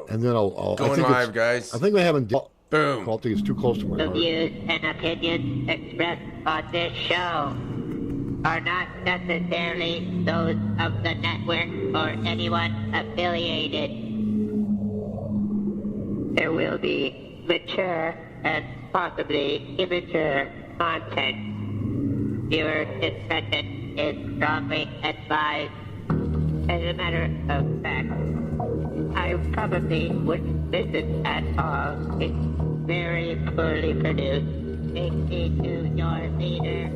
And then I'll Going live, guys. I think they haven't. Boom. Quality is too close to my The heart. views and opinions expressed on this show are not necessarily those of the network or anyone affiliated. There will be mature and possibly immature content. Viewer discretion is strongly advised. As a matter of fact, I probably wouldn't listen at all. It's very poorly produced. Take me to your leader.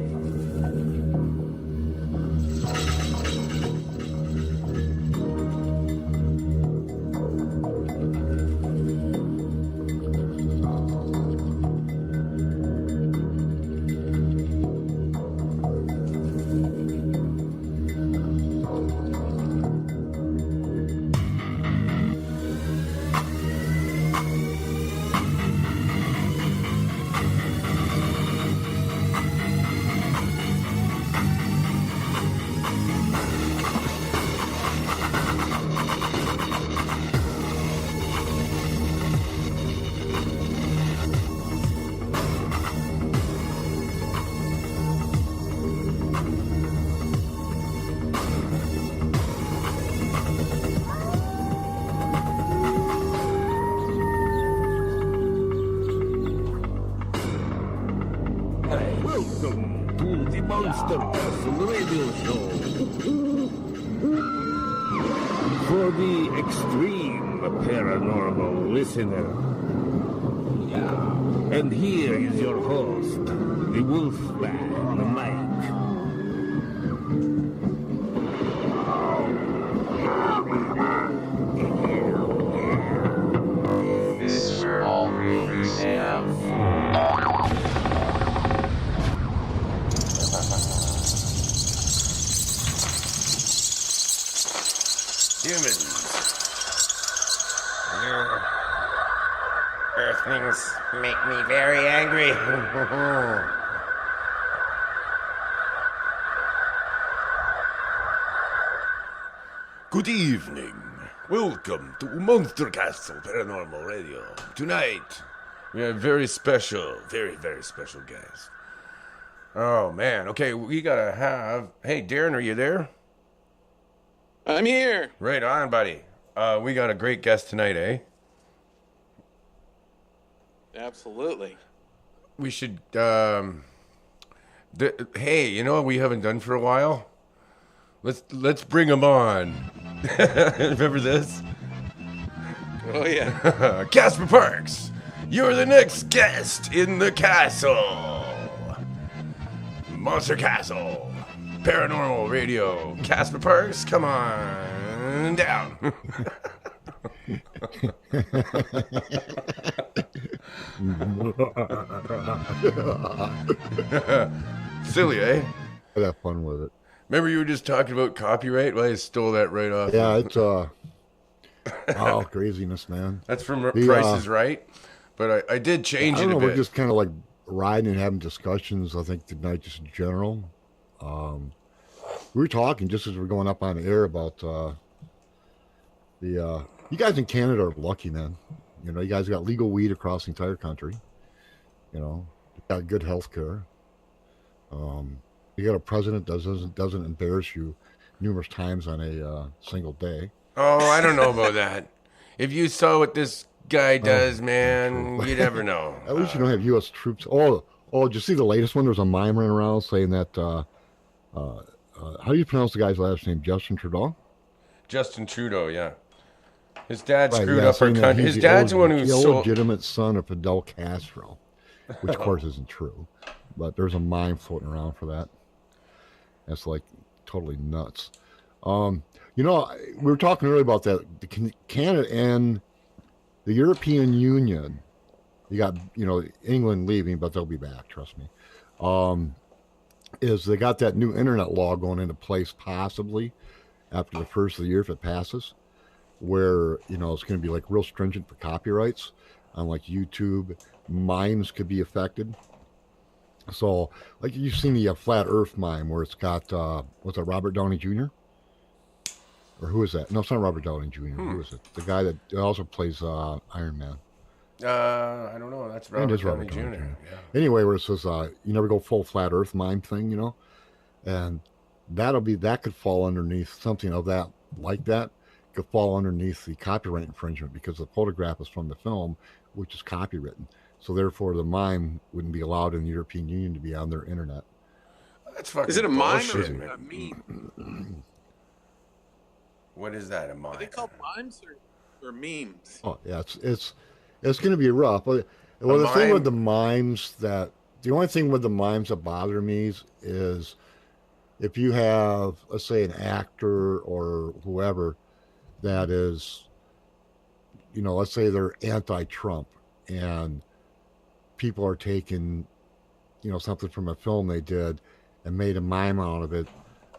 Welcome to the Monster Castle Radio Show. For the extreme paranormal listener. And here is your host, the Wolfman, Mike. Mr. Already Sam. Humans. Your earthlings make me very angry. Good evening. Welcome to Monster Castle Paranormal Radio. Tonight, we have very special, very, very special guest. Oh, man. Okay, we gotta have... Hey, Darren, are you there? I'm here. Right on, buddy. We got a great guest tonight, eh? Absolutely. We should, hey, you know what we haven't done for a while? Let's bring him on. Remember this? Oh, yeah. Casper Parks, you're the next guest in the castle. Monster Castle, Paranormal Radio. Casper Parks, come on down. Silly, eh? I'd have fun with it. Remember you were just talking about copyright? Well, I stole that right off. Yeah, it's oh, craziness, man. That's from Price is Right, but I did change it a bit. We're just kind of like riding and having discussions, I think, tonight, just in general. We were talking just as we're going up on the air about you guys in Canada are lucky, man. You know, you guys got legal weed across the entire country. You know, you got good health care. You got a president that doesn't embarrass you numerous times on a single day. Oh, I don't know about that. If you saw what this guy does, man, you never know. At least you don't have U.S. troops. Oh, did you see the latest one? There was a mime running around saying that, how do you pronounce the guy's last name? Justin Trudeau? Justin Trudeau, yeah. His dad screwed up our country. His dad's the one who the sold... illegitimate son of Fidel Castro, which of course isn't true. But there's a mime floating around for that. That's like totally nuts. You know, we were talking earlier about that. Canada and the European Union, you got, you know, England leaving, but they'll be back, trust me. Is they got that new internet law going into place possibly after the first of the year if it passes, where, you know, it's going to be like real stringent for copyrights on like YouTube. Mimes could be affected. So, like you've seen the Flat Earth mime where it's got, what's it, Robert Downey Jr.? Or who is that? No, it's not Robert Downey Jr. Who is it? The guy that also plays Iron Man. I don't know. That's And it is Robert Robert Downey Downey Jr. Jr. Yeah. Anyway, where it says you never go full flat Earth mime thing, and that could fall underneath something of that like that could fall underneath the copyright infringement because the photograph is from the film, which is copywritten. So therefore, the mime wouldn't be allowed in the European Union to be on their internet. That's fucking Is it a mime bullshit, or man. a meme? What is that? A mime? Are they called mimes or memes? Oh yeah, it's going to be rough. Well, the thing with the mimes the only thing with the mimes that bother me is if you have, let's say, an actor or whoever that is, let's say they're anti-Trump and people are taking, something from a film they did and made a mime out of it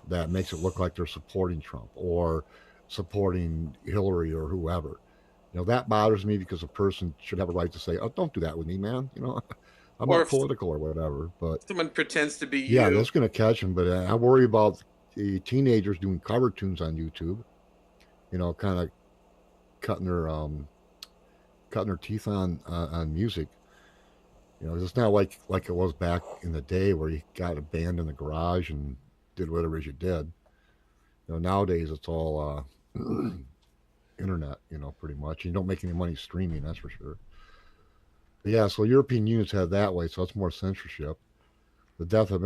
that makes it look like they're supporting Trump or supporting Hillary or whoever. That bothers me because a person should have a right to say, "Oh, don't do that with me, man." I'm Or not if political or whatever. But someone pretends to be yeah, you. that's going to catch them. But I worry about the teenagers doing cover tunes on YouTube. Kind of cutting their teeth on music. It's not like it was back in the day where you got a band in the garage and did whatever it is you did. Nowadays it's all internet, pretty much. You don't make any money streaming, that's for sure. But yeah, so European unions have that way, so it's more censorship. The death of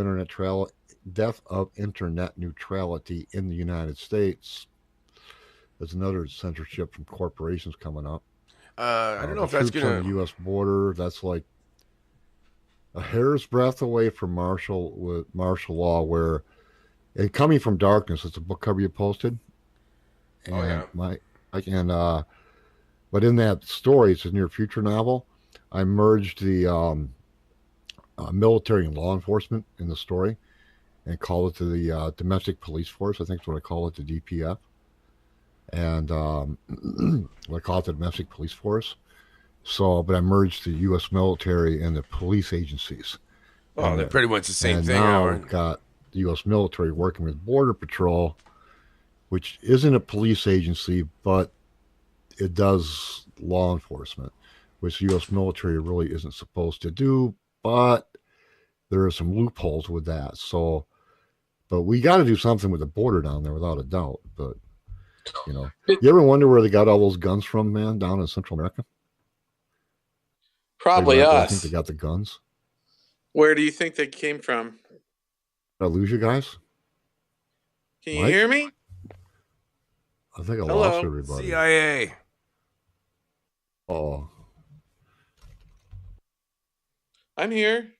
internet neutrality in the United States is another censorship from corporations coming up. I don't know if The that's troops gonna. on the U.S. border. That's like a hair's breadth away from martial law. Where, and Coming from Darkness, it's a book cover you posted. And Oh, yeah. but in that story, it's a near future novel. I merged the military and law enforcement in the story, and called it to the domestic police force. I think that's what I call it, the DPF, and I call it the domestic police force. So, but I merged the U.S. military and the police agencies. Oh, they're pretty much the same and thing. now Aren't we've got the U.S. military working with Border Patrol, which isn't a police agency, but it does law enforcement, which the U.S. military really isn't supposed to do. But there are some loopholes with that. So, but we got to do something with the border down there without a doubt. But, you ever wonder where they got all those guns from, man, down in Central America? Probably I think us. they got the guns. Where do you think they came from? Did I lose you guys? Can you Mike? hear me? I think I Hello? lost everybody. CIA. Oh, I'm here.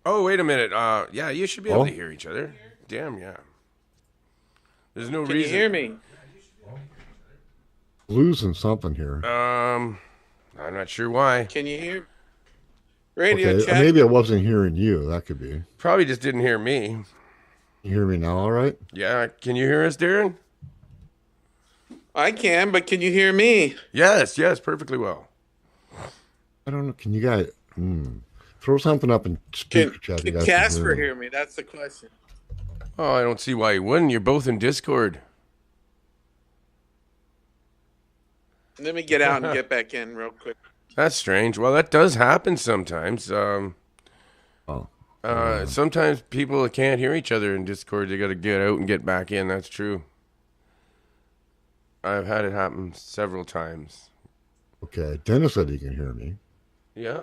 Oh, wait a minute. Yeah, you should be able Oh? to hear each other. Damn, yeah. There's no Can reason. you hear me? losing something here. I'm not sure why. Can you hear? Radio Okay, check. maybe I wasn't hearing you. That could be. Probably just didn't hear me. You hear me now, all right? Yeah, can you hear us, Darren? I can, but can you hear me? Yes, perfectly well. I don't know. Can you guys throw something up in Can, speaker chat? You can guys Casper me. hear me? That's the question. Oh, I don't see why you wouldn't. You're both in Discord. Let me get out and get back in real quick. That's strange. Well, that does happen sometimes. Oh, Sometimes people can't hear each other in Discord. They got to get out and get back in. That's true. I've had it happen several times. okay. Dennis said he can hear me. Yeah.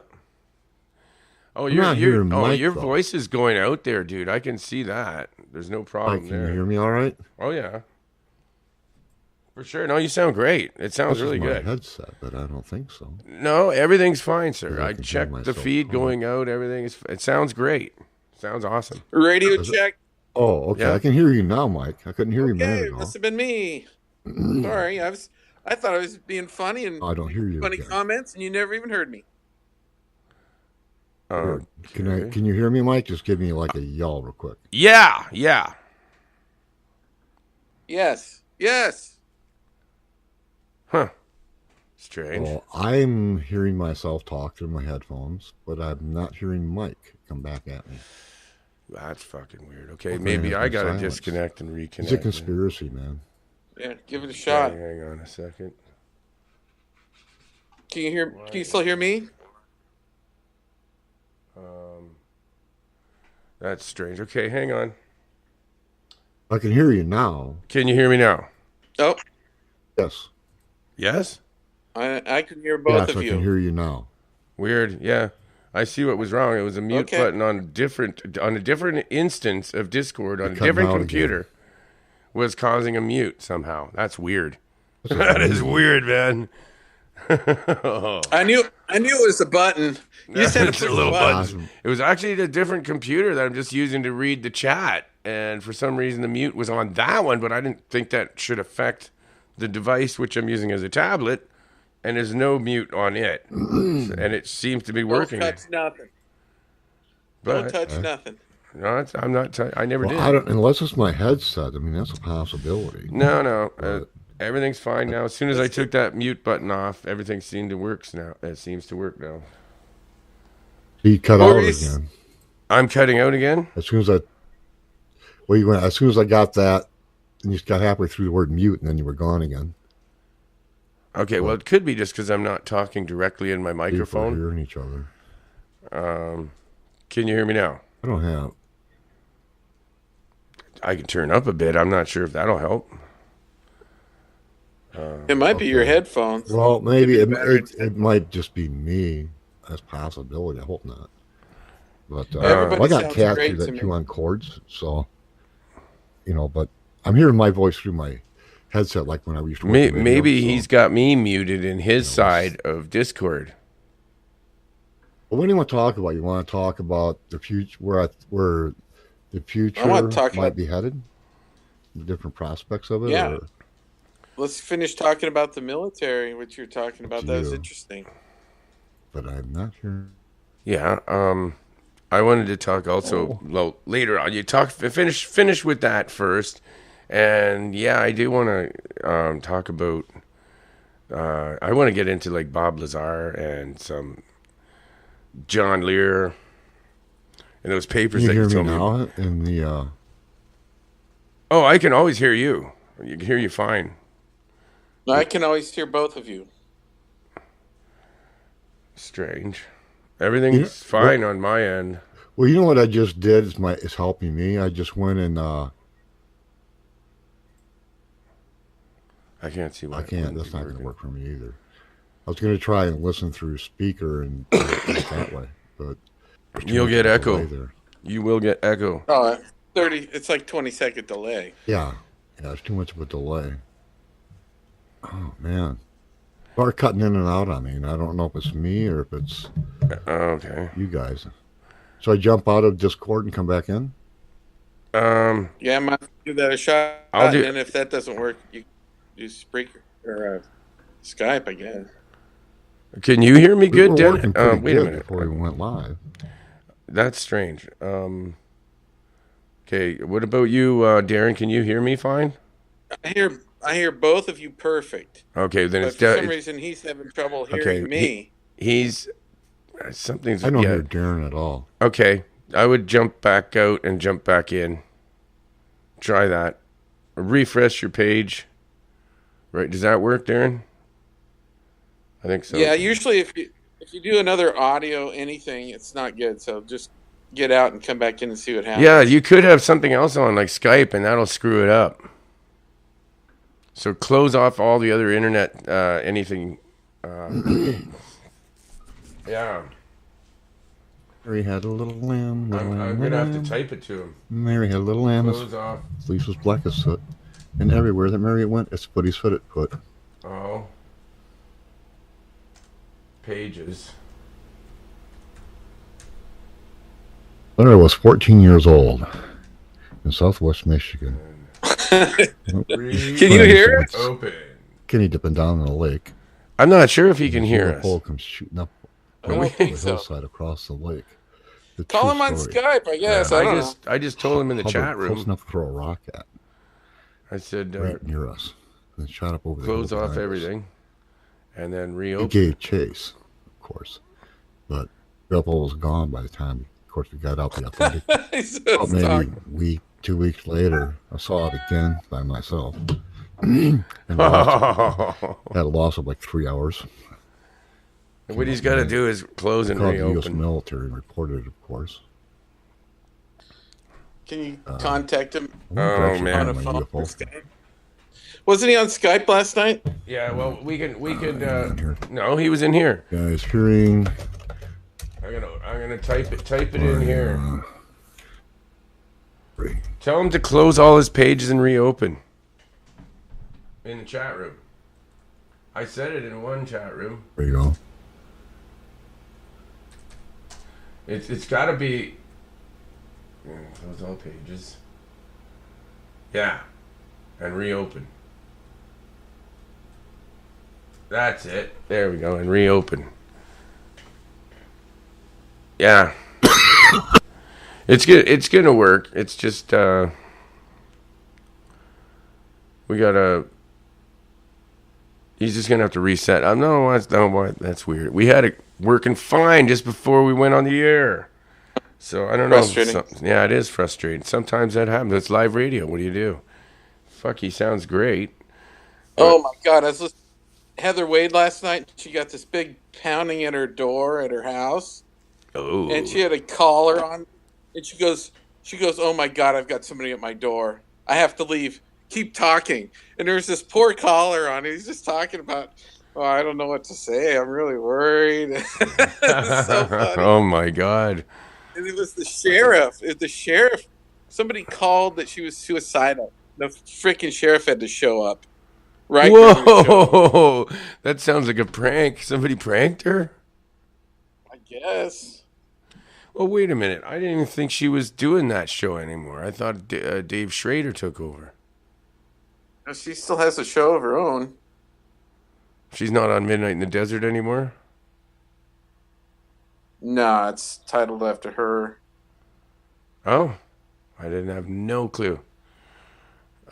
Oh, I'm not hearing Mike, your though. voice is going out there, dude. I can see that. There's no problem Mike, can there. you hear me all right? Oh yeah. For sure. No, you sound great. It sounds This really is my good. headset, but I don't think so. No, everything's fine, sir. I I can hear checked the myself. feed going out. Everything is. It sounds great. Sounds awesome. Radio Is it? check. Oh, okay. Yeah. I can hear you now, Mike. I couldn't hear you a Okay, minute it ago. must have been me. Sorry, I thought I was being funny and I don't hear you funny again. comments, and you never even heard me. Weird. Can you hear me, Mike? Just give me like a yell real quick. Yeah. Yes. Huh. Strange. Well, I'm hearing myself talk through my headphones, but I'm not hearing Mike come back at me. That's fucking weird. Okay, Well, maybe has I been gotta silenced. disconnect and reconnect. It's a conspiracy, man. Yeah, give it a shot. Hang on a second. Can you hear? Can you still hear me? That's strange. Okay, hang on. I can hear you now. Can you hear me now? Oh, Yes. Yes? I can hear both Yes, of I you. can hear you now. Weird. Yeah. I see what was wrong. It was a mute Okay. button on a different instance of Discord on a cutting different out computer was causing a mute somehow. That's weird. That's That is amazing. weird, man. I knew it was a button. You just had to It's push a the little button. Awesome. It was actually a different computer that I'm just using to read the chat, and for some reason the mute was on that one, but I didn't think that should affect the device which I'm using as a tablet, and there's no mute on it, and it seems to be Don't working. touch nothing. But Don't touch nothing. no, I'm not. I never Well, did. I don't, unless it's my headset. I mean, that's a possibility. No. Everything's fine now. As soon as I took that mute button off, everything seemed to work now. It seems to work now. He cut out Maurice. again. I'm cutting out again. As soon as I, well, you went. As soon as I got that, and you got halfway through the word mute, and then you were gone again. Okay, well, it could be just because I'm not talking directly in my People are microphone. hearing each other. Can you hear me now? I don't have. I can turn up a bit. I'm not sure if that'll help. It might be your headphones. Well, maybe Could be better. it might just be me. That's a possibility. I hope not. But Everybody I got sounds cats great here that to me. chew on cords, so but I'm hearing my voice through my headset, like when I used to work. in radio, Maybe so- he's got me muted in his side of Discord. Well, what do you want to talk about? You want to talk about the future, where the future I want to talk might about- be headed, the different prospects of it. Yeah. Or, Let's finish talking about the military, which you're talking about. That was You. interesting. but I'm not sure. Yeah. I wanted to talk also later on. You finish with that first, and yeah, I do want to talk about. I want to get into like Bob Lazar and some John Lear and those papers Can you that hear you me told me. now? In the Oh, I can always hear you. You can hear you fine. I can always hear both of you. Strange. Everything's fine on my end. well, you know what I just did is helping me. I just went and I can't see why. I it can't. wouldn't That's be not going to working. work for me either. I was going to try and listen through speaker and do it that way, but there's too You'll much get of a echo. delay there. You will get echo. Oh, 30. It's like 20-second delay. Yeah, there's too much of a delay. Oh man, are cutting in and out on me, and I don't know if it's me or if it's Okay. you guys. So I jump out of Discord and come back in. Yeah, I might give that a shot. I'll do- And if that doesn't work, you do Spreaker or Skype, I guess. Can you hear me We good, were Dan? working pretty Wait a good minute. before we went live. That's strange. Okay, what about you, Darren? Can you hear me fine? I hear both of you perfect. Okay, then But it's for some reason, he's having trouble hearing me. he's something's I don't yeah. hear Darren at all. Okay, I would jump back out and jump back in. Try that. Refresh your page. Right? Does that work, Darren? I think so. Yeah, usually if you do another audio anything, it's not good. So just get out and come back in and see what happens. Yeah, you could have something else on like Skype, and that'll screw it up. So close off all the other internet, anything. Yeah, Mary had a little lamb. Little I'm lamb, gonna have lamb. to type it to him. Mary had a little lamb. His Close off. fleece was black as soot, and everywhere that Mary went, its footy's foot it put. Oh. Pages. When I was 14 years old in Southwest Michigan. Can you hear it? Open. Kenny dipping down in the lake. I'm not sure if he can His hear little us. pole comes shooting up I don't the think so. hillside across the lake. The Call true him on story. Skype, I guess. I don't know. I just told him in the Hovered chat close room. enough to throw a rock at, I said right near us. And then shot up over the close hill off behind us. everything, and then He reopen. gave chase, of course, but the pole was gone by the time he course, we got out the authentic. He's About just maybe talking. 2 weeks later, I saw it again by myself, and had a loss of like 3 hours. What he's got to do is close and Called the U.S. reopen. military and reported it, of course. Can you contact him Oh, on man. a my phone? UFO. Or Skype? Wasn't he on Skype last night? Yeah, well, we could. Here. No, he was in here. Guys, hearing. I'm gonna type it in here. Tell him to close all his pages and reopen. In the chat room. I said it in one chat room. There you go. It's got to be. Close all pages. Yeah, and reopen. That's it. There we go, and reopen. Yeah. It's good. It's gonna work. It's just we gotta. He's just gonna have to reset. That's weird. We had it working fine just before we went on the air. So I don't know. Yeah, it is frustrating. Sometimes that happens. It's live radio. What do you do? Fuck, he sounds great. Oh my God! I was listening to Heather Wade last night. She got this big pounding at her door at her house, Oh. and she had a collar on, and she goes, "Oh my God! I've got somebody at my door. I have to leave. Keep talking." And there's this poor caller on. He's just talking about, "Oh, I don't know what to say. I'm really worried." It's so funny. Oh my God. And it was the sheriff. Somebody called that she was suicidal. The freaking sheriff had to show up. Right. Whoa! That sounds like a prank. Somebody pranked her? I guess. Well, wait a minute. I didn't even think she was doing that show anymore. I thought Dave Schrader took over. No, she still has a show of her own. She's not on Midnight in the Desert anymore? No, it's titled after her. Oh, I didn't have no clue.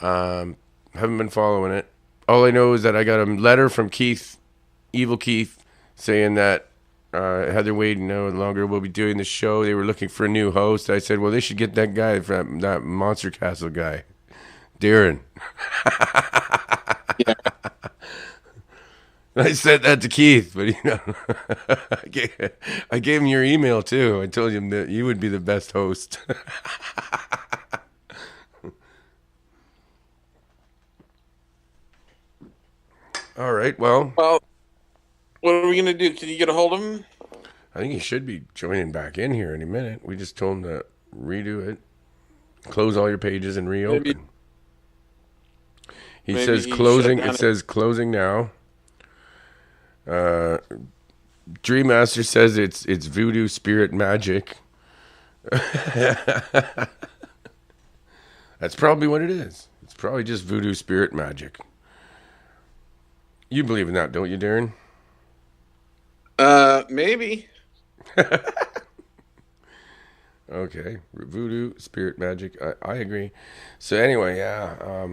Haven't been following it. All I know is that I got a letter from Keith, Evil Keith, saying that Heather Wade no longer will be doing the show. They were looking for a new host. I said, well, they should get that guy from that Monster Castle guy, Darren. Yeah. I said that to Keith, but I gave him your email too. I told him that you would be the best host. All right, well, Well, what are we gonna do? Can you get a hold of him? I think he should be joining back in here any minute. We just told him to redo it, close all your pages, and reopen. He says closing. It says closing now. Dream Master says it's voodoo spirit magic. That's probably what it is. It's probably just voodoo spirit magic. You believe in that, don't you, Darren? Maybe. Okay, voodoo spirit magic. I agree. So anyway, yeah.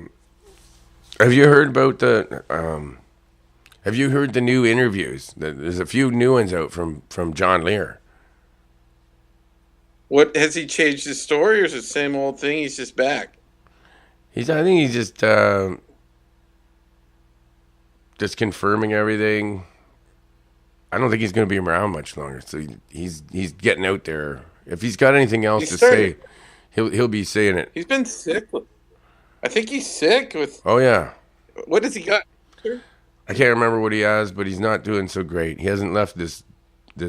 Have you heard about the? Have you heard the new interviews? There's a few new ones out from John Lear. What has he changed his story, or is it the same old thing? He's just back. I think he's just confirming everything. I don't think he's going to be around much longer. So he's getting out there. If he's got anything else to say, he'll be saying it. He's been sick. I think he's sick with. Oh yeah. What has he got? I can't remember what he has, but he's not doing so great. He hasn't left this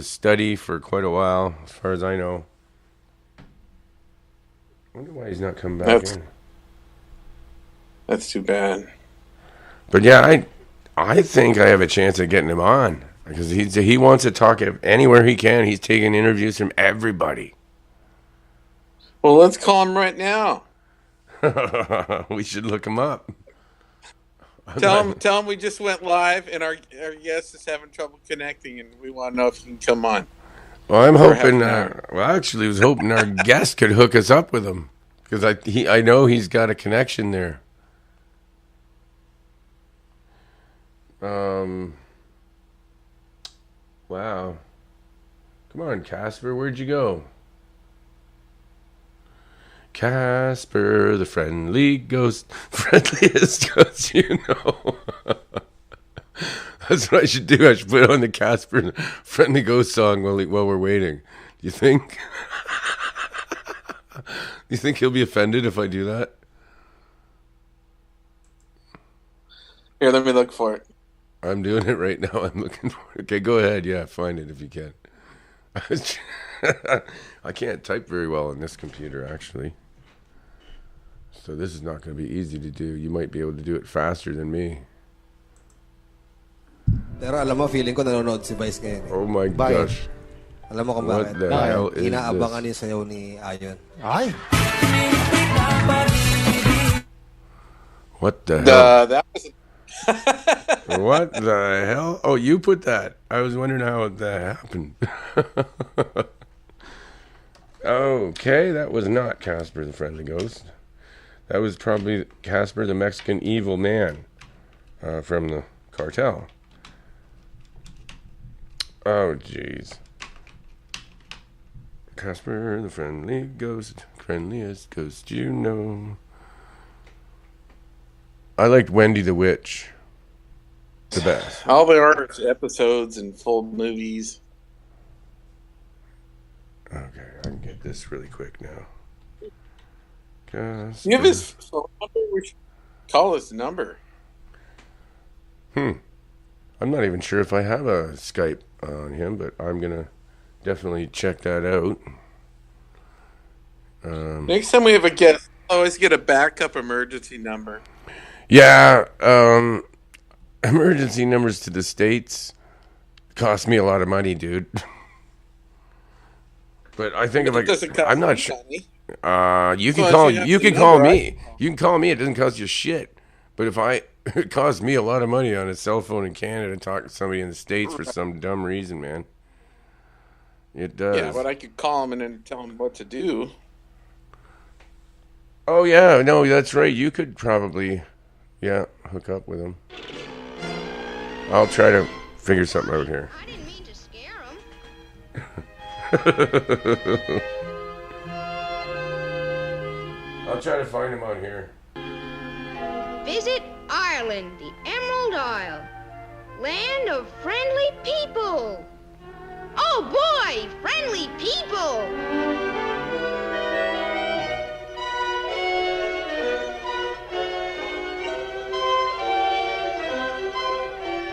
study for quite a while, as far as I know. I wonder why he's not coming back in. That's too bad. But yeah, I think I have a chance of getting him on because he wants to talk anywhere he can. He's taking interviews from everybody. Well, let's call him right now. We should look him up. Tell him we just went live and our guest is having trouble connecting, and we want to know if he can come on. Well, I'm hoping. Actually, I was hoping our guest could hook us up with him because I know he's got a connection there. Wow. Come on, Casper, where'd you go? Casper, the friendly ghost, friendliest ghost you know. That's what I should do. I should put on the Casper friendly ghost song while we're waiting. Do you think? You think he'll be offended if I do that? Here, let me look for it. I'm doing it right now. I'm looking for it. Okay, go ahead. Yeah, find it if you can. I can't type very well on this computer, actually. So this is not going to be easy to do. You might be able to do it faster than me. Pero alam mo, feeling ko nanonood si Vice ngayon. Oh my gosh. Alam mo kung What bakit? the hell is Inaabangan this? yung sayaw ni Ayon. Ay. What the hell? That was What the hell? Oh, you put that. I was wondering how that happened. Okay, that was not Casper the Friendly Ghost. That was probably Casper the Mexican Evil Man from the cartel. Oh, jeez. Casper the Friendly Ghost, friendliest ghost you know. I liked Wendy the Witch the best. all there are is episodes and full movies. Okay, I can get this really quick now. Casper. You have his phone number? We should call his number. I'm not even sure if I have a Skype on him, but I'm gonna definitely check that out. Next time we have a guest, always get a backup emergency number. Yeah, emergency numbers to the States cost me a lot of money, dude. But I think if It doesn't cost I'm not you sure. money. You can Well, call you have you the can call number, me. You can call me. It doesn't cost you shit. But if it costs me a lot of money on a cell phone in Canada to talk to somebody in the States for some dumb reason, man. It does. Yeah, but I could call him and then tell him what to do. Oh yeah, no, that's right. You could probably, hook up with him. I'll try to figure something out here. I didn't mean to scare him. I'll try to find him out here. Visit Ireland, the Emerald Isle. Land of friendly people. Oh boy, friendly people.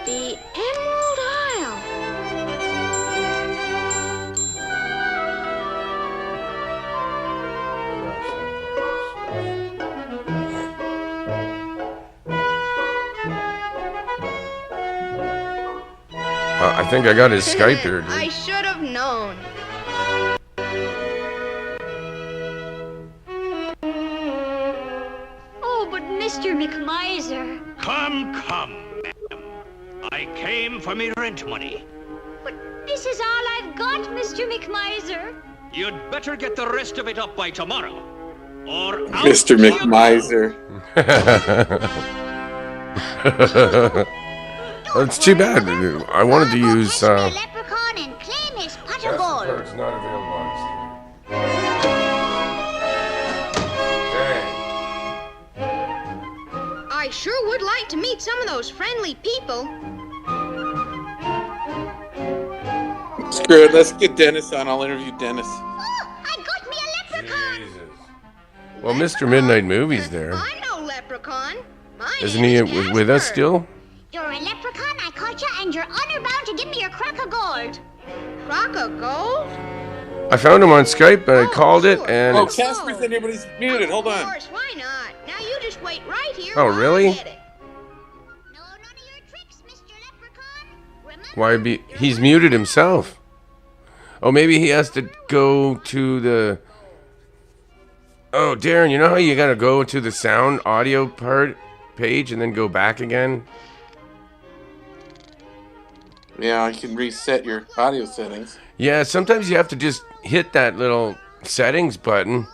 The Emerald Isle. I think I got his Skype here, dude. I should have known. Oh, but Mr. McMiser. Come, ma'am. I came for me rent money. But this is all I've got, Mr. McMiser. You'd better get the rest of it up by tomorrow. Or Mr. McMiser. That's too bad. I wanted to use. Leprechaun and claim his pot of gold. It's not available on I sure would like to meet some of those friendly people. Screw it, let's get Dennis on. I'll interview Dennis. Oh, I got me a leprechaun. Jesus. Well, Mr. Midnight Movie's there. I'm no leprechaun. My Isn't name's he with us Casper. still? You're a leprechaun, I caught you, and you're honor bound to give me your crock of gold. Crock of gold? I found him on Skype, but I called it, sure. and Oh, it's, Casper's in here, but he's muted. Hold Of on. course, why not? Now you just wait right here. Oh, while I really? get it. No, none of your tricks, Mr. Leprechaun. Remember, why be? He's muted himself. Oh, maybe he has to go to the. Oh, Darren, you know how you gotta go to the sound audio page and then go back again? Yeah, I can reset your audio settings. Yeah, sometimes you have to just hit that little settings button,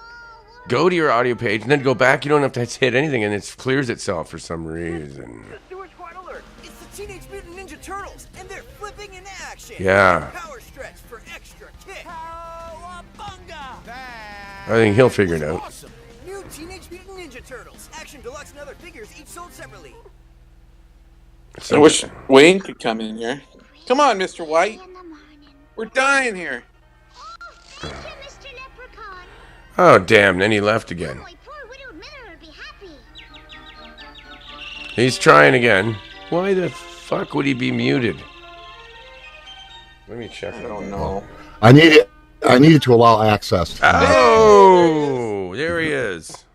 go to your audio page, and then go back. You don't have to hit anything, and it clears itself for some reason. It's the Teenage Mutant Ninja Turtles, and they're flipping in action. Yeah. Power stretch for extra kick. Cowabunga! I think he'll figure it out. Awesome. Teenage Mutant Ninja Turtles. Action Deluxe and other figures, each sold separately. I wish Wayne could come in here. Come on, Mr. White. We're dying here. Oh, damn. Then he left again. He's trying again. Why the fuck would he be muted? Let me check. I don't know. I needed to allow access. Oh, there he is.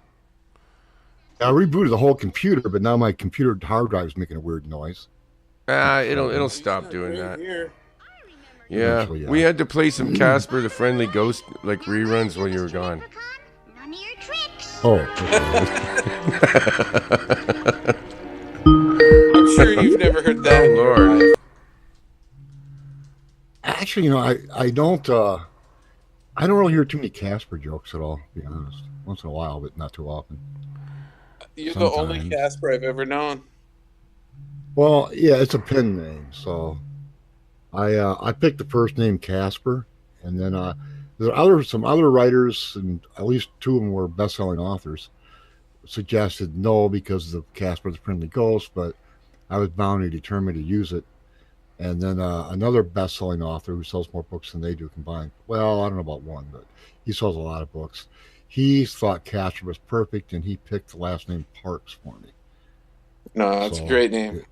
I rebooted the whole computer, but now my computer hard drive is making a weird noise. It'll stop doing that. Here. Yeah, Eventually, yeah. we had to play some Casper the Friendly Ghost like reruns while you were gone. None of your tricks. Oh. Okay. I'm sure you've never heard that. Oh Lord. Actually, I don't really hear too many Casper jokes at all, to be honest. Once in a while, but not too often. You're the only Sometimes. Casper I've ever known. Well, yeah, it's a pen name, so I picked the first name Casper, and then there are some other writers, and at least two of them were best-selling authors, suggested no because of Casper the Friendly Ghost, but I was bound and determined to use it. And then another best-selling author who sells more books than they do combined. Well, I don't know about one, but he sells a lot of books. He thought Casper was perfect, and he picked the last name Parks for me. No, that's a great name.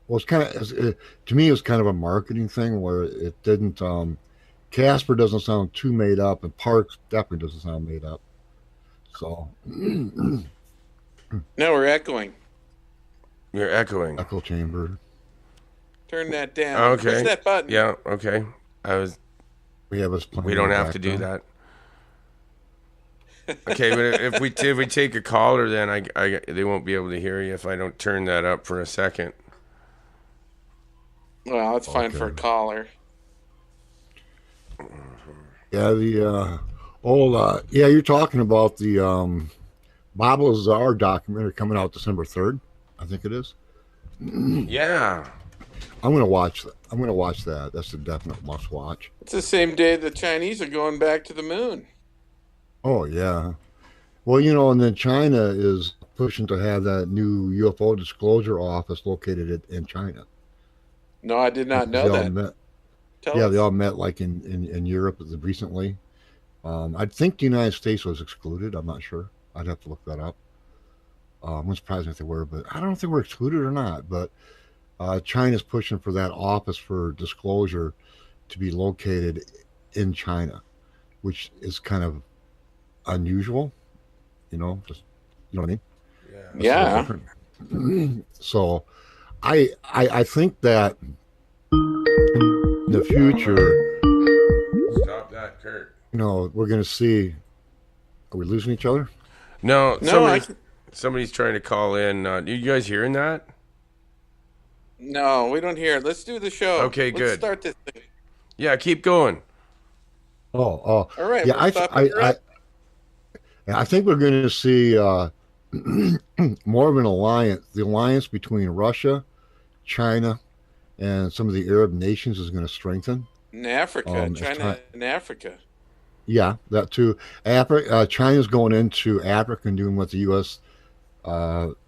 Well, it's kind of, to me, it was kind of a marketing thing where it didn't, Casper doesn't sound too made up, and Parks definitely doesn't sound made up. So. Now we're echoing. You're echoing. Echo chamber. Turn that down. Okay. Push that button. Yeah, okay. We have us playing. We don't have to do that. Okay, but if we take a caller, then they won't be able to hear you if I don't turn that up for a second. Well, that's fine for a caller. Yeah, you're talking about the Bob Lazar documentary coming out December 3rd, I think it is. Yeah. I'm gonna watch that. That's a definite must watch. It's the same day the Chinese are going back to the moon. Oh yeah. Well, and then China is pushing to have that new UFO disclosure office located in China. No, I did not know that. They all met like in Europe recently. I think the United States was excluded. I'm not sure. I'd have to look that up. I wouldn't surprise me if they were, but I don't know if they were excluded or not. But China's pushing for that office for disclosure to be located in China, which is kind of unusual. Just what I mean? Yeah. So, I think that in the future, Stop that, Kurt. we're going to see. Are we losing each other? No, somebody's trying to call in. Are you guys hearing that? No, we don't hear it. Let's do the show. Okay, good. Let's start this thing. Yeah, keep going. All right. Yeah, I think we're going to see more of an alliance. The alliance between Russia, China, and some of the Arab nations is going to strengthen. In Africa, China and Africa. Yeah, that too. China's going into Africa and doing what the U.S.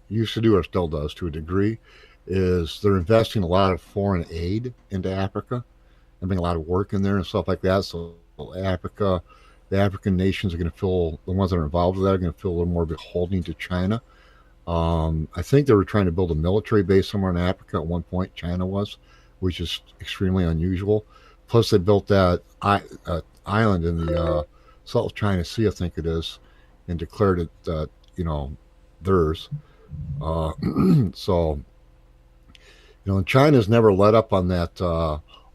Used to do or still does to a degree, is they're investing a lot of foreign aid into Africa and bringing a lot of work in there and stuff like that. So the African nations are going to feel, the ones that are involved with that are going to feel a little more beholden to China. I think they were trying to build a military base somewhere in Africa at one point, China was, which is extremely unusual. Plus they built that island in the South China Sea, I think it is, and declared it, theirs. So, and China's never let up on that.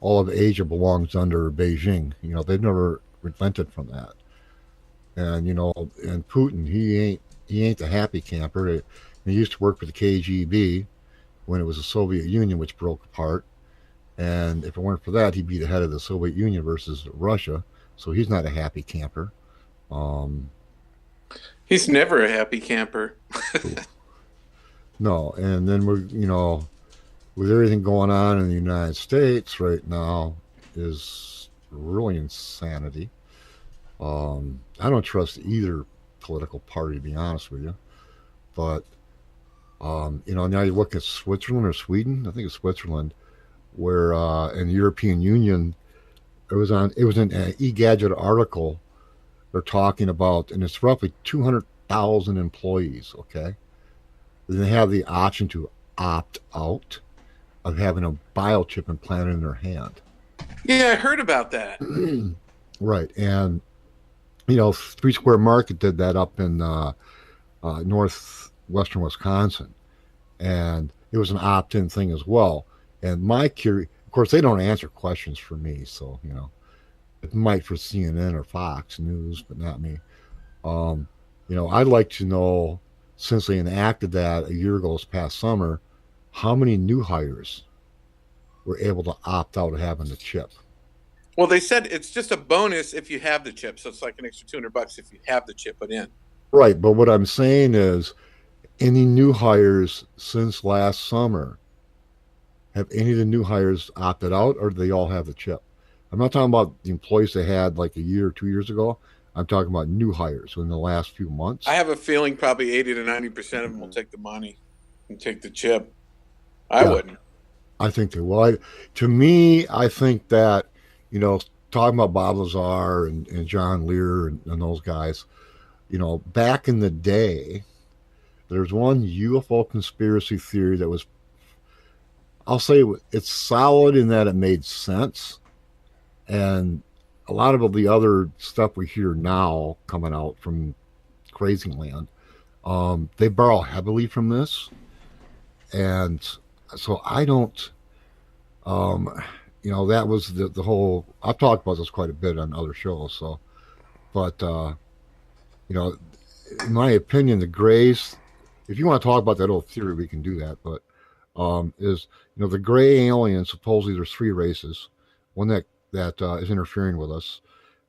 All of Asia belongs under Beijing. They've never relented from that. And and Putin, he ain't the happy camper. He used to work for the KGB when it was the Soviet Union, which broke apart. And if it weren't for that, he'd be the head of the Soviet Union versus Russia. So he's not a happy camper. He's never a happy camper. No, and then we're, with everything going on in the United States right now is really insanity. I don't trust either political party, to be honest with you. But now you look at Switzerland or Sweden. I think it's Switzerland, where in the European Union, it was an eGadget article. They're talking about, and it's roughly 200,000 employees. Okay, then they have the option to opt out of having a biochip implanted in their hand. Yeah, I heard about that. Right, and Three Square Market did that up in northwestern Wisconsin, and it was an opt-in thing as well. And of course, they don't answer questions for me, so it might for CNN or Fox News, but not me. I'd like to know, since they enacted that a year ago this past summer, how many new hires were able to opt out of having the chip. Well, they said it's just a bonus if you have the chip, so it's like an extra $200 if you have the chip put in. Right, but what I'm saying is, any new hires since last summer, have any of the new hires opted out, or do they all have the chip? I'm not talking about the employees they had like a year or 2 years ago. I'm talking about new hires in the last few months. I have a feeling probably 80 to 90% of them will take the money and take the chip. I wouldn't. I think they will. To me, I think that, talking about Bob Lazar and John Lear and those guys, back in the day, there's one UFO conspiracy theory that was, I'll say it's solid in that it made sense. And a lot of the other stuff we hear now coming out from Crazy Land, they borrow heavily from this. And so I don't, that was the whole, I've talked about this quite a bit on other shows. So, but, in my opinion, the Greys, if you want to talk about that old theory, we can do that. But, the gray aliens, supposedly there's three races, one that is interfering with us,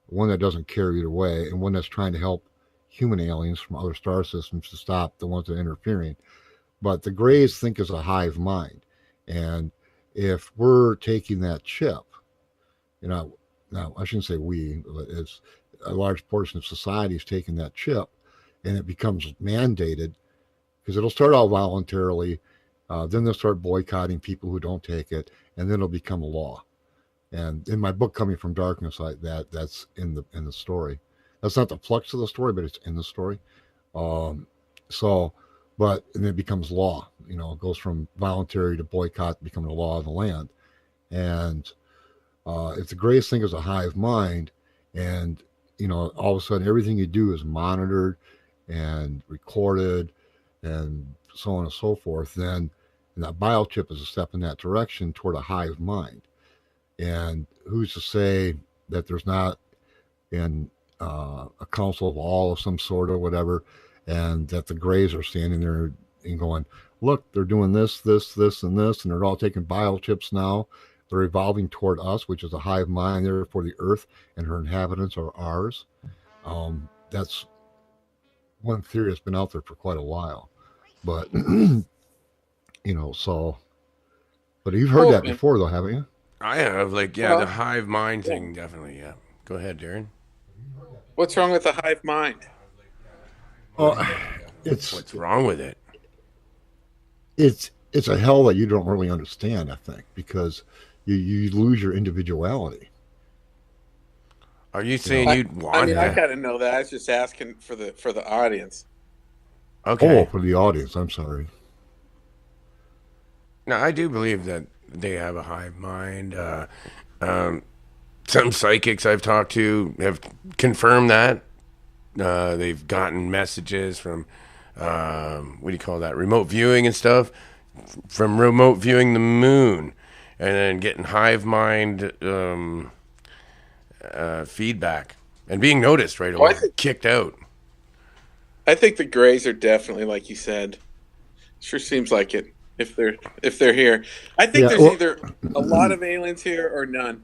one that doesn't care either way, and one that's trying to help human aliens from other star systems to stop the ones that are interfering. But the Greys think as a hive mind. And if we're taking that chip, now I shouldn't say we, but it's a large portion of society is taking that chip, and it becomes mandated, because it'll start out voluntarily, then they'll start boycotting people who don't take it, and then it'll become a law. And in my book, Coming from Darkness, that's in the story. That's not the flux of the story, but it's in the story. And it becomes law. It goes from voluntary to boycott, becoming a law of the land. And if the greatest thing is a hive mind, and all of a sudden everything you do is monitored and recorded, and so on and so forth, then that biochip is a step in that direction toward a hive mind. And who's to say that there's not a council of all of some sort or whatever, and that the Greys are standing there and going, look, they're doing this, this, this, and this, and they're all taking biochips now. They're evolving toward us, which is a hive mind, therefore the Earth and her inhabitants are ours. That's one theory that's been out there for quite a while. But, but you've heard that before, though, haven't you? I have, the hive mind thing, definitely, yeah. Go ahead, Darren. What's wrong with the hive mind? What's wrong with it? It's a hell that you don't really understand, I think, because you lose your individuality. Are you saying you'd want that? I gotta know that. I was just asking for the audience. Okay. Oh, for the audience, I'm sorry. Now, I do believe that they have a hive mind. Some psychics I've talked to have confirmed that. They've gotten messages from, what do you call that, remote viewing and stuff, from remote viewing the moon, and then getting hive mind feedback and being noticed right away, kicked out. I think the Greys are definitely, like you said, sure seems like it. If they're here, I think there's either a lot of aliens here or none.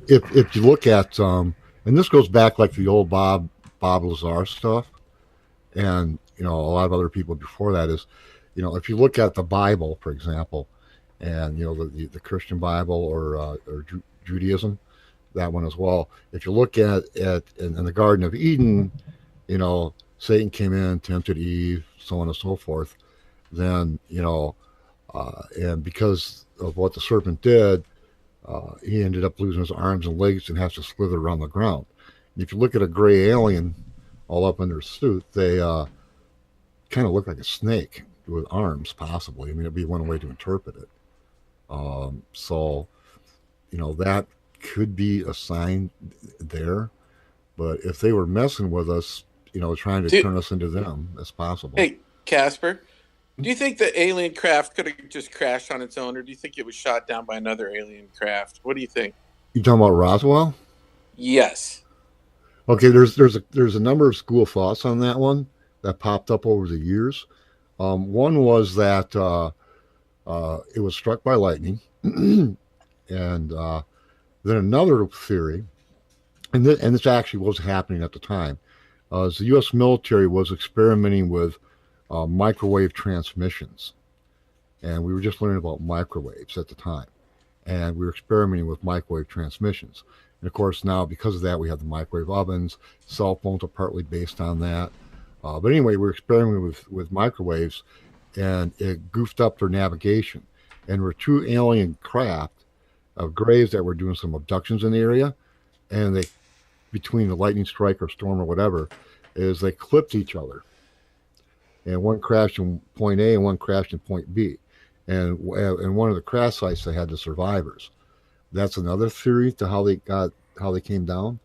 If you look at and this goes back like the old Bob Lazar stuff, and a lot of other people before that is, if you look at the Bible, for example, and the Christian Bible or Judaism, that one as well. If you look at in the Garden of Eden, Satan came in, tempted Eve, so on and so forth. Then, and because of what the serpent did, he ended up losing his arms and legs and has to slither around the ground. And if you look at a gray alien all up in their suit, they kind of look like a snake with arms, possibly. I mean, it'd be one way to interpret it. So, that could be a sign there. But if they were messing with us, trying to turn us into them, that's possible. Hey, Casper, do you think the alien craft could have just crashed on its own, or do you think it was shot down by another alien craft? What do you think? You talking about Roswell? Yes. Okay, there's a number of school of thoughts on that one that popped up over the years. One was that it was struck by lightning, and then another theory, and this actually was happening at the time, is the U.S. military was experimenting with microwave transmissions, and we were just learning about microwaves at the time, and we were experimenting with microwave transmissions. And of course, now because of that, we have the microwave ovens. Cell phones are partly based on that. But anyway, we were experimenting with microwaves, and it goofed up their navigation. And there were two alien craft of grays that were doing some abductions in the area, and they, between the lightning strike or storm or whatever, is they clipped each other. And one crashed in point A and one crashed in point B. And in one of the crash sites, they had the survivors. That's another theory to how they came down,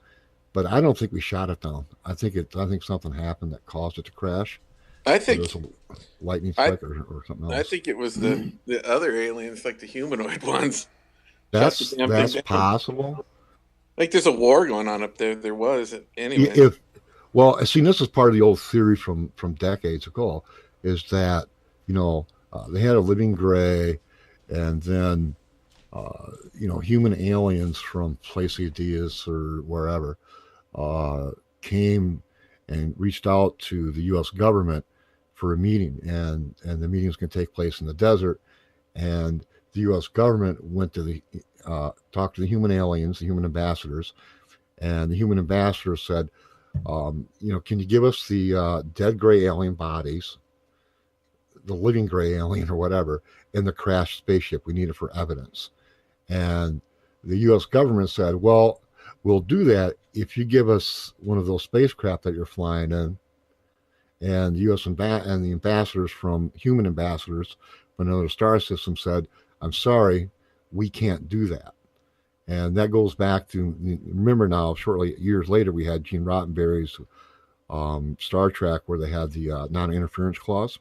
but I don't think we shot it down. I think something happened that caused it to crash. I think it was a lightning strike or something else. I think it was the other aliens, like the humanoid ones. That's possible. Like there's a war going on up there. There was anyway. Well, see, this is part of the old theory from decades ago, is that they had a living gray, and then human aliens from Pleiades or wherever came and reached out to the U.S. government for a meeting, and the meetings can take place in the desert. And the U.S. government went to talked to the human aliens, the human ambassadors, and the human ambassadors said, can you give us the dead gray alien bodies, the living gray alien or whatever, in the crashed spaceship? We need it for evidence. And the U.S. government said, well, we'll do that if you give us one of those spacecraft that you're flying in. And the U.S. and the ambassadors human ambassadors from another star system said, I'm sorry, we can't do that. And that goes back to, remember now, shortly years later, we had Gene Roddenberry's Star Trek, where they had the non-interference clause.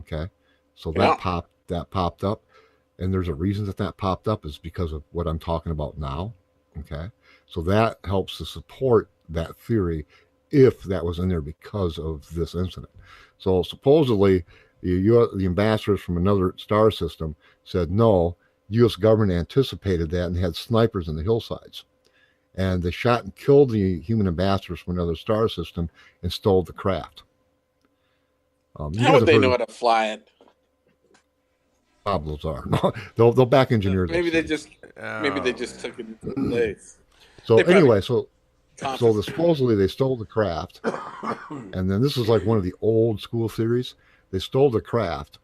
Okay, so that popped up. And there's a reason that popped up is because of what I'm talking about now. Okay. So that helps to support that theory if that was in there because of this incident. So supposedly the ambassadors from another star system said, no, U.S. government anticipated that and had snipers in the hillsides. And they shot and killed the human ambassadors from another star system and stole the craft. How would they know how to fly it? Pablos are. they'll back engineer maybe they just took it into place. So anyway, so supposedly they stole the craft, and then this is like one of the old school theories. They stole the craft,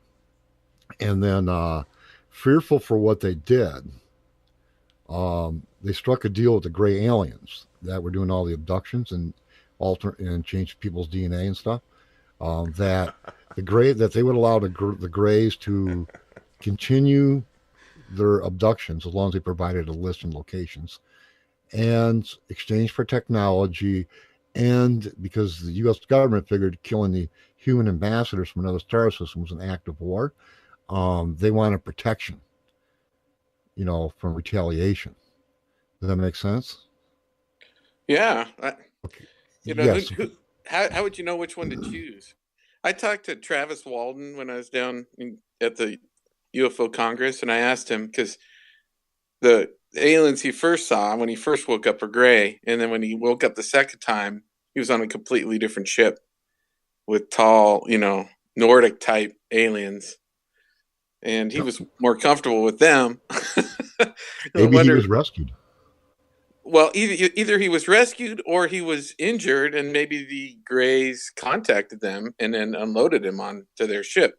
and then fearful for what they did, they struck a deal with the gray aliens that were doing all the abductions and changed people's DNA and stuff. That they would allow the grays to continue their abductions as long as they provided a list and locations, and exchange for technology. And because the U.S. government figured killing the human ambassadors from another star system was an act of war, they wanted protection, from retaliation. Does that make sense? Yeah. Okay. Yes. How would you know which one to choose? I talked to Travis Walden when I was down at the UFO Congress, and I asked him, because the aliens he first saw when he first woke up were gray, and then when he woke up the second time, he was on a completely different ship with tall, Nordic type aliens, and he was more comfortable with them. Maybe he was rescued. Well, either he was rescued or he was injured, and maybe the Greys contacted them and then unloaded him onto their ship.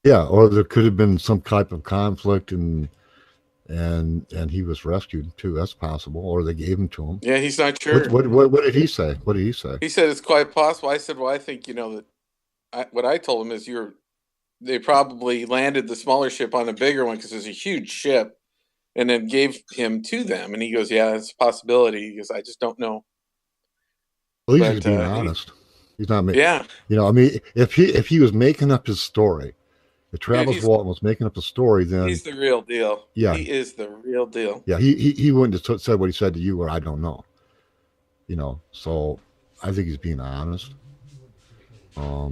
Yeah, or there could have been some type of conflict, and he was rescued too. That's possible, or they gave him to him. Yeah, he's not sure. What did he say? What did he say? He said it's quite possible. I said, well, I think what I told him is they probably landed the smaller ship on a bigger one because it's a huge ship, and then gave him to them. And he goes, yeah, it's a possibility. He goes, I just don't know. At least he's being honest. He's not making. Yeah. I mean, if he was making up his story, if Travis Walton was making up a story, then he's the real deal. Yeah, he is the real deal. Yeah, he wouldn't have said what he said to you, or I don't know. So I think he's being honest.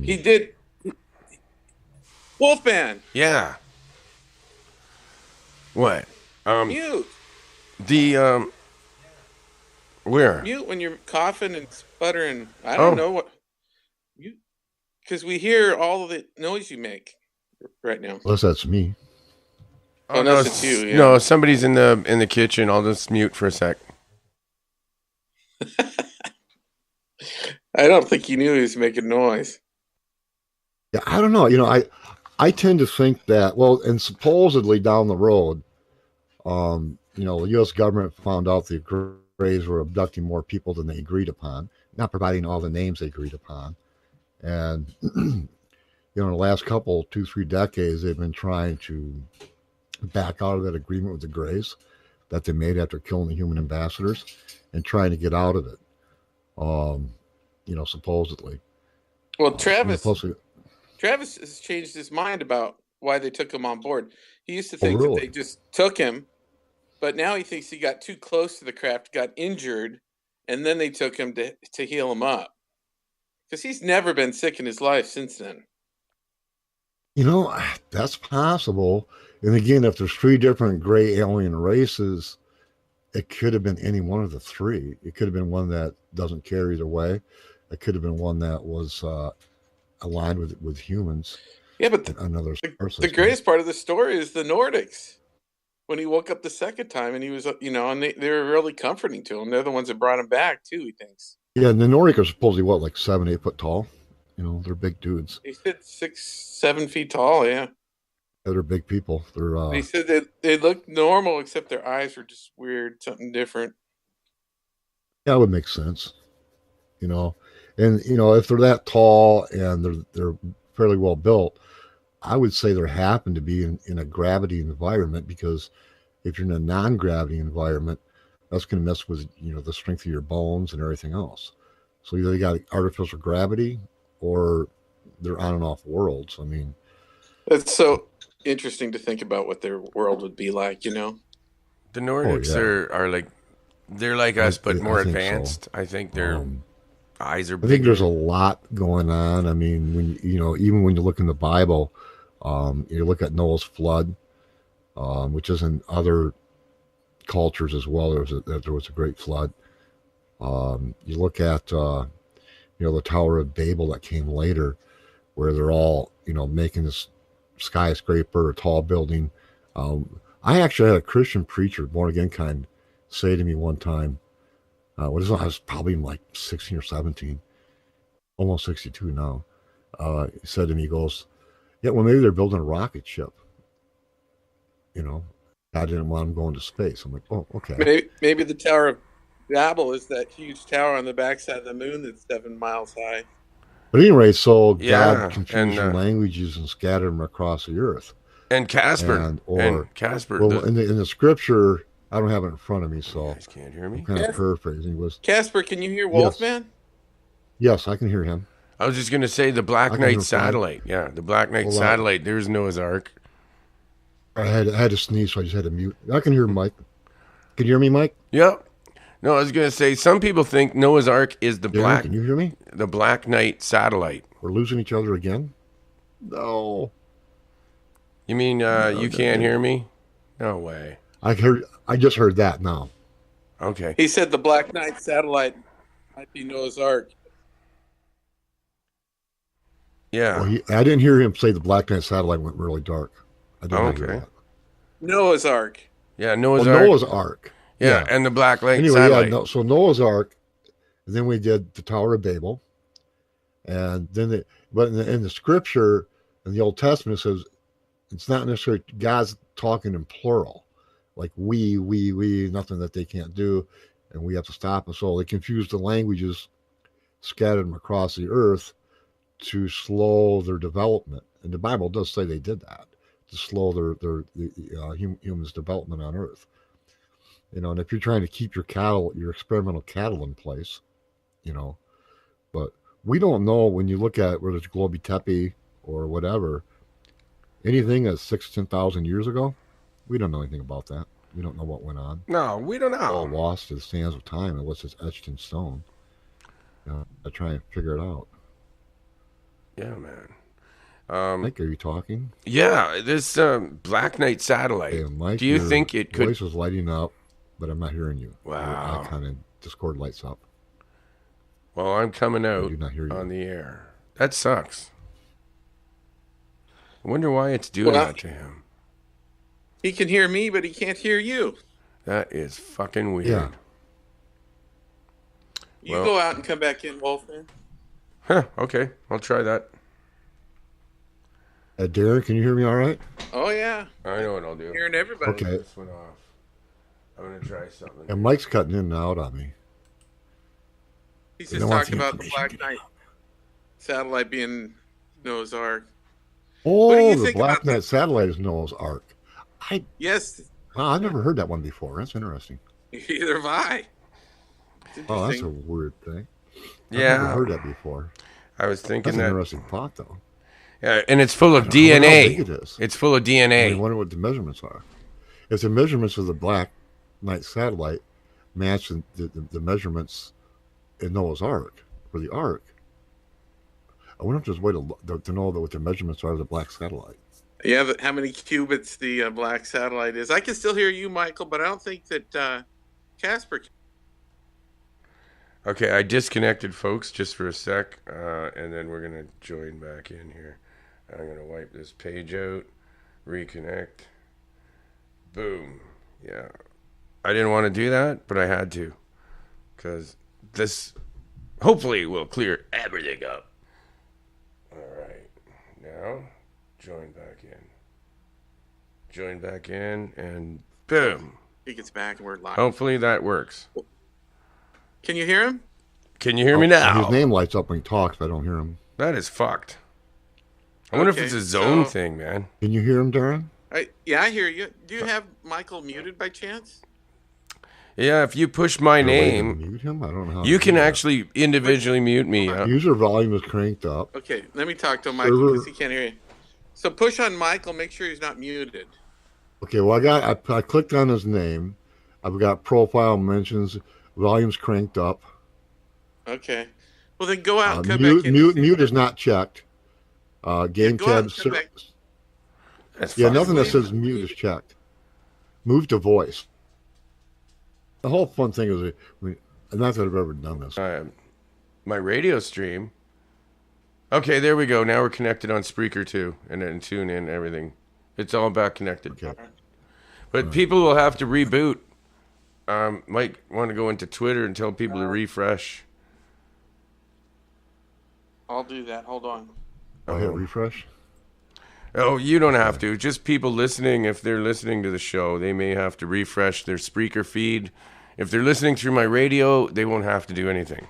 He did. Wolfman. Yeah. What? Mute. Where? Mute when you're coughing and sputtering. I don't know what. Mute. Because we hear all of the noise you make right now. Unless that's me. Oh, no, it's you. Yeah. No, somebody's in the kitchen. I'll just mute for a sec. I don't think he knew he was making noise. Yeah, I don't know. I tend to think that, well, and supposedly down the road, the U.S. government found out the Greys were abducting more people than they agreed upon, not providing all the names they agreed upon. And, in the last 2-3 decades, they've been trying to back out of that agreement with the Greys that they made after killing the human ambassadors and trying to get out of it, supposedly. Well, Travis has changed his mind about why they took him on board. He used to think that they just took him, but now he thinks he got too close to the craft, got injured, and then they took him to heal him up. Because he's never been sick in his life since then. That's possible. And again, if there's 3 different gray alien races, it could have been any one of the 3. It could have been one that doesn't care either way. It could have been one that was aligned with humans. Yeah, but the greatest part of the story is the Nordics. When he woke up the second time and he was, and they were really comforting to him. They're the ones that brought him back too, he thinks. Yeah, and the Nordic are supposedly like 7-8 foot tall. They're big dudes. He said 6-7 feet tall. Yeah, they're big people. He said that they looked normal except their eyes were just weird, something different. Yeah, that would make sense. And if they're that tall and they're fairly well built, I would say there happen to be in a gravity environment, because if you're in a non-gravity environment, that's going to mess with the strength of your bones and everything else. So either they got artificial gravity or they're on and off worlds. I mean, that's so interesting to think about what their world would be like. The Nordics are like, they're like us but more advanced. So. I think their eyes are bigger. I think there's a lot going on. I mean, when even when you look in the Bible, you look at Noah's flood, which is in other cultures as well. There was a great flood. You look at the Tower of Babel that came later, where they're all making this skyscraper, a tall building. I actually had a Christian preacher, born again kind, say to me one time, I was probably like 16 or 17, almost 62 now. He said to me, he goes, yeah, well, maybe they're building a rocket ship. I didn't want them going to space. I'm like, oh, okay. Maybe the Tower of Babel is that huge tower on the backside of the moon that's 7 miles high. But anyway, so God confused languages and scattered them across the earth. And Casper. Casper. Well, in the scripture, I don't have it in front of me, so you guys can't hear me. I'm kind of paraphrasing. Casper, can you hear Wolfman? Yes, I can hear him. I was just going to say the Black Knight satellite. Yeah, the Black Knight satellite. There's Noah's Ark. I had to sneeze, so I just had to mute. I can hear Mike. Can you hear me, Mike? Yep. No, I was going to say, some people think Noah's Ark is the Black... Can you hear me? The Black Knight satellite. We're losing each other again? No. You mean you can't hear me? No way. I just heard that now. Okay. He said the Black Knight satellite might be Noah's Ark. Yeah. Well, I didn't hear him say the Black Knight satellite went really dark. I didn't hear that. Noah's Ark. Yeah, Noah's Ark. Noah's Ark. Yeah, and the Black Light anyway, satellite. yeah. So Noah's Ark, and then we did the Tower of Babel, and then but in the scripture in the Old Testament it says it's not necessarily God's talking in plural, like we, nothing that they can't do, and we have to stop them. So they confused the languages, scattered them across the earth to slow their development. And the Bible does say they did that to slow their humans' development on Earth. And if you're trying to keep your experimental cattle in place, but we don't know when you look at whether it's Globi Tepe or whatever, anything that's 10,000 years ago, we don't know anything about that. We don't know what went on. No, we don't know. All lost to the sands of time unless it's etched in stone. I try and figure it out. Yeah, man. Mike, are you talking? Yeah, this Black Knight satellite. Hey, Mike, do you think it could? Your voice is lighting up, but I'm not hearing you. Wow. Your icon in Discord lights up. Well, I'm coming out I do not hear you. on the air. That sucks. I wonder why it's doing that to him. He can hear me, but he can't hear you. That is fucking weird. Yeah. You go out and come back in, Wolfman. Huh, okay. I'll try that. Darren, can you hear me all right? Oh, yeah. I know what I'll do. Hearing everybody. Okay. This went off. I'm going to try something. And Mike's cutting in and out on me. He's just talking about the Black Knight satellite being Noah's Ark. Oh, What do you the think Black about Knight satellite is Noah's Ark. Yes. Wow, I've never heard that one before. That's interesting. Either have I. Oh, that's a weird thing. Yeah. I've never heard that before. I was thinking that's an that. Interesting thought, though. Yeah, and it's full of I wonder how big DNA. it is. It's full of DNA. I wonder what the measurements are. If the measurements of the Black Knight satellite match the measurements in Noah's Ark, for the Ark, I wonder if there's a way to know what the measurements are of the Black satellite. Yeah, but how many cubits the Black satellite is. I can still hear you, Michael, but I don't think that Casper can. Okay, I disconnected, folks, just for a sec, and then we're going to join back in here. I'm going to wipe this page out, reconnect. Boom. Yeah. I didn't want to do that, but I had to, because this hopefully will clear everything up. All right. Now, join back in. Join back in, and boom. He gets back and we're live. Hopefully that works. Can you hear him? Can you hear me now? His name lights up when he talks, but I don't hear him. That is fucked. I wonder if it's a zone so- thing, man. Can you hear him, Darren? Yeah, I hear you. Do you have Michael muted by chance? Yeah, if you push my Is there a way to name, mute him? I don't know how you to can do that. actually individually mute me. User volume is cranked up. Okay, let me talk to Michael because he can't hear you. So push on Michael. Make sure he's not muted. Okay, well, I clicked on his name. I've got profile mentions, volume's cranked up. Okay. Well, then go out and come mute, back in. mute is not checked. Game go out tab. and come back. That's Yeah, fine. nothing that says mute is checked. Move to voice. The whole fun thing is, not that I've ever done this. My radio stream. Okay, there we go. Now we're connected on Spreaker too, and then tune in everything. It's all back connected. Okay. But people will have to reboot. Might want to go into Twitter and tell people to refresh. I'll do that. Hold on. I'll hit refresh. Oh, you don't have to. Just people listening, if they're listening to the show, they may have to refresh their Spreaker feed. If they're listening through my radio, they won't have to do anything.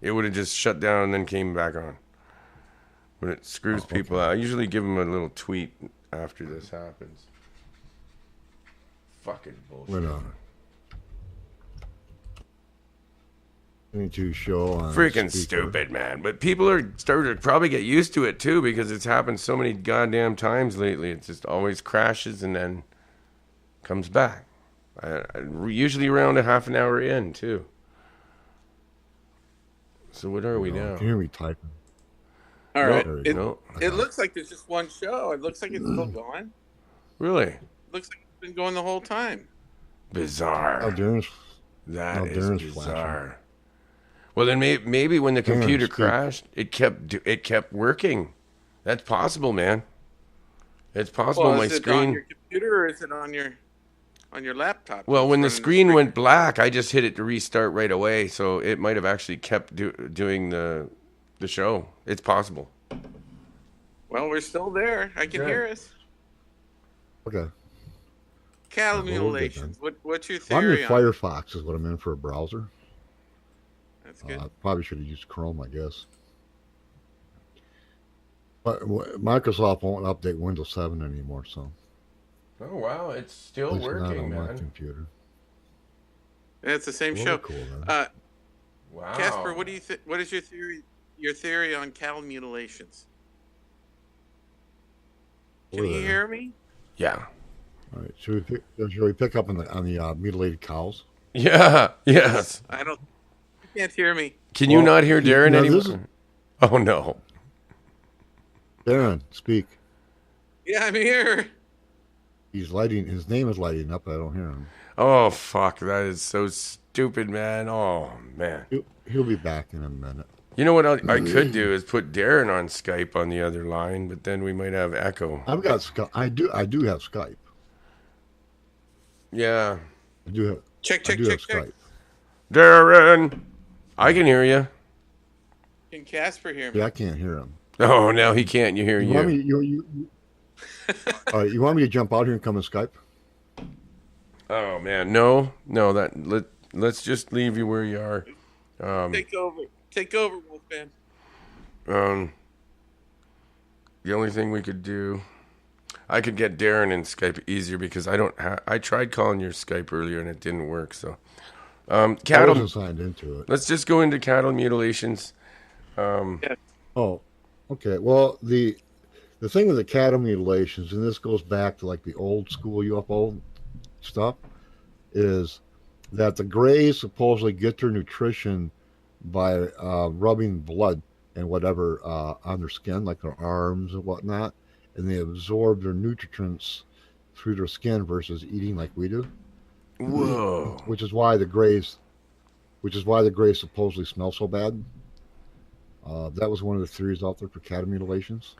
It would have just shut down and then came back on. But it screws people out. I usually give them a little tweet after this happens. Fucking bullshit. Wait on. To show on Freaking speaker. stupid, man. But people are starting to probably get used to it too because it's happened so many goddamn times lately. It just always crashes and then comes back. Usually around a half an hour in too. So what are we now? Can you hear me typing? All right. No. It looks like there's just one show. It looks like it's still going. Really? It looks like it's been going the whole time. Bizarre. Oh, Darren's. That is Darren's bizarre. flashing. Well, then maybe when the computer speak. crashed, it kept working. That's possible, man. It's possible. Well, My is it screen. on your computer or is it on your? on your laptop. Well, It's when the running screen went black, I just hit it to restart right away, so it might have actually kept doing the show. It's possible. Well, we're still there. I can Good. hear us. Okay. Cattle Yeah, well, we're good mutilations. What's your I'm in theory on? Firefox is what I'm in for a browser. That's good. Probably should have used Chrome, I guess. But Microsoft won't update Windows 7 anymore, so Oh wow, it's still at least not working, on my man. computer. It's the same Well, show. cool, then. Wow. Casper, what do you what is your theory? Your theory on cattle mutilations? Can We're you there. hear me? Yeah. All right, should we pick up on the mutilated cows? Yeah. Yes. I don't. You can't hear me. Can you not hear Darren no, anymore? this is- Oh no. Darren, speak. Yeah, I'm here. His name is lighting up. I don't hear him. Oh fuck, that is so stupid, man. Oh man. He'll be back in a minute. You know what I could do is put Darren on Skype on the other line, but then we might have echo. I've got Skype. I do have Skype. Yeah. I do have. Check. have Skype. Darren, I can hear you. Can Casper hear me? Yeah, I can't hear him. Oh, now he can't. You hear You you. want me? All right, you want me to jump out here and come on Skype? Oh man, no. Let's just leave you where you are. Take over, Wolfman. The only thing we could do, I could get Darren in Skype easier because I tried calling your Skype earlier and it didn't work. So, I cattle. wasn't signed into it. Let's just go into cattle mutilations. Oh, okay. Well, the thing with the cattle mutilations, and this goes back to like the old school UFO stuff, is that the Greys supposedly get their nutrition by rubbing blood and whatever on their skin, like their arms and whatnot, and they absorb their nutrients through their skin versus eating like we do. Whoa! Which is why the Greys supposedly smell so bad. That was one of the theories out there for cattle mutilations.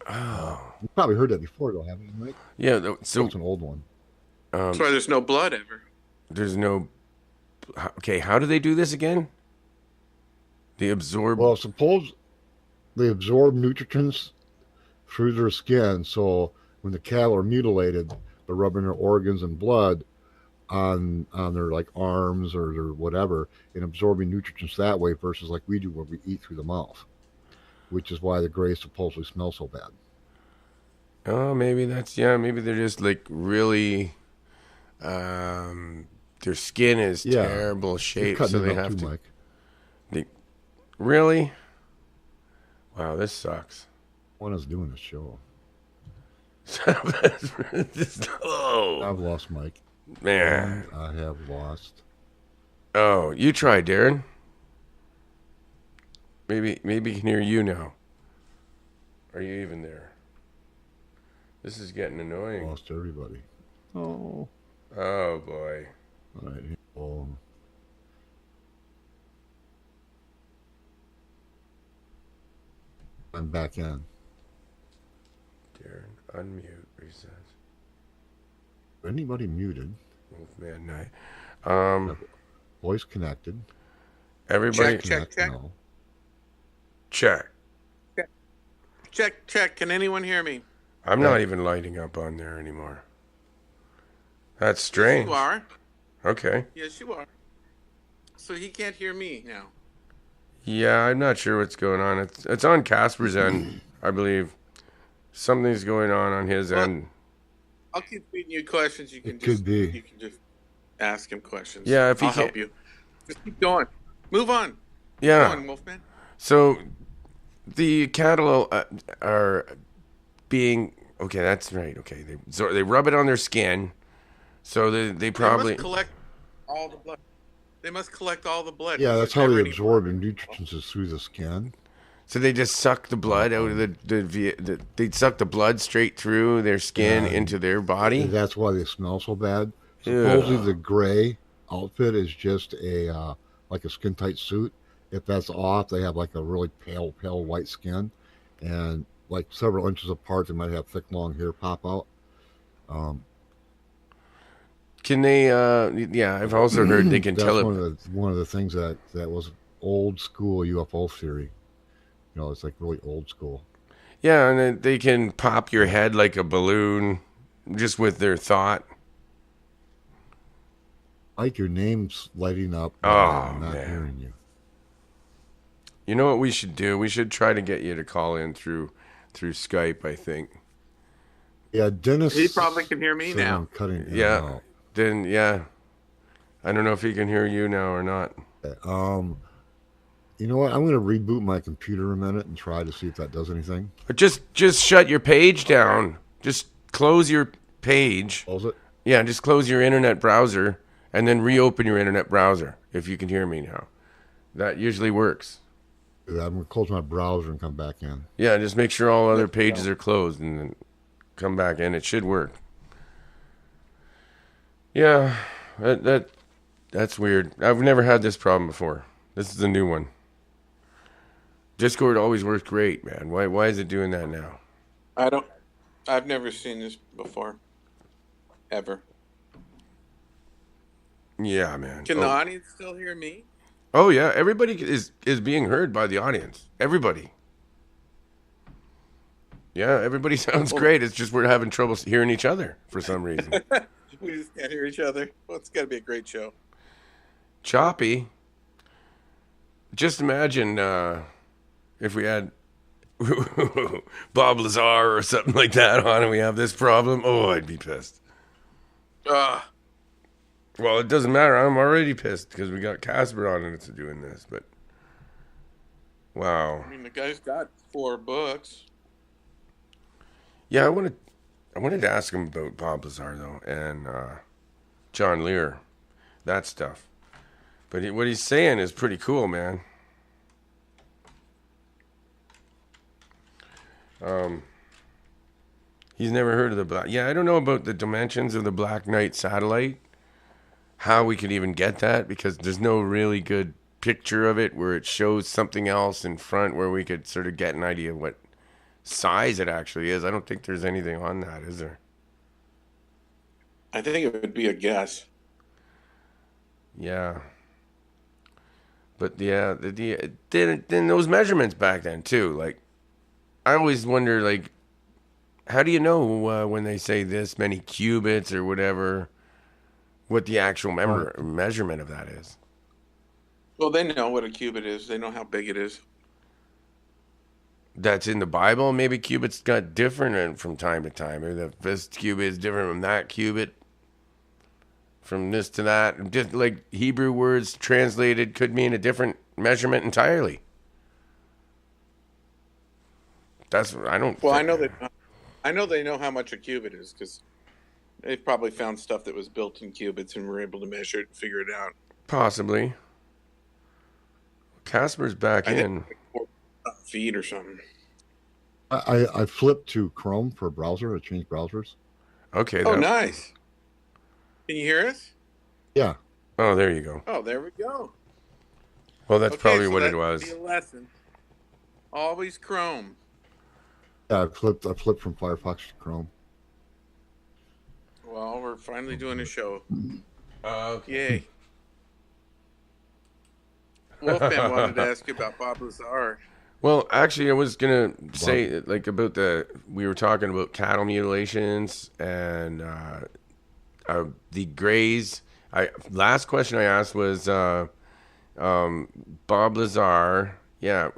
Oh. You probably heard that before, though, haven't you, Mike? Yeah. So it's an old one. That's why there's no blood ever. There's no. Okay, how do they do this again? They absorb. Well, suppose they absorb nutrients through their skin, so when the cattle are mutilated, they're rubbing their organs and blood on their like arms or their whatever, and absorbing nutrients that way versus like we do where we eat through the mouth, which is why the Greys supposedly smell so bad. Oh, maybe maybe they're just like really. Their skin is terrible shape, so they have to. Mike. Really? Wow, this sucks. One is doing the show. Oh. I've lost Mike. Man. I have lost. Oh, you try, Darren. Maybe he can hear you now. Are you even there? This is getting annoying. Lost everybody. Oh. Oh boy. All right. Well, I'm back in. Darren, unmute. Reset. Anybody muted? Wolfman Night. Voice connected. Everybody check. No. Check. Check. Can anyone hear me? I'm not even lighting up on there anymore. That's strange. Yes, you are. Okay. Yes, you are. So he can't hear me now. Yeah, I'm not sure what's going on. It's on Casper's end, I believe. Something's going on his end. I'll keep feeding you questions. You can just ask him questions. Yeah, if he I'll help you. Just keep going. Move on. Yeah. Go on, Wolfman. So the cattle are being okay. That's right. Okay, they rub it on their skin, so they probably must collect all the blood. They must collect all the blood. Yeah, that's how they absorb the nutrients is through the skin. So they just suck the blood out of they suck the blood straight through their skin into their body. That's why they smell so bad. Supposedly the gray outfit is just a like a skin tight suit. If that's off, they have like a really pale white skin, and like several inches apart, they might have thick long hair pop out. Can they? Yeah, I've also heard they can That's tele. one of the things that was old school UFO theory. You know, it's like really old school. Yeah, and then they can pop your head like a balloon, just with their thought. Like your name's lighting up. Oh, I'm not man. hearing you. You know what we should do? We should try to get you to call in through Skype, I think. Yeah, Dennis. He probably can hear me said now. I'm cutting in and Yeah. out. Then yeah. I don't know if he can hear you now or not. You know what? I'm going to reboot my computer a minute and try to see if that does anything. But just shut your page down. Just close your page. Close it. Yeah, just close your internet browser and then reopen your internet browser if you can hear me now. That usually works. I'm going to close my browser and come back in. Yeah, just make sure all other pages are closed and then come back in. It should work. Yeah, that's weird. I've never had this problem before. This is a new one. Discord always worked great, man. Why is it doing that now? I've never seen this before. Ever. Yeah, man. Can the audience still hear me? Oh yeah, everybody is being heard by the audience. Everybody. Yeah, everybody sounds great. It's just we're having trouble hearing each other for some reason. We just can't hear each other. Well, it's got to be a great show. Choppy. Just imagine if we had Bob Lazar or something like that on and we have this problem. Oh, I'd be pissed. Well, it doesn't matter. I'm already pissed because we got Casper on and it's doing this. But wow. I mean, the guy's got 4 books. Yeah, I wanted to ask him about Bob Lazar though and John Lear, that stuff. But what he's saying is pretty cool, man. He's never heard of the black. Yeah, I don't know about the dimensions of the Black Knight satellite. How we could even get that because there's no really good picture of it where it shows something else in front where we could sort of get an idea of what size it actually is. I don't think there's anything on that, is there? I think it would be a guess. Yeah. But yeah, then those measurements back then too. Like, I always wonder, like, how do you know when they say this many cubits or whatever, what the actual measurement of that is? Well, they know what a cubit is. They know how big it is. That's in the Bible. Maybe cubits got different from time to time. Maybe this cubit is different from that cubit. From this to that, just like Hebrew words translated could mean a different measurement entirely. That's I don't. Well, I know they know how much a cubit is because they've probably found stuff that was built in cubits and were able to measure it and figure it out. Possibly. Casper's back in. Like feet or something. I flipped to Chrome for a browser. I changed browsers. Okay. Oh, nice. Can you hear us? Yeah. Oh, there you go. Oh, there we go. Well, that's probably what it was. Be a lesson. Always Chrome. Yeah, I flipped from Firefox to Chrome. Well, we're finally doing a show. Okay. Yay. Wolfman wanted to ask you about Bob Lazar. Well, actually, I was gonna say like about we were talking about cattle mutilations and the grays. Last question I asked was Bob Lazar. Yeah,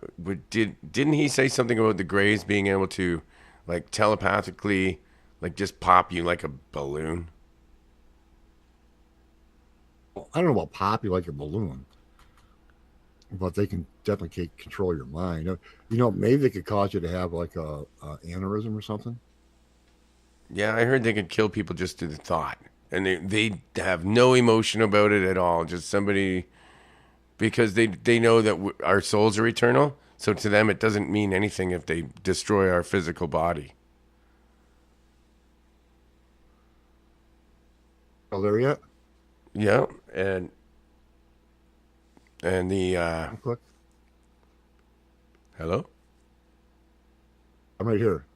didn't he say something about the grays being able to like telepathically like just pop you like a balloon? I don't know about pop you like a balloon, but they can definitely control your mind. You know, maybe they could cause you to have like a aneurysm or something. Yeah, I heard they could kill people just through the thought. And they have no emotion about it at all. Just somebody, because they know that our souls are eternal. So to them, it doesn't mean anything if they destroy our physical body. Oh, there yet? Yeah, and the hello? I'm right here.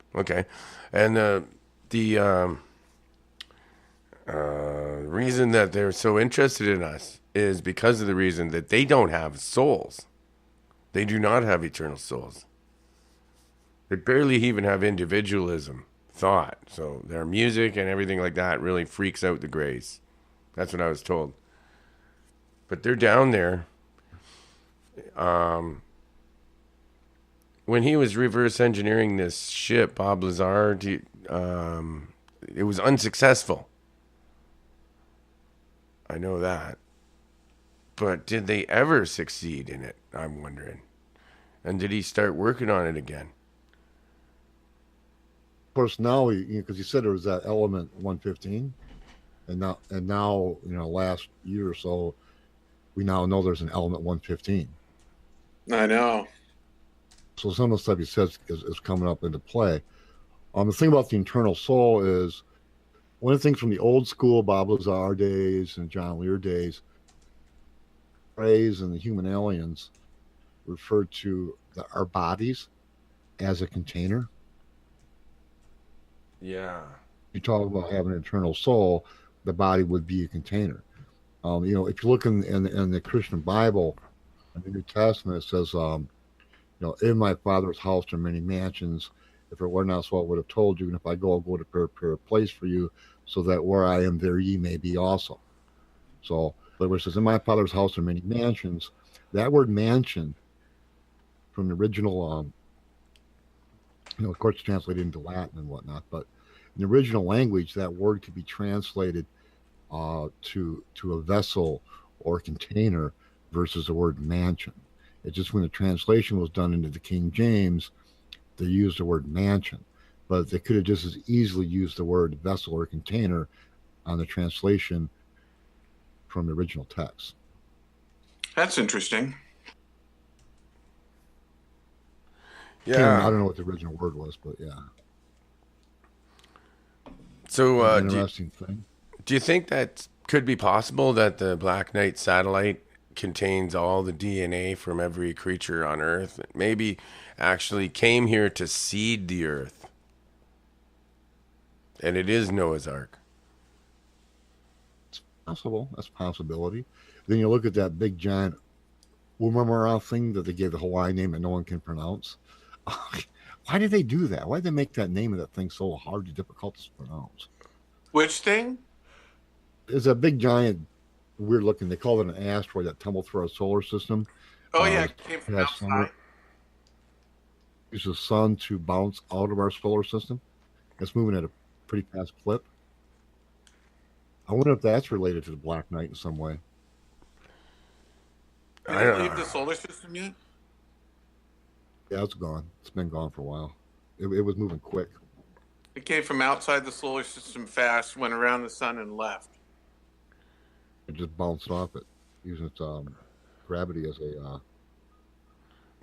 reason that they're so interested in us is because of the reason that they don't have souls. They do not have eternal souls. They barely even have individualism, thought. So their music and everything like that really freaks out the Greys. That's what I was told. But they're down there. When he was reverse engineering this ship, Bob Lazar, it was unsuccessful. I know that. But did they ever succeed in it? I'm wondering. And did he start working on it again? Of course, now because you said there was that element 115, and now last year or so, we now know there's an element 115. I know. So some of the stuff he says is coming up into play. The thing about the internal soul is one of the things from the old school Bob Lazar days and John Lear days, Rays and the human aliens referred to our bodies as a container. Yeah. You talk about having an internal soul, the body would be a container. If you look in the Christian Bible, in the New Testament, it says, in my Father's house are many mansions. If it were not so, I would have told you. And if I go, I'll go to prepare a place for you, so that where I am, there ye may be also. So, but where it says, in my Father's house are many mansions, that word mansion, from the original, of course, translated into Latin and whatnot, but in the original language, that word could be translated to a vessel or container versus the word mansion. It's just when the translation was done into the King James, they used the word mansion, but they could have just as easily used the word vessel or container on the translation from the original text. That's interesting. Yeah. I don't know what the original word was, but yeah. So, interesting thing. Do you think that could be possible that the Black Knight satellite contains all the DNA from every creature on Earth? Maybe actually came here to seed the Earth. And it is Noah's Ark. It's possible. That's a possibility. Then you look at that big giant Woomermara thing that they gave the Hawaiian name that no one can pronounce. Why did they do that? Why did they make that name of that thing so hard and difficult to pronounce? Which thing? It's a big giant, weird looking. They call it an asteroid that tumbled through our solar system. Oh yeah, it came from outside. Uses the sun to bounce out of our solar system. It's moving at a pretty fast clip. I wonder if that's related to the Black Knight in some way. Did it leave the solar system yet? Yeah, it's gone. It's been gone for a while. It was moving quick. It came from outside the solar system fast, went around the sun, and left. It just bounced off it, using its gravity as a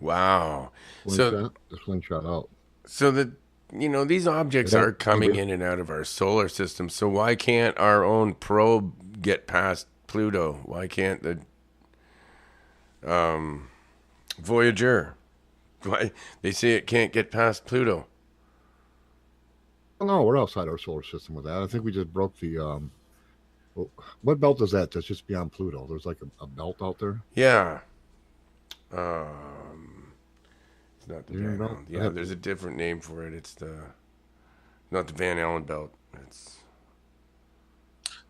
wow. slingshot, the slingshot out. So that these objects are coming in and out of our solar system. So why can't our own probe get past Pluto? Why can't the Voyager? Why they say it can't get past Pluto? Well, no, we're outside our solar system with that. I think we just broke the. What belt is that? That's just beyond Pluto. There's like a belt out there. Yeah. It's not the Van belt? Allen. Yeah, there's a different name for it. It's not the Van Allen belt. It's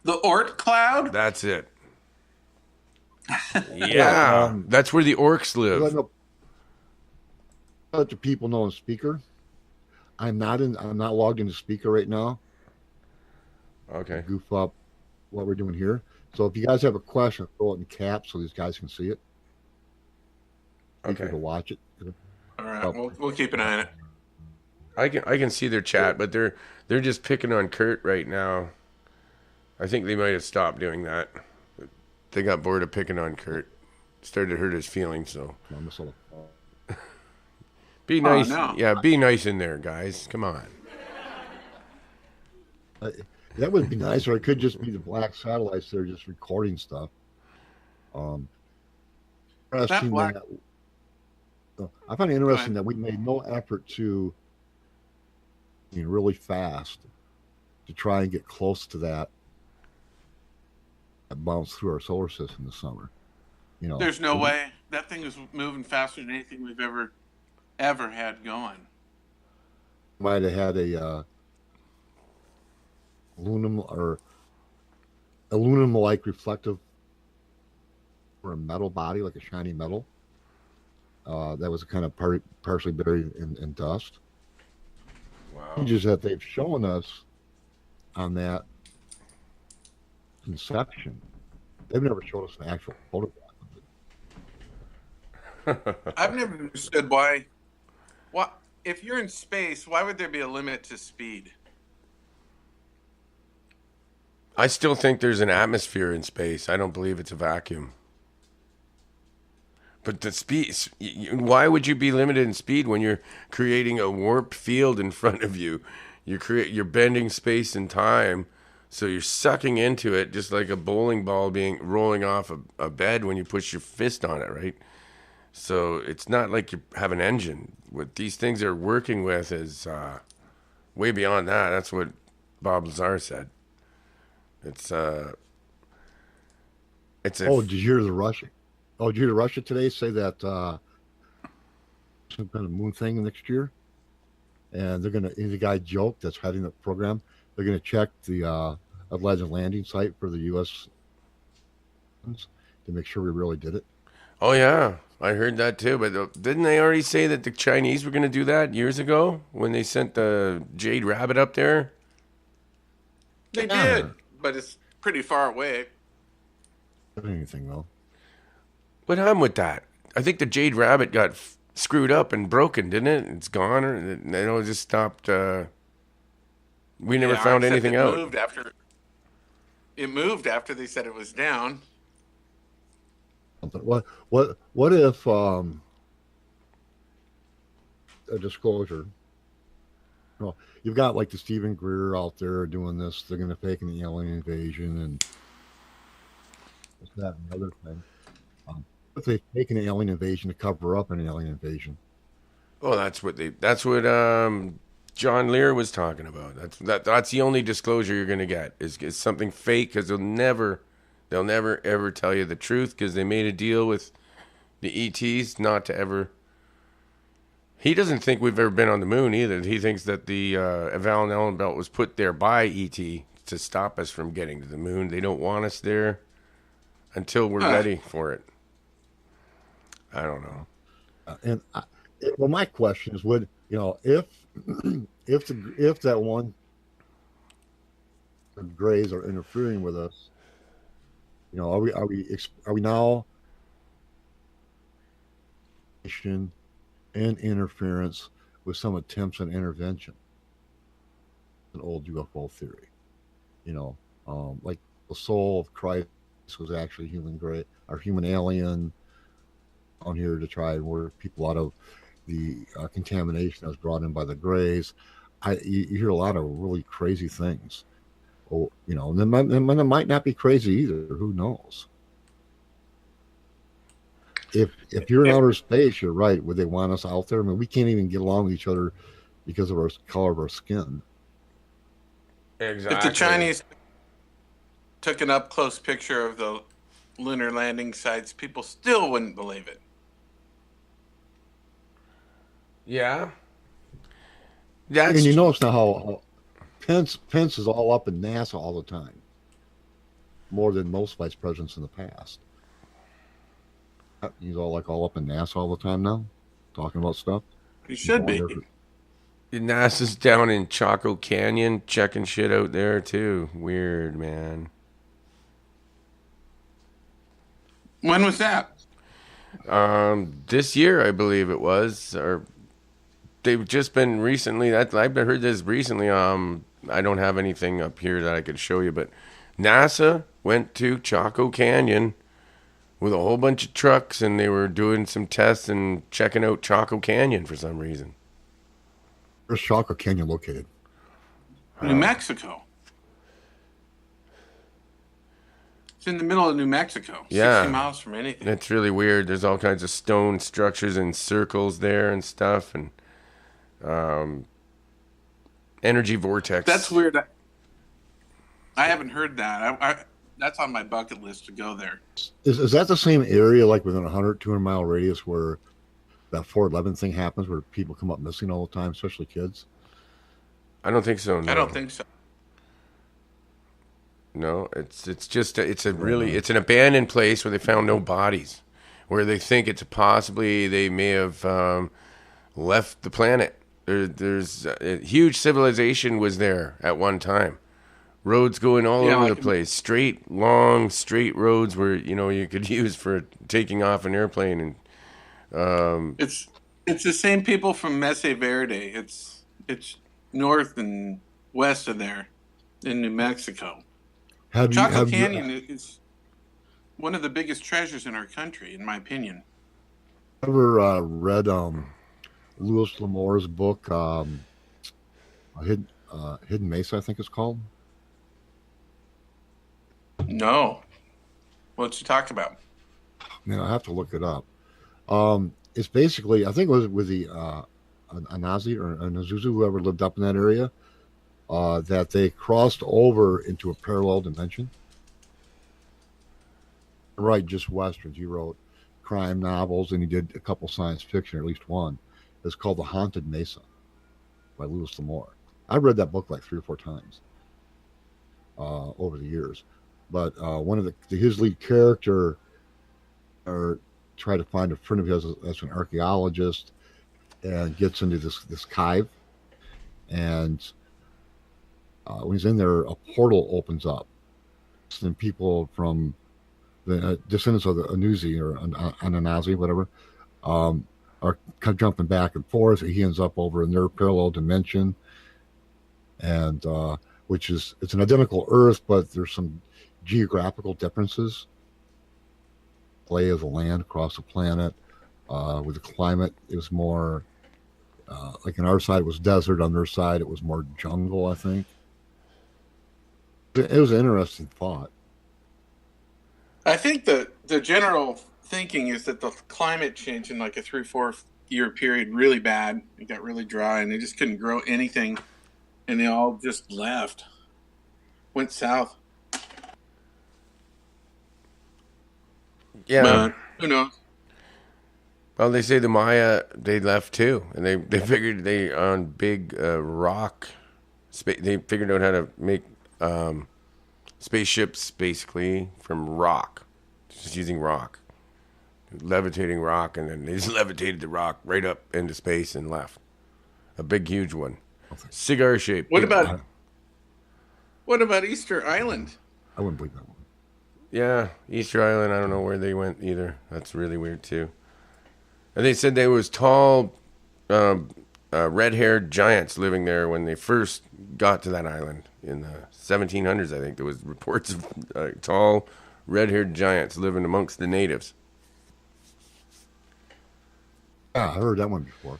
the Oort cloud. That's it. Yeah, that's where the orcs live. Let the people know in Speaker. I'm not logged into Speaker right now. Okay. Goof up what we're doing here. So if you guys have a question, throw it in caps so these guys can see it. Okay. To watch it. All right, we'll keep an eye on it. I can see their chat, but they're just picking on Kurt right now. I think they might have stopped doing that. They got bored of picking on Kurt. Started to hurt his feelings, so. Be nice. Oh, no. Yeah, be nice in there, guys. Come on. That would be nice, or it could just be the black satellites that are just recording stuff. I find it interesting that we made no effort to really fast to try and get close to that that bounce through our solar system this summer. You know, There's no way. That thing is moving faster than anything we've ever had going. might have had a aluminum like reflective or a metal body, like a shiny metal. That was kind of partially buried in dust. Wow. Just that they've shown us on that conception. They've never showed us an actual photograph of it. I've never understood why. What if you're in space? Why would there be a limit to speed? I still think there's an atmosphere in space. I don't believe it's a vacuum. But the speed, why would you be limited in speed when you're creating a warp field in front of you? You're bending space and time, so you're sucking into it just like a bowling ball being rolling off a bed when you push your fist on it, right? So it's not like you have an engine. What these things are working with is way beyond that. That's what Bob Lazar said. It's a. Oh, did you hear the Russia? Oh, did you hear Russia today say that some kind of moon thing next year? And they're gonna. The guy joked that's heading the program. They're gonna check the alleged landing site for the U.S. to make sure we really did it. Oh yeah, I heard that too. But didn't they already say that the Chinese were going to do that years ago when they sent the Jade Rabbit up there? They did, but it's pretty far away. Not anything though. What happened with that? I think the Jade Rabbit got screwed up and broken, didn't it? It's gone, or it just stopped. We never found anything out. It moved after they said it was down. What if a disclosure? Well, you've got like the Stephen Greer out there doing this. They're going to fake an alien invasion and this, that, and the other thing. If they fake an alien invasion to cover up an alien invasion. Oh, that's what John Lear was talking about. That's the only disclosure you're going to get is something fake, because they'll never ever tell you the truth, because they made a deal with the ETs not to ever. He doesn't think we've ever been on the moon either. He thinks that the Van Allen belt was put there by ET to stop us from getting to the moon. They don't want us there until we're ready for it. I don't know. Well, my question is, would if that one the Greys are interfering with us, are we now and interference with some attempts at intervention? An old UFO theory, like the soul of Christ was actually human gray or human alien on here to try and work people out of the contamination that was brought in by the Greys. You hear a lot of really crazy things. Oh, and then it might not be crazy either. Who knows? If you're in outer space, you're right. Would they want us out there? I mean, we can't even get along with each other because of our color of our skin. Exactly. If the Chinese took an up close picture of the lunar landing sites, people still wouldn't believe it. Yeah. And you notice now how Pence is all up in NASA all the time, more than most vice presidents in the past. He's all up in NASA all the time now, talking about stuff. He should be. NASA's down in Chaco Canyon checking shit out there too. Weird, man. When was that? This year, I believe it was, or they've just been recently. I've heard this recently. I don't have anything up here that I could show you, but NASA went to Chaco Canyon with a whole bunch of trucks, and they were doing some tests and checking out Chaco Canyon for some reason. Where's Chaco Canyon located? New Mexico. It's in the middle of New Mexico. Yeah. 60 miles from anything. It's really weird. There's all kinds of stone structures and circles there and stuff, and energy vortex. That's weird. I haven't heard that. that's on my bucket list to go there. Is that the same area, like within a 100, 200-mile radius, where that 411 thing happens, where people come up missing all the time, especially kids? I don't think so. No. I don't think so. No, it's an abandoned place where they found no bodies, where they think it's possibly they may have left the planet. There's a huge civilization was there at one time. Roads going all over the place, long straight roads where you could use for taking off an airplane. And it's the same people from Mesa Verde. It's north and west of there in New Mexico. Chocolate Canyon is one of the biggest treasures in our country, in my opinion. Ever read Louis L'Amour's book, Hidden Mesa, I think it's called? No. What's he talk about? Man, I have to look it up. It's basically, I think it was with the Anazi or Anazuzu, whoever lived up in that area, that they crossed over into a parallel dimension. Right, just westerns. He wrote crime novels, and he did a couple science fiction, or at least one. It's called The Haunted Mesa by Louis L'Amour. I read that book like 3 or 4 times over the years. But one of his lead character try to find a friend of his as an archaeologist, and gets into this cave, and when he's in there, a portal opens up, and people from the descendants of the Anuzi or Ananazi, whatever, are kind of jumping back and forth. He ends up over in their parallel dimension, and it's an identical Earth, but there's some geographical differences. Lay of the land across the planet, with the climate, it was more like on our side it was desert, on their side it was more jungle, I think. It was an interesting thought. I think the general thinking is that the climate changed in like a 3-4 year period really bad. It got really dry, and they just couldn't grow anything, and they all just left, went south. Yeah. But who knows? Well, they say the Maya, they left too, and they figured they on big rock. They figured out how to make spaceships basically from rock, just using rock, levitating rock, and then they just levitated the rock right up into space and left. A big, huge one, cigar shaped. What about Easter Island? I wouldn't believe that one. Yeah, Easter Island. I don't know where they went either. That's really weird too. And they said there was tall, red-haired giants living there when they first got to that island in the 1700s. I think there was reports of tall, red-haired giants living amongst the natives. Yeah, I heard that one before.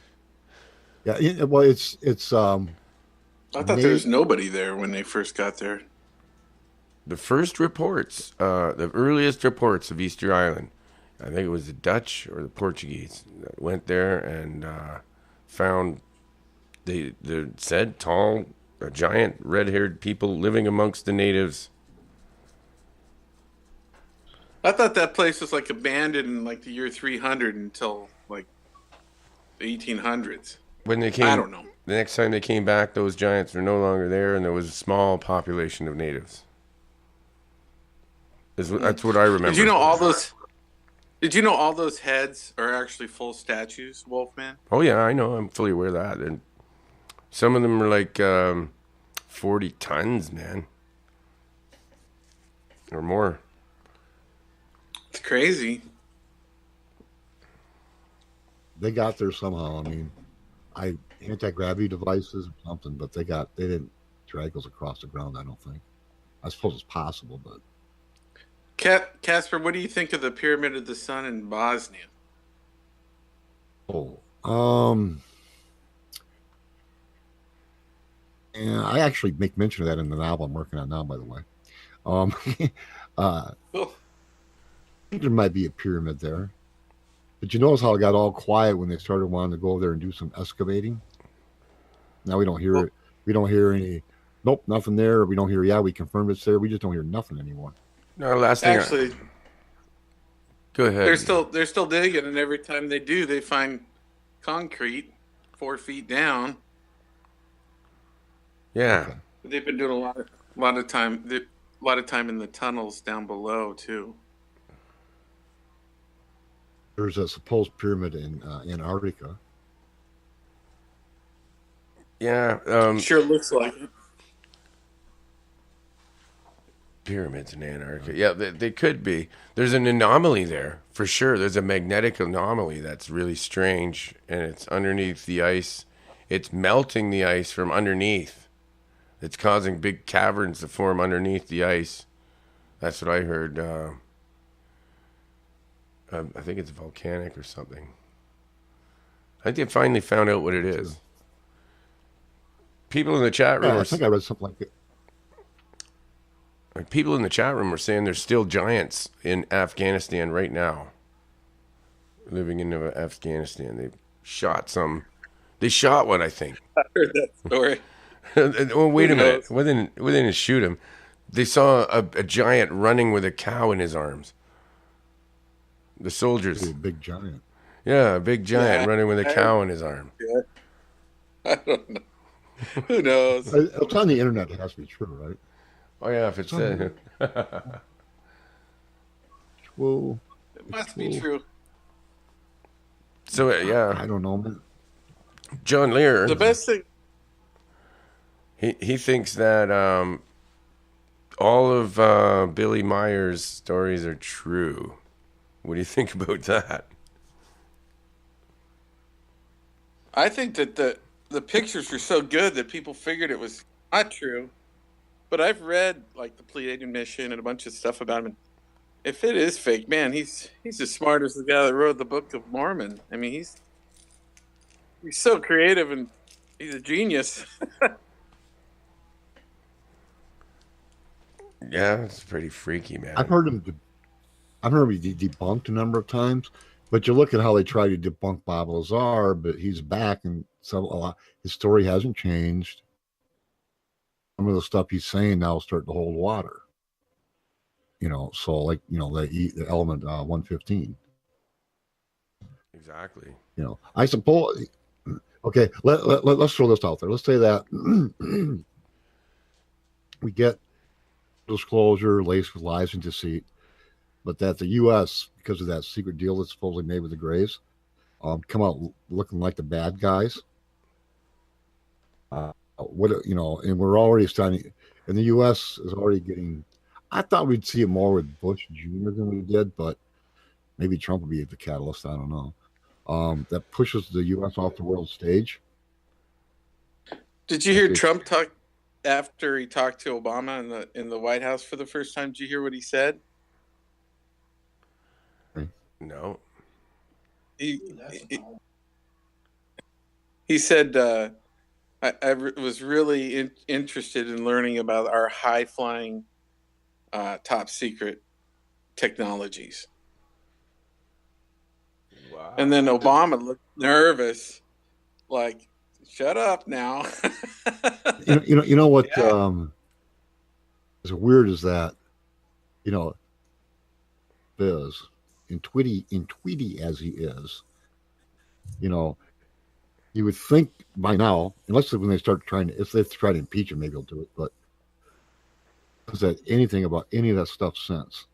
Yeah, well, it's. I thought there was nobody there when they first got there. The first reports, the earliest reports of Easter Island, I think it was the Dutch or the Portuguese that went there and found, they said, tall, giant, red-haired people living amongst the natives. I thought that place was like abandoned in like the year 300 until like the 1800s. When they came, I don't know. The next time they came back, those giants were no longer there, and there was a small population of natives. That's what I remember. Did you know all those heads are actually full statues, Wolfman? Oh yeah, I know. I'm fully aware of that. And some of them are like 40 tons, man, or more. It's crazy. They got there somehow. I mean, anti-gravity devices or something, but they didn't drag those across the ground. I don't think. I suppose it's possible, but. Casper, what do you think of the Pyramid of the Sun in Bosnia? And I actually make mention of that in the novel I'm working on now, by the way. I think there might be a pyramid there. But you notice how it got all quiet when they started wanting to go over there and do some excavating? Now we don't hear it. We don't hear any, nope, nothing there. We don't hear, yeah, we confirmed it's there. We just don't hear nothing anymore. No, last thing. Actually, Go ahead. they're still digging, and every time they do, they find concrete 4 feet down. Yeah. They've been doing a lot of time in the tunnels down below too. There's a supposed pyramid in Antarctica. Yeah. Sure looks like it. Pyramids in Antarctica. Yeah, they could be. There's an anomaly there for sure. There's a magnetic anomaly that's really strange, and it's underneath the ice. It's melting the ice from underneath. It's causing big caverns to form underneath the ice. That's what I heard. I think it's volcanic or something. I think they finally found out what it is. People in the chat room. Yeah, I think I read something like it. People in the chat room are saying there's still giants in Afghanistan right now. Living in Afghanistan. They shot some. They shot one, I think. I heard that story. Oh, wait a minute. They didn't shoot him. They saw a giant running with a cow in his arms. The soldiers. A big giant. Yeah, a big giant running with a cow in his arm. Yeah. I don't know. Who knows? It's on the internet. It has to be true, right? Oh, yeah, if it's... Well, it must be true. So, yeah. I don't know, man. John Lear... The best thing... He thinks that all of Billy Meyer's stories are true. What do you think about that? I think that the pictures were so good that people figured it was not true. But I've read like the Pleiadian mission and a bunch of stuff about him. And if it is fake, man, he's as smart as the guy that wrote the Book of Mormon. I mean, he's so creative and he's a genius. Yeah, it's pretty freaky, man. I've heard him be debunked a number of times, but you look at how they try to debunk Bob Lazar, but he's back, and so his story hasn't changed. Some of the stuff he's saying now is starting to hold water. So like the element 115. Exactly. I suppose. Okay, let's throw this out there. Let's say that we get disclosure laced with lies and deceit, but that the U.S., because of that secret deal that's supposedly made with the Grays, come out looking like the bad guys. And we're already starting, and the U.S. is already getting. I thought we'd see it more with Bush Jr. than we did, but maybe Trump will be the catalyst. I don't know. That pushes the U.S. off the world stage. Did you hear Trump talk after he talked to Obama in the White House for the first time? Did you hear what he said? No. He said, I was really interested in learning about our high-flying, top-secret technologies. Wow. And then Obama looked nervous, like, shut up now. You know what is weird is that, Biz, in Tweety as he is, you would think by now, unless when they start if they try to impeach him, maybe he'll do it, but has said anything about any of that stuff since,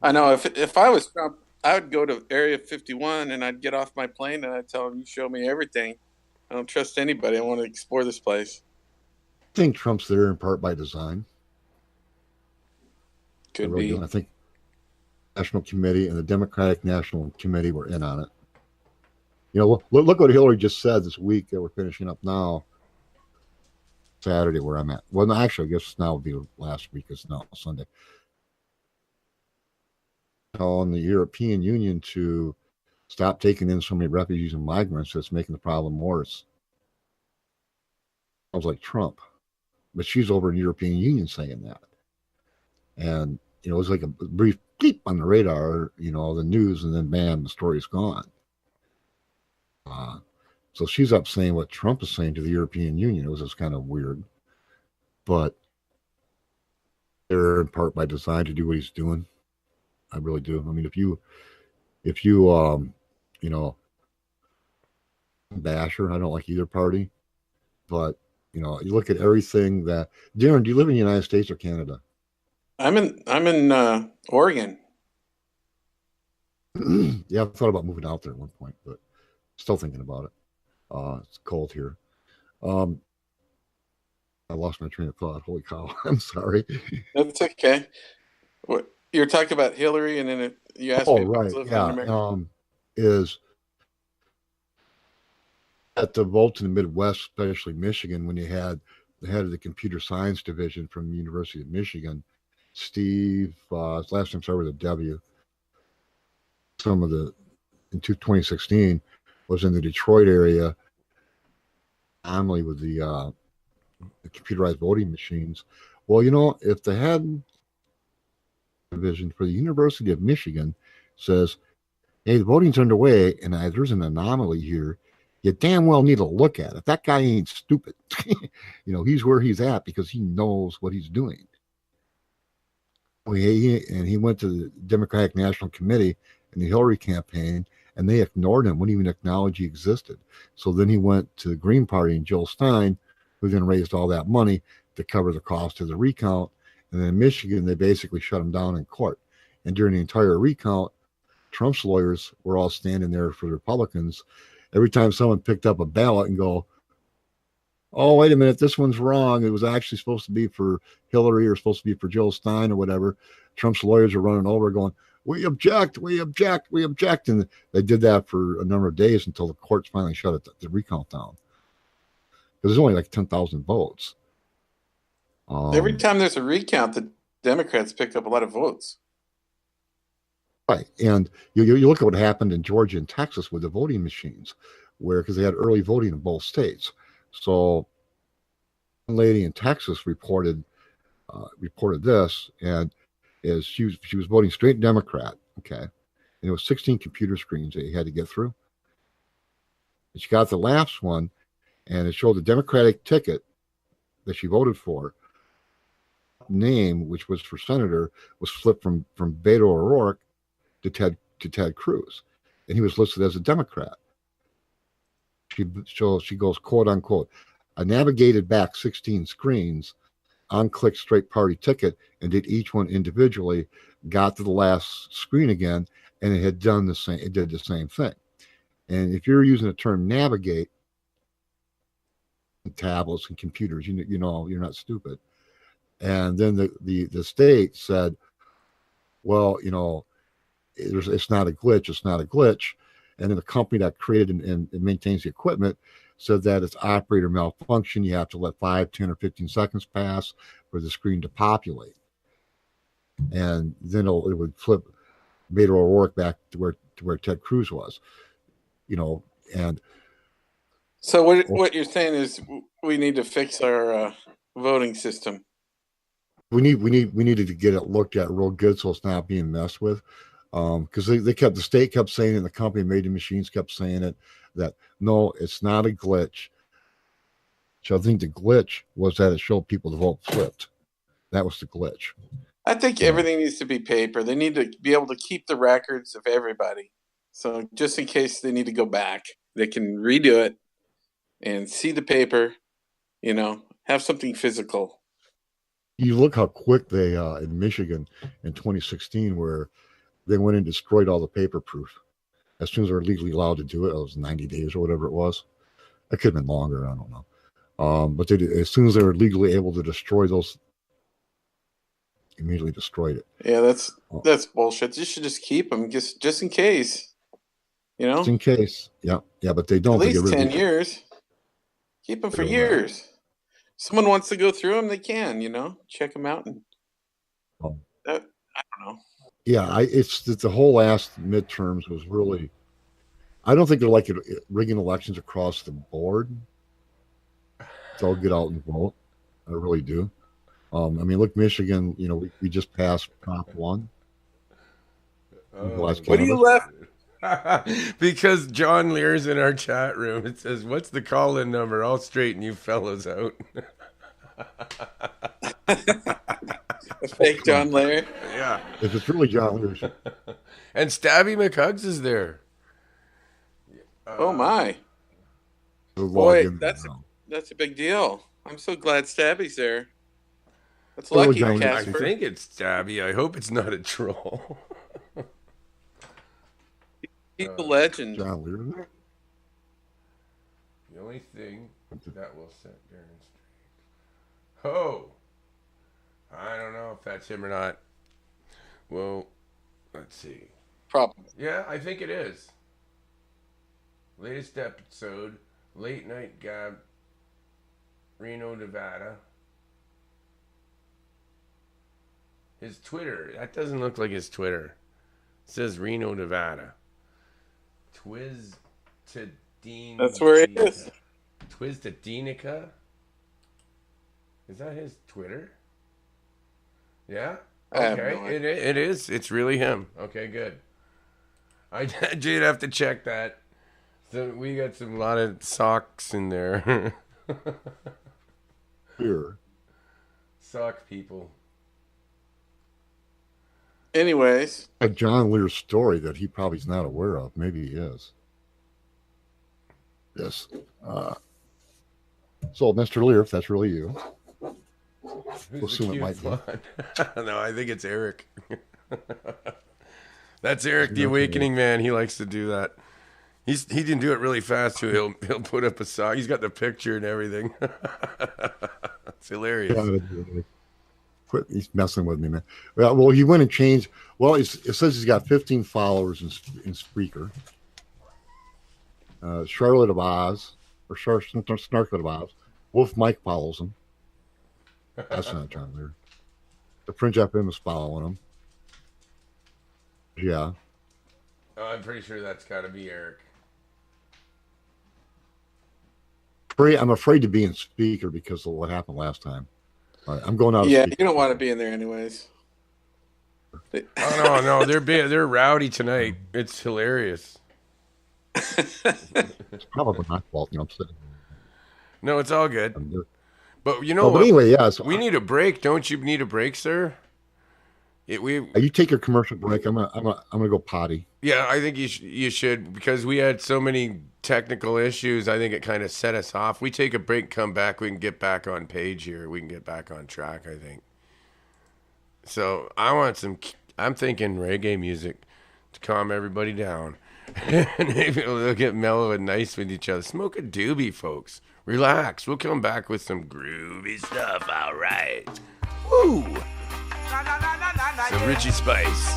I know if I was Trump, I would go to Area 51 and I'd get off my plane and I'd tell him, you show me everything. I don't trust anybody. I want to explore this place. I think Trump's there in part by design. Could really be. do. I think National Committee and the Democratic National Committee were in on it. Look what Hillary just said this week that we're finishing up now. Saturday, where I'm at. Well, no, actually, I guess now would be last week. It's now Sunday. On the European Union to stop taking in so many refugees and migrants, that's making the problem worse. I was like Trump, but she's over in the European Union saying that. And, it was like a brief bleep on the radar, the news, and then bam, the story's gone. So she's up saying what Trump is saying to the European Union. It was just kind of weird. But there in part by design to do what he's doing. I really do. I mean, if you you know, basher, I don't like either party, but you look at everything that. Darren, do you live in the United States or Canada? I'm in Oregon. Yeah, I've thought about moving out there at one point, but still thinking about it. It's cold here. I lost my train of thought. Holy cow! I'm sorry. That's okay. What you're talking about Hillary, and then you asked Oh, me if I was right, living in yeah. America. Is at the votes in the Midwest, especially Michigan, when you had the head of the computer science division from the University of Michigan, Steve, his last name started with a W. Some of the in 2016 was in the Detroit area. Anomaly with the computerized voting machines. Well, if the head division for the University of Michigan says, "Hey, the voting's underway, and there's an anomaly here," you damn well need to look at it. That guy ain't stupid. He's where he's at because he knows what he's doing. He went to the Democratic National Committee in the Hillary campaign, and they ignored him, wouldn't even acknowledge he existed. So then he went to the Green Party and Jill Stein, who then raised all that money to cover the cost of the recount. And then in Michigan, they basically shut him down in court. And during the entire recount, Trump's lawyers were all standing there for the Republicans. Every time someone picked up a ballot and go, "Oh, wait a minute, this one's wrong. It was actually supposed to be for Hillary or supposed to be for Jill Stein or whatever," Trump's lawyers are running over going, "We object, we object, we object." And they did that for a number of days until the courts finally shut the recount down. Because there's only like 10,000 votes. Every time there's a recount, the Democrats pick up a lot of votes. Right. And you look at what happened in Georgia and Texas with the voting machines, because they had early voting in both states. So one lady in Texas reported this, and she was voting straight Democrat, okay, and it was 16 computer screens that you had to get through. And she got the last one, and it showed the Democratic ticket that she voted for. Name, which was for senator, was flipped from Beto O'Rourke to Ted Cruz, and he was listed as a Democrat. She goes, quote unquote, "I navigated back 16 screens, unclicked straight party ticket, and did each one individually, got to the last screen again, and it had done the same. It did the same thing." And if you're using the term navigate in tablets and computers, you know you're not stupid. And then the state said, "Well, it's not a glitch. It's not a glitch." And then the company that created and maintains the equipment said that it's operator malfunction. You have to let 5, 10, or 15 seconds pass for the screen to populate. And then it would flip Beto O'Rourke back to where Ted Cruz was. And so what you're saying is we need to fix our voting system. We needed to get it looked at real good so it's not being messed with. Because the state kept saying it, and the company made the machines kept saying it, that no, it's not a glitch. So I think the glitch was that it showed people the vote flipped. That was the glitch. I think everything needs to be paper. They need to be able to keep the records of everybody. So just in case they need to go back, they can redo it and see the paper, have something physical. You look how quick they, in Michigan in 2016, where they went and destroyed all the paper proof. As soon as they were legally allowed to do it, it was 90 days or whatever it was. It could have been longer, I don't know. But they did, as soon as they were legally able to destroy those, immediately destroyed it. Yeah, that's bullshit. You should just keep them just in case. Just in case. Yeah, but they don't. At least 10 years. Keep them for years. Someone wants to go through them, they can, check them out. And I don't know. Yeah, it's the whole last midterms was really. I don't think they're like rigging elections across the board. They'll get out and vote. I really do. Look, Michigan. We just passed Prop 1. What do you left? Because John Lear's in our chat room. It says, "What's the call-in number? I'll straighten you fellows out." A fake John Lair. Yeah. If it's really John Lear. And Stabby McHugs is there. Oh my! We'll Boy, log in that's now. that's a big deal. I'm so glad Stabby's there. That's Oh, lucky, John Lear. I Casper. think it's Stabby. I hope it's not a troll. He's a legend. John Lear there? The only thing that will set Darren straight. Oh! I don't know if that's him or not. Well, let's see. Probably. Yeah, I think it is. Latest episode, Late Night Gab, Reno, Nevada. His Twitter, that doesn't look like his Twitter. It says Reno, Nevada. Twiz to Dean. That's where it is. Twiz to Deanica? Is that his Twitter? Yeah? I have Okay, no it is. It's really him. Okay, good. I did have to check that. So we got a lot of socks in there. Here. Sock people. Anyways, A John Lear story that he probably is not aware of. Maybe he is. Yes. So, Mr. Lear, if that's really you, Who's we'll the assume it cute might be. one? No, I think it's Eric. That's Eric, the Awakening Man. He likes to do that. He can do it really fast too. He'll put up a sock. He's got the picture and everything. It's hilarious. Yeah, quit. He's messing with me, man. Well, he went and changed. Well, it says he's got 15 followers in Spreaker. Charlotte of Oz, or Snarklet of Oz. Wolf Mike follows him. That's not John Lear. The Fringe FM is following him. Yeah. Oh, I'm pretty sure that's got to be Eric. I'm afraid to be in Speaker because of what happened last time. All right, I'm going out. yeah, Of you Speaker. don't want to be in there anyways. Oh no, they're rowdy tonight. It's hilarious. It's probably my fault. I'm sitting. No, it's all good. But you know Oh, but what? anyway, yeah. So We need a break. Don't you need a break, sir? you take your commercial break. I'm gonna go potty. Yeah, I think you should because we had so many technical issues. I think it kind of set us off. We take a break, come back, we can get back on page here. We can get back on track, I think. So I'm thinking reggae music to calm everybody down. And maybe they'll get mellow and nice with each other. Smoke a doobie, folks. Relax. We'll come back with some groovy stuff, all right. Woo! Some Richie Spice.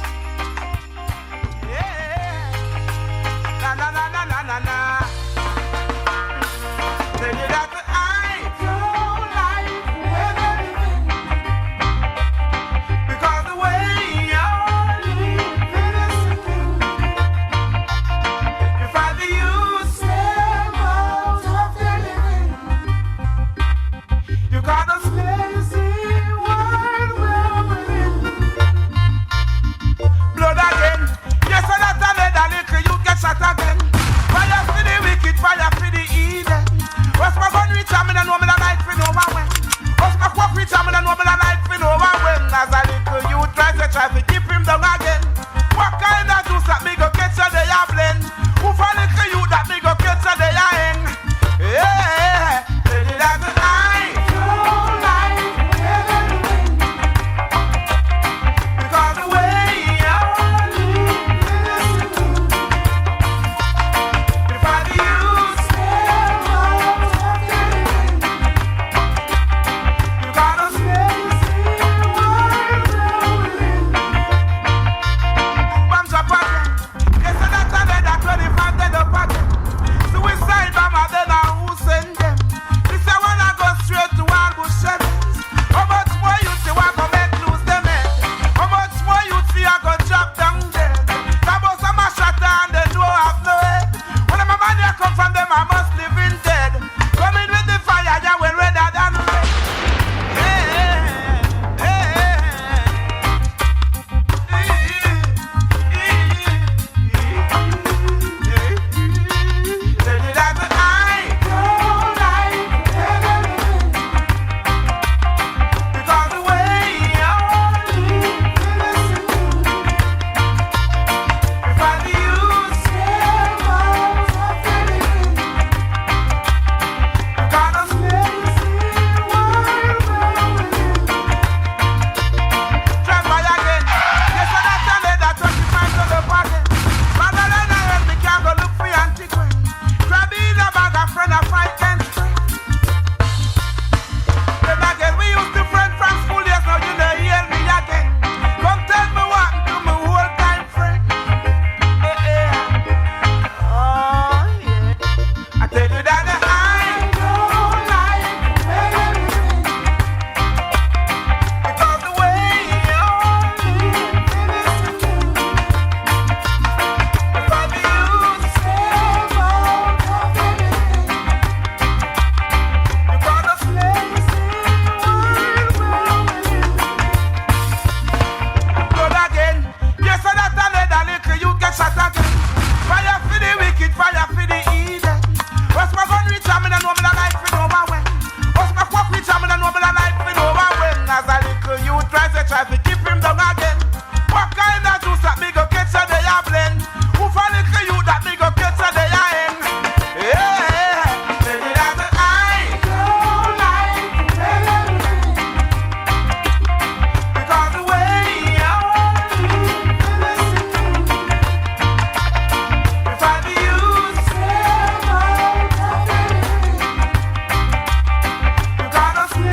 But try to keep him down again. What kind of juice that me go catch a day a blend? Who for little you that me go catch a day a end? Yeah, maybe that's an I don't like because the way you listen, if I be you, you gotta see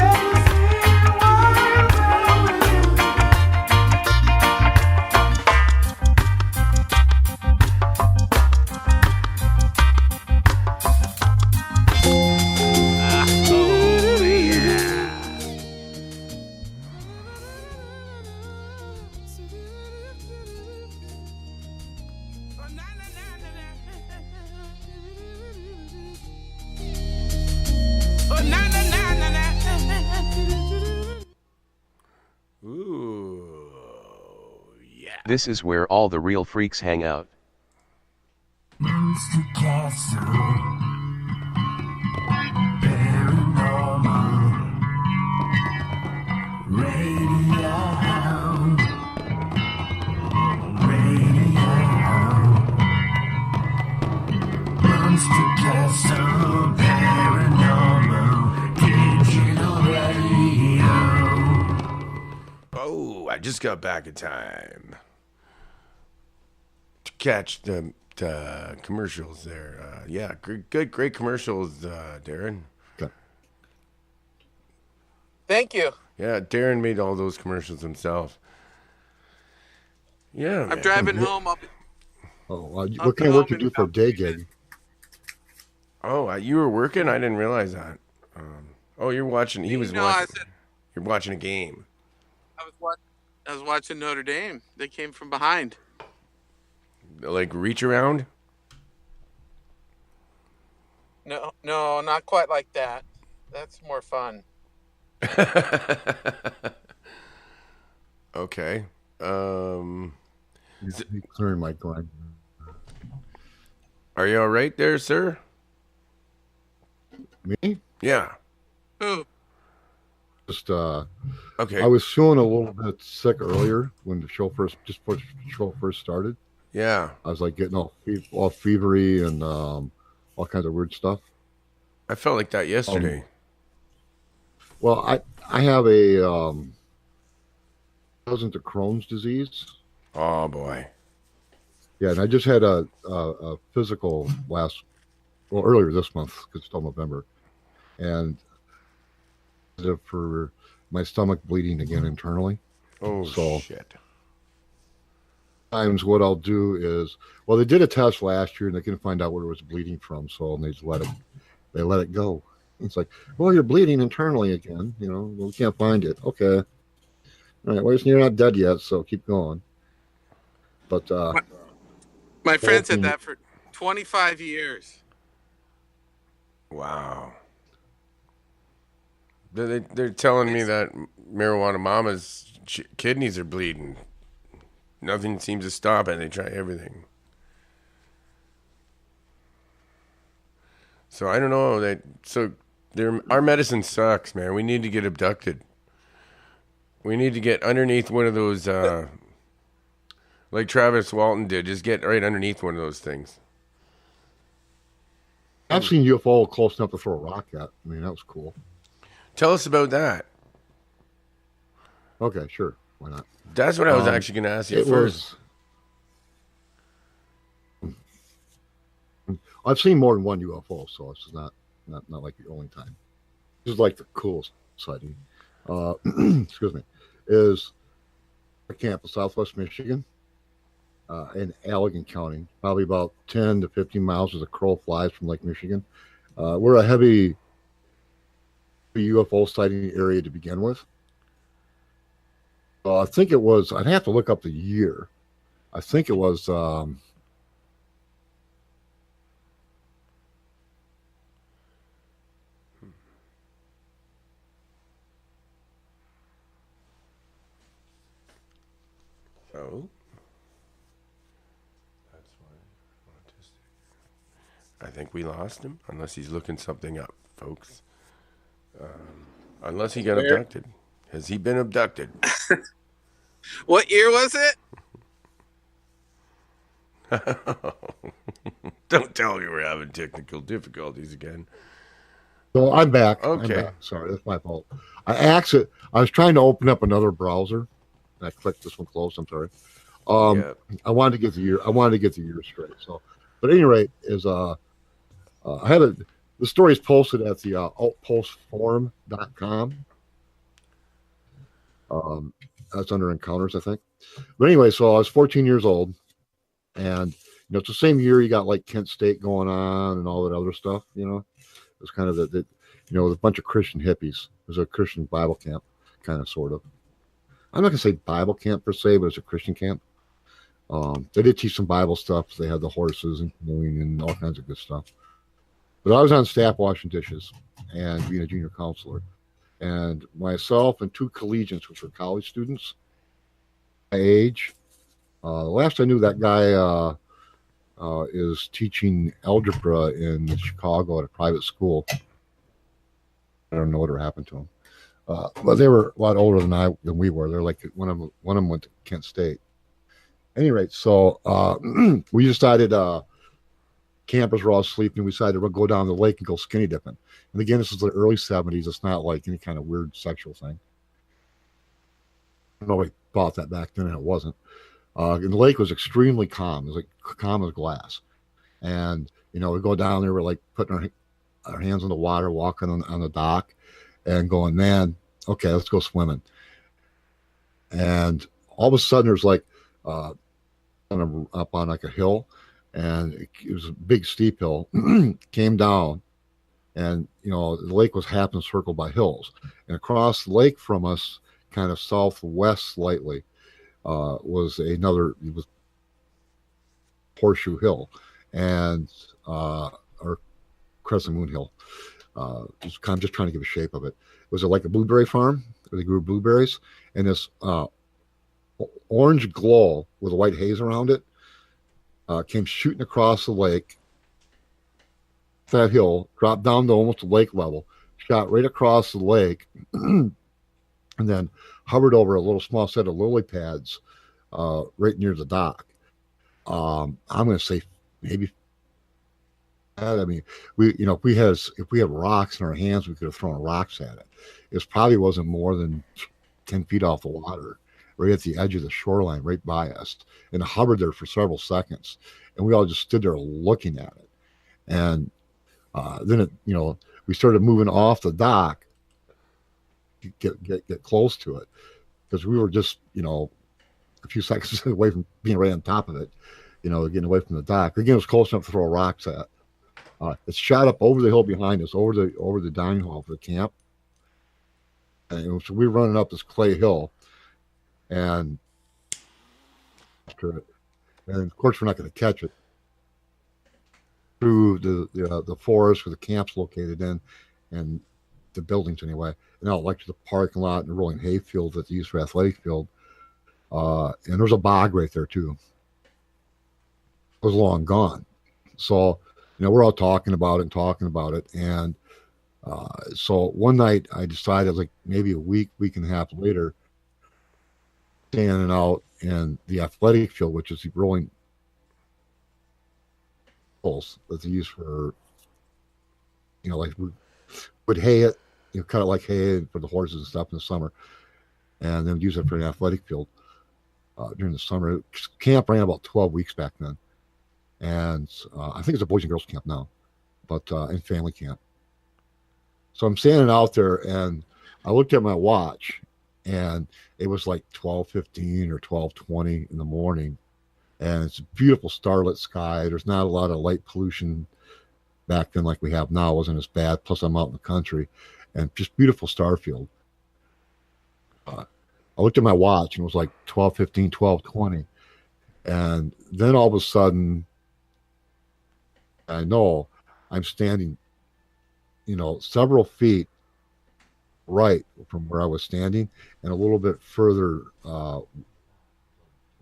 This is where all the real freaks hang out. Monster Castle, paranormal, radio, Monster Castle, paranormal, digital radio. Oh, I just got back in time to catch the commercials there. Yeah, great commercials, Darren. Okay. Thank you. Yeah, Darren made all those commercials himself. Yeah, I'm man. driving home. What kind of work you do for a day gig? Oh, you were working? I didn't realize that. Oh, you're watching. He was watching. You're watching a game. I was watching Notre Dame. They came from behind. Like reach around? No, not quite like that. That's more fun. Okay. Clearing my grind. Are you all right there, sir? Me? Yeah. Who? Just okay. I was feeling a little bit sick earlier when the show first started. Yeah. I was like getting all fevery and all kinds of weird stuff. I felt like that yesterday. Well, I have a cousin to Crohn's disease. Oh boy. Yeah, and I just had a physical earlier this month because it's still November, and for my stomach bleeding again internally. Oh, so shit. Sometimes what I'll do is, well, they did a test last year and they couldn't find out where it was bleeding from, so they just let it go. It's like, well, you're bleeding internally again. We can't find it. Okay. All right. Well, you're not dead yet, so keep going. But my friend said that for 25 years. Wow. They're telling me that marijuana mama's kidneys are bleeding. Nothing seems to stop it. They try everything. So I don't know. Our medicine sucks, man. We need to get abducted. We need to get underneath one of those, like Travis Walton did. Just get right underneath one of those things. I've seen UFO close enough to throw a rock at. I mean, that was cool. Tell us about that. Okay, sure. Why not? That's what I was actually going to ask you first. I've seen more than one UFO, so this is not like the only time. This is like the coolest sighting. Excuse me. Is a camp in Southwest Michigan, in Allegan County, probably about 10 to 15 miles as a crow flies from Lake Michigan. We're a heavy UFO sighting area to begin with. I think it was, I'd have to look up the year. I think it was, Oh. That's why. I think we lost him, unless he's looking something up, folks. Unless he got abducted. Has he been abducted? What year was it? Don't tell me we're having technical difficulties again. So I'm back. Okay. I'm back. Sorry, that's my fault. I was trying to open up another browser. And I clicked this one closed. I'm sorry. I wanted to get the year. I wanted to get the year straight. So, but at any rate, I had the story is posted at the altpostforum.com. That's under encounters, I think. But anyway, so I was 14 years old, and it's the same year you got like Kent State going on and all that other stuff. It was kind of a bunch of Christian hippies. It was a Christian Bible camp, kind of, sort of. I'm not gonna say Bible camp per se, but it's a Christian camp. They did teach some Bible stuff. They had the horses and canoeing and all kinds of good stuff. But I was on staff washing dishes and being a junior counselor. And myself and two collegians, which were college students, my age. The last I knew, that guy is teaching algebra in Chicago at a private school. I don't know what happened to him. But they were a lot older than we were. They're like one of them went to Kent State. At any rate, so we decided campers were all sleeping. We decided we'll go down the lake and go skinny dipping. And again, this is the early 70s. It's not like any kind of weird sexual thing. Nobody thought that back then, and it wasn't. And the lake was extremely calm. It was like calm as glass. And, we go down there, we're like putting our hands in the water, walking on the dock and going, man, okay, let's go swimming. And all of a sudden there's like up on like a hill, and it was a big steep hill, came down, and the lake was half encircled by hills, and across the lake from us, kind of southwest slightly, was Horseshoe Hill, and or Crescent Moon Hill. I'm just trying to give a shape of it. Was it like a blueberry farm where they grew blueberries, and this orange glow with a white haze around it came shooting across the lake, that hill, dropped down to almost lake level, shot right across the lake, and then hovered over a little small set of lily pads right near the dock. I'm going to say maybe. I mean, if we had rocks in our hands, we could have thrown rocks at it. It probably wasn't more than 10 feet off the water, right at the edge of the shoreline, right by us, and it hovered there for several seconds, and we all just stood there looking at it. And then we started moving off the dock to get close to it, because we were just a few seconds away from being right on top of it, getting away from the dock. Again, it was close enough to throw rocks at. It shot up over the hill behind us, over the dining hall for the camp, and so we were running up this clay hill, and of course we're not going to catch it through the forest where the camp's located in, and the buildings anyway, and out like to the parking lot and the rolling hay field at the East Athletic Field, and there's a bog right there too. It was long gone, so. We're all talking about it, and so one night I decided, like maybe a week and a half later, standing out in the athletic field, which is the rolling poles that they use for, like we would hay it, cut it like hay for the horses and stuff in the summer, and then use it for an athletic field during the summer. Camp ran about 12 weeks back then. And I think it's a boys and girls camp now, but in family camp. So I'm standing out there, and I looked at my watch, and it was like 12:15 or 12:20 in the morning, and it's a beautiful starlit sky. There's not a lot of light pollution back then like we have now. It wasn't as bad. Plus, I'm out in the country, and just beautiful star field. I looked at my watch, and it was like 12:15, 12:20, and then all of a sudden, I know I'm standing, several feet right from where I was standing, and a little bit further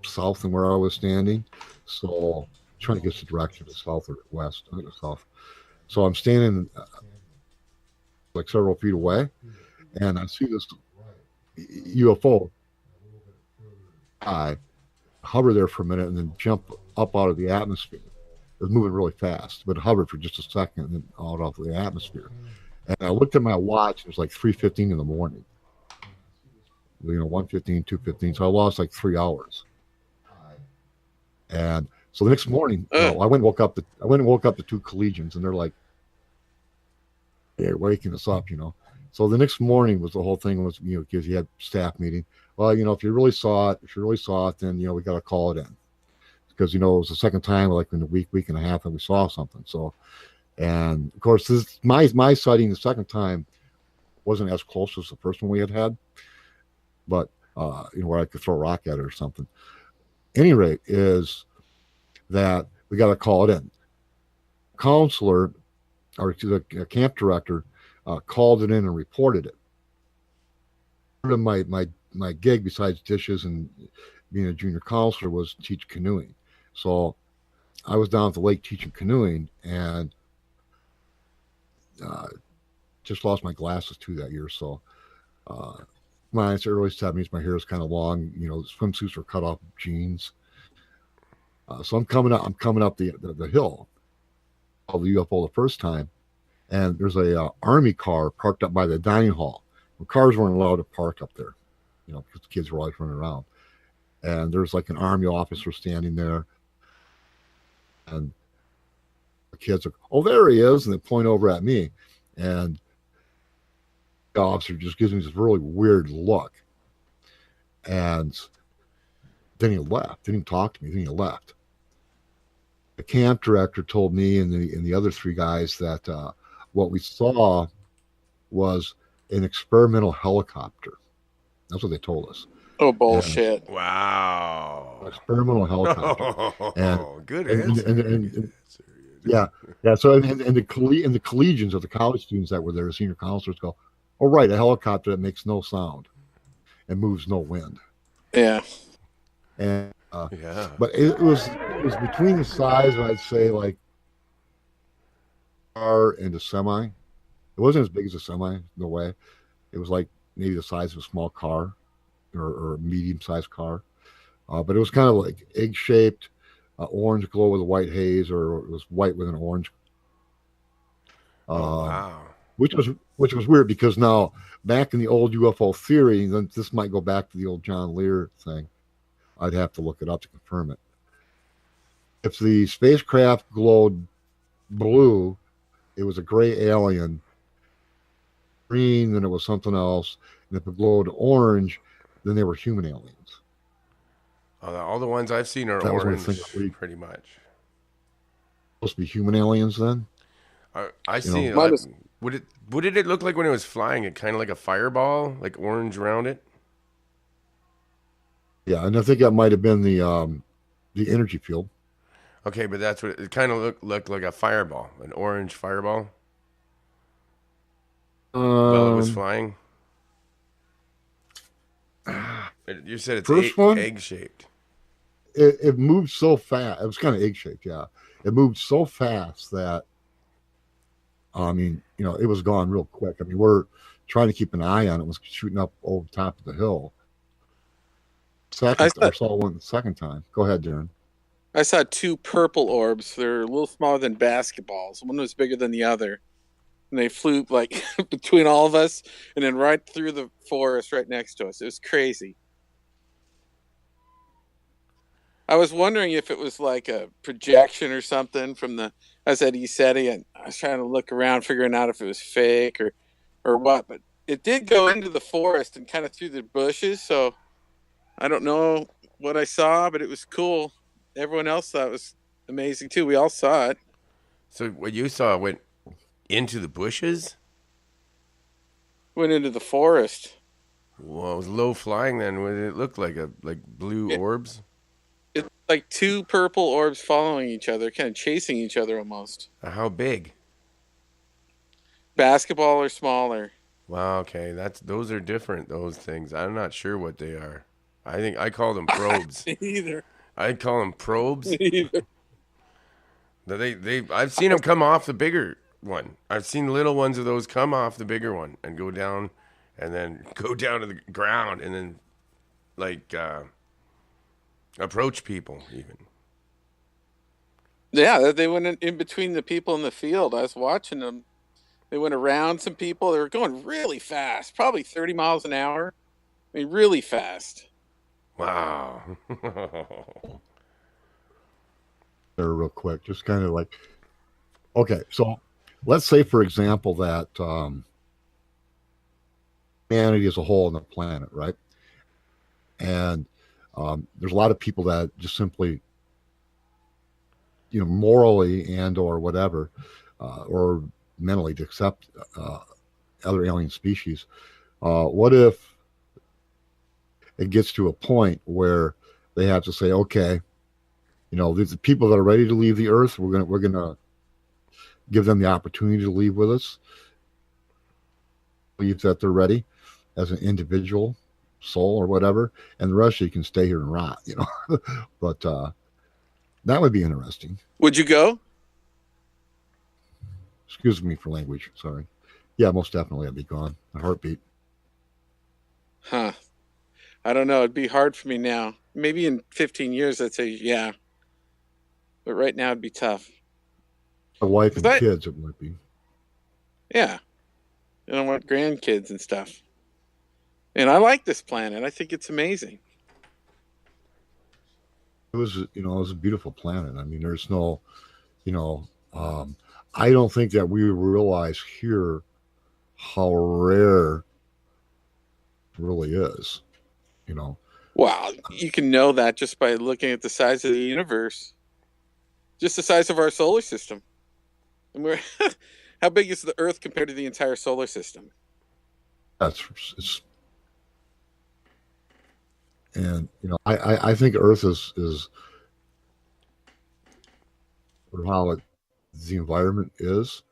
south than where I was standing. So I'm trying to get the direction of south or west. I think it's south. So I'm standing like several feet away, and I see this UFO. I hover there for a minute and then jump up out of the atmosphere. It was moving really fast, but it hovered for just a second and then out of the atmosphere. And I looked at my watch. It was like 3:15 in the morning. 1:15, 2:15. So I lost like 3 hours. And so the next morning, I went and woke up the two collegians, and they're like, "They're waking us up," So the next morning was the whole thing was, because you had staff meeting. Well, if you really saw it, then we got to call it in, because it was the second time, like in a week and a half, that we saw something. So, and of course, this my sighting the second time wasn't as close as the first one we had, but where I could throw a rock at it or something. Any rate is that we got to call it in. Counselor or the camp director called it in and reported it. Part of my gig, besides dishes and being a junior counselor, was teach canoeing. So I was down at the lake teaching canoeing, and just lost my glasses too that year. So it's early 70s. My hair is kind of long. Swimsuits were cut off jeans. So I'm coming up the hill of the UFO the first time, and there's a army car parked up by the dining hall. The cars weren't allowed to park up there, because the kids were always running around. And there's like an army officer standing there, and the kids are, "Oh, there he is," and they point over at me, and the officer just gives me this really weird look, and then he left. Didn't even talk to me. Then he left. The camp director told me and the other three guys that what we saw was an experimental helicopter. That's what they told us. Oh, bullshit! Wow. Experimental helicopter. And good answer. And yeah. So and the collegians of the college students that were there, the senior counselors, go, "Oh, right, a helicopter that makes no sound and moves no wind." Yeah. And but it was between the size of, I'd say, like car and a semi. It wasn't as big as a semi, no way. It was like maybe the size of a small car or a medium-sized car. But it was kind of like egg-shaped, orange glow with a white haze, or it was white with an orange. Wow. Which was weird, because now back in the old UFO theory, then this might go back to the old John Lear thing. I'd have to look it up to confirm it. If the spacecraft glowed blue, it was a gray alien. Green, then it was something else. And if it glowed orange, then they were human aliens. All the ones I've seen are orange, pretty much. Supposed to be human aliens then? I see it. Like, what did it look like when it was flying? It kind of like a fireball, like orange around it? Yeah, and I think that might have been the energy field. Okay, but that's what it kind of looked like, a fireball, an orange fireball. While it was flying. You said it's egg shaped. It moved so fast. It was kind of egg shaped, yeah. It moved so fast that, it was gone real quick. We're trying to keep an eye on it. It was shooting up over the top of the hill. I saw one the second time. Go ahead, Darren. I saw two purple orbs. They're a little smaller than basketballs. One was bigger than the other. And they flew like between all of us and then right through the forest right next to us. It was crazy. I was wondering if it was like a projection or something from I was at ECETI, and I was trying to look around, figuring out if it was fake or what. But it did go into the forest and kind of through the bushes, so I don't know what I saw, but it was cool. Everyone else thought it was amazing too. We all saw it. So what you saw went into the bushes? Went into the forest. Well, it was low flying then. What did it look like? Blue orbs? It's like two purple orbs following each other, kind of chasing each other almost. How big? Basketball or smaller. Wow, okay. Those are different, those things. I'm not sure what they are. I think I call them probes. Either. I'd call them probes. Either. I've seen them come off the bigger one. I've seen little ones of those come off the bigger one and go down and then go down to the ground and then like approach people even. Yeah, they went in between the people in the field. I was watching them. They went around some people. They were going really fast, probably 30 miles an hour. I mean, really fast. Wow. There real quick, just kind of like, okay, so let's say, for example, that humanity as a whole on the planet, right? And there's a lot of people that just simply, morally and or whatever, or mentally to accept other alien species. What if it gets to a point where they have to say, okay, these people that are ready to leave the Earth, we're gonna give them the opportunity to leave with us. Believe that they're ready as an individual soul or whatever, and the rest of you can stay here and rot, But that would be interesting. Would you go? Excuse me for language. Sorry. Yeah, most definitely I'd be gone. A heartbeat. Huh. I don't know. It'd be hard for me now. Maybe in 15 years, I'd say, yeah. But right now, it'd be tough. A wife and kids, it might be. Yeah. And I want grandkids and stuff. And I like this planet. I think it's amazing. It was a beautiful planet. I mean, there's no, I don't think that we realize here how rare it really is, Wow, you can know that just by looking at the size of the universe. Just the size of our solar system. And how big is the Earth compared to the entire solar system? And I think Earth is or how the environment is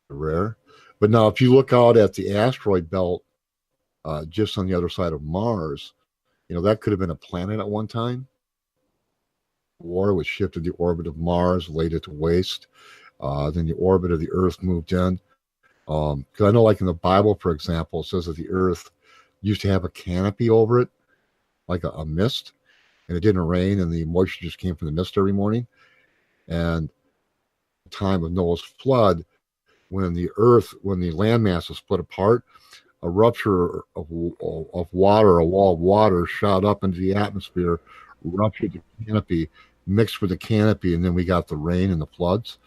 rare. But now, if you look out at the asteroid belt, just on the other side of Mars, that could have been a planet at one time. War was shifted the orbit of Mars, laid it to waste. Then the orbit of the Earth moved in. Because I know, like in the Bible, for example, it says that the Earth used to have a canopy over it, like a mist, and it didn't rain, and the moisture just came from the mist every morning. And the time of Noah's flood, when the landmass was split apart, a rupture of water, a wall of water shot up into the atmosphere, ruptured the canopy, mixed with the canopy, and then we got the rain and the floods.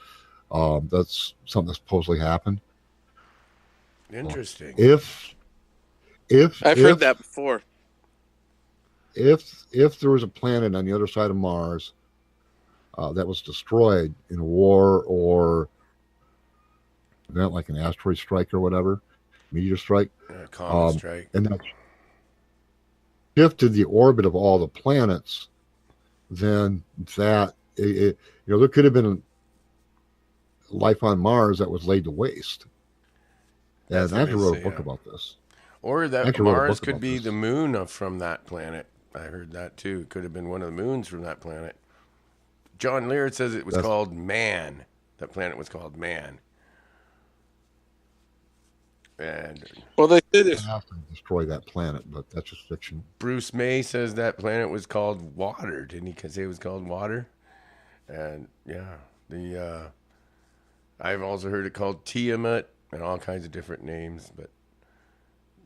That's something that supposedly happened. Interesting. If I've heard that before. If there was a planet on the other side of Mars that was destroyed in a war or event like an asteroid strike or whatever, meteor strike, comet strike, and that shifted the orbit of all the planets, then that there could have been life on Mars that was laid to waste. And I actually wrote a book about this. Or that Mars could be the moon from that planet. I heard that too. It could have been one of the moons from that planet. John Lear says it was called Man. That planet was called Man. And well, they did this. Have to destroy that planet, but that's just fiction. Bruce May says that planet was called Water, didn't he? Because it was called Water. And yeah, I've also heard it called Tiamat and all kinds of different names. But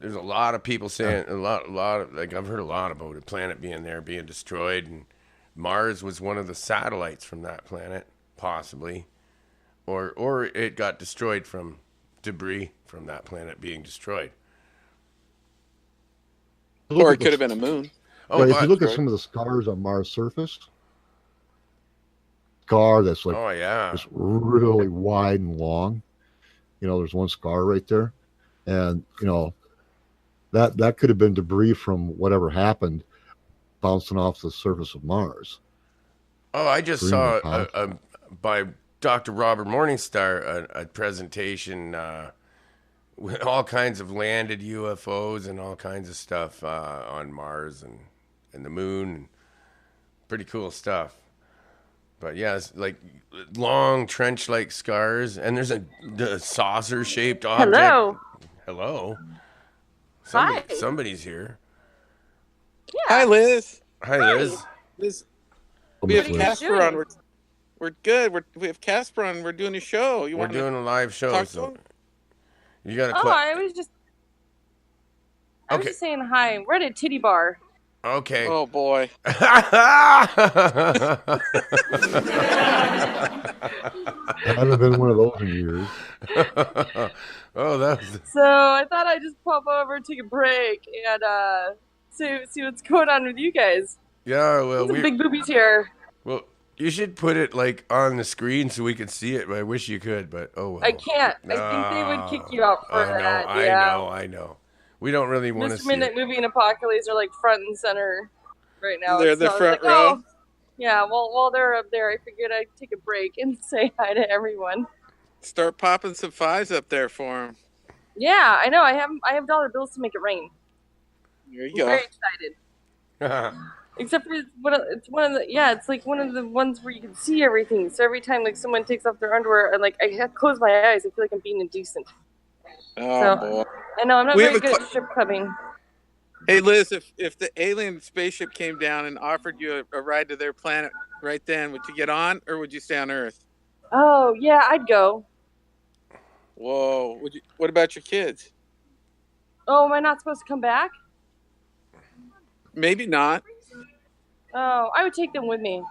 there's a lot of people saying a lot of like I've heard a lot about a planet being there, being destroyed, and Mars was one of the satellites from that planet, possibly, or it got destroyed from debris from that planet being destroyed. Or it could have been a moon. Oh, if you look at some of the scars on Mars' surface, scar that's like just really wide and long. There's one scar right there, and that could have been debris from whatever happened bouncing off the surface of Mars. Oh, I just saw by Dr. Robert Morningstar a presentation with all kinds of landed UFOs and all kinds of stuff on Mars and the moon. Pretty cool stuff. But yeah, it's like long trench-like scars, and there's a saucer-shaped object. Hello. Hello. Hi. Somebody's here. Yeah. Hi, Liz. Hi, Liz. Liz. We have Liz. Casper on. We're good. We have Casper on. We're doing a show. We're doing a live show. talk to So him? you got to. I was just saying hi. We're at a titty bar. Okay. Oh boy. I haven't been one of those in years. Oh, that was. So I thought I'd just pop over, take a break, and see what's going on with you guys. Yeah, well, Some big boobies here. Well, you should put it like on the screen so we can see it. I wish you could, but oh well. I can't. I think they would kick you out for that. I know. We don't really want to Mr. see Midnight it. Movie and Apocalypse are like front and center right now. They're the front row. Oh, yeah, well, while they're up there, I figured I'd take a break and say hi to everyone. Start popping some fives up there for him. Yeah, I know. I have dollar bills to make it rain. There you I'm go. very excited. Except for it's one of the it's like one of the ones where you can see everything. So every time like someone takes off their underwear and like I have to close my eyes, I feel like I'm being indecent. Oh boy. I know I'm not We very have a good at strip clubbing. Hey Liz, if the alien spaceship came down and offered you a ride to their planet right then, would you get on or would you stay on Earth? Oh yeah, I'd go. Whoa. What about your kids? Oh, am I not supposed to come back? Maybe not. Oh, I would take them with me.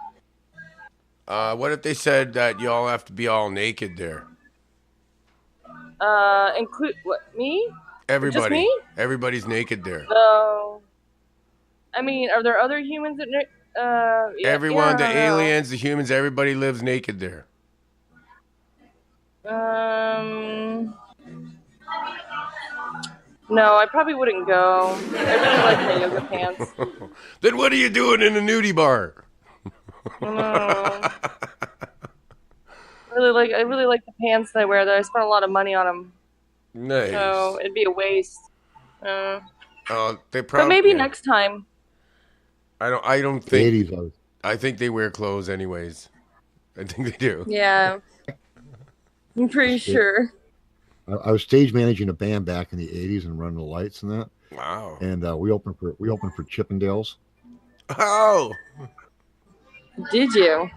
What if they said that you all have to be all naked there? Include what? Me? Everybody. Just me? Everybody's naked there. No. I mean, are there other humans that? Everyone, the I don't know. aliens, the humans, everybody lives naked there. No, I probably wouldn't go. I really like my yoga pants. Then what are you doing in a nudie bar? I really like the pants that I wear. That I spent a lot of money on them. Nice. So it'd be a waste. They probably. But maybe next time. I don't think. 80s. I think they wear clothes anyways. I think they do. Yeah. I'm pretty sure. I was stage managing a band back in the 80s and running the lights and that. Wow. And we opened for Chippendales. Oh. Did you?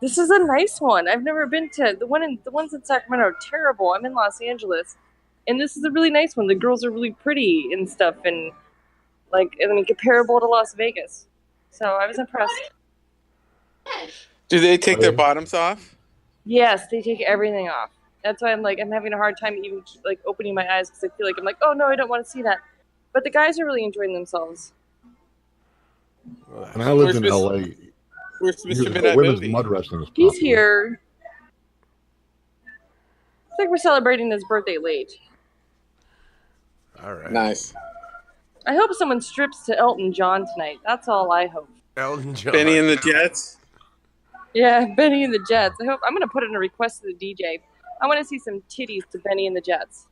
This is a nice one. I've never been to the ones in Sacramento are terrible. I'm in Los Angeles, and this is a really nice one. The girls are really pretty and stuff, and comparable to Las Vegas. So I was impressed. Do they take their bottoms off? Yes, they take everything off. That's why I'm having a hard time even opening my eyes because I feel like I'm like, oh no, I don't want to see that. But the guys are really enjoying themselves. When I lived in L.A., where's Mr. Midnight women's Movie? mud wrestling was He's popular. here. It's like we're celebrating his birthday late. All right. Nice. I hope someone strips to Elton John tonight. That's all I hope. Elton John. Benny and the Jets. Yeah, Benny and the Jets. I'm going to put in a request to the DJ. I want to see some titties to Benny and the Jets.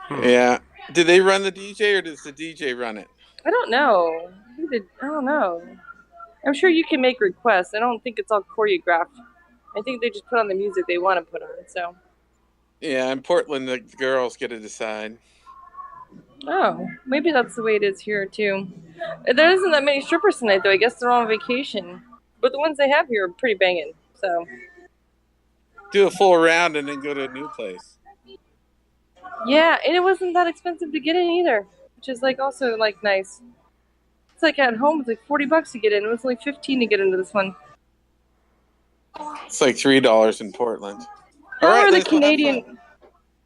Yeah. Do they run the DJ or does the DJ run it? I don't know. I don't know. I'm sure you can make requests. I don't think it's all choreographed. I think they just put on the music they want to put on. So. Yeah, in Portland, the girls get to decide. Oh, maybe that's the way it is here too. There isn't that many strippers tonight, though. I guess they're all on vacation. But the ones they have here are pretty banging. So. Do a full round and then go to a new place. Yeah, and it wasn't that expensive to get in either, which is also nice. It's like at home, it's like $40 to get in. It was only $15 to get into this one. It's like $3 in Portland. How All right, are the Liz, we'll have Canadian?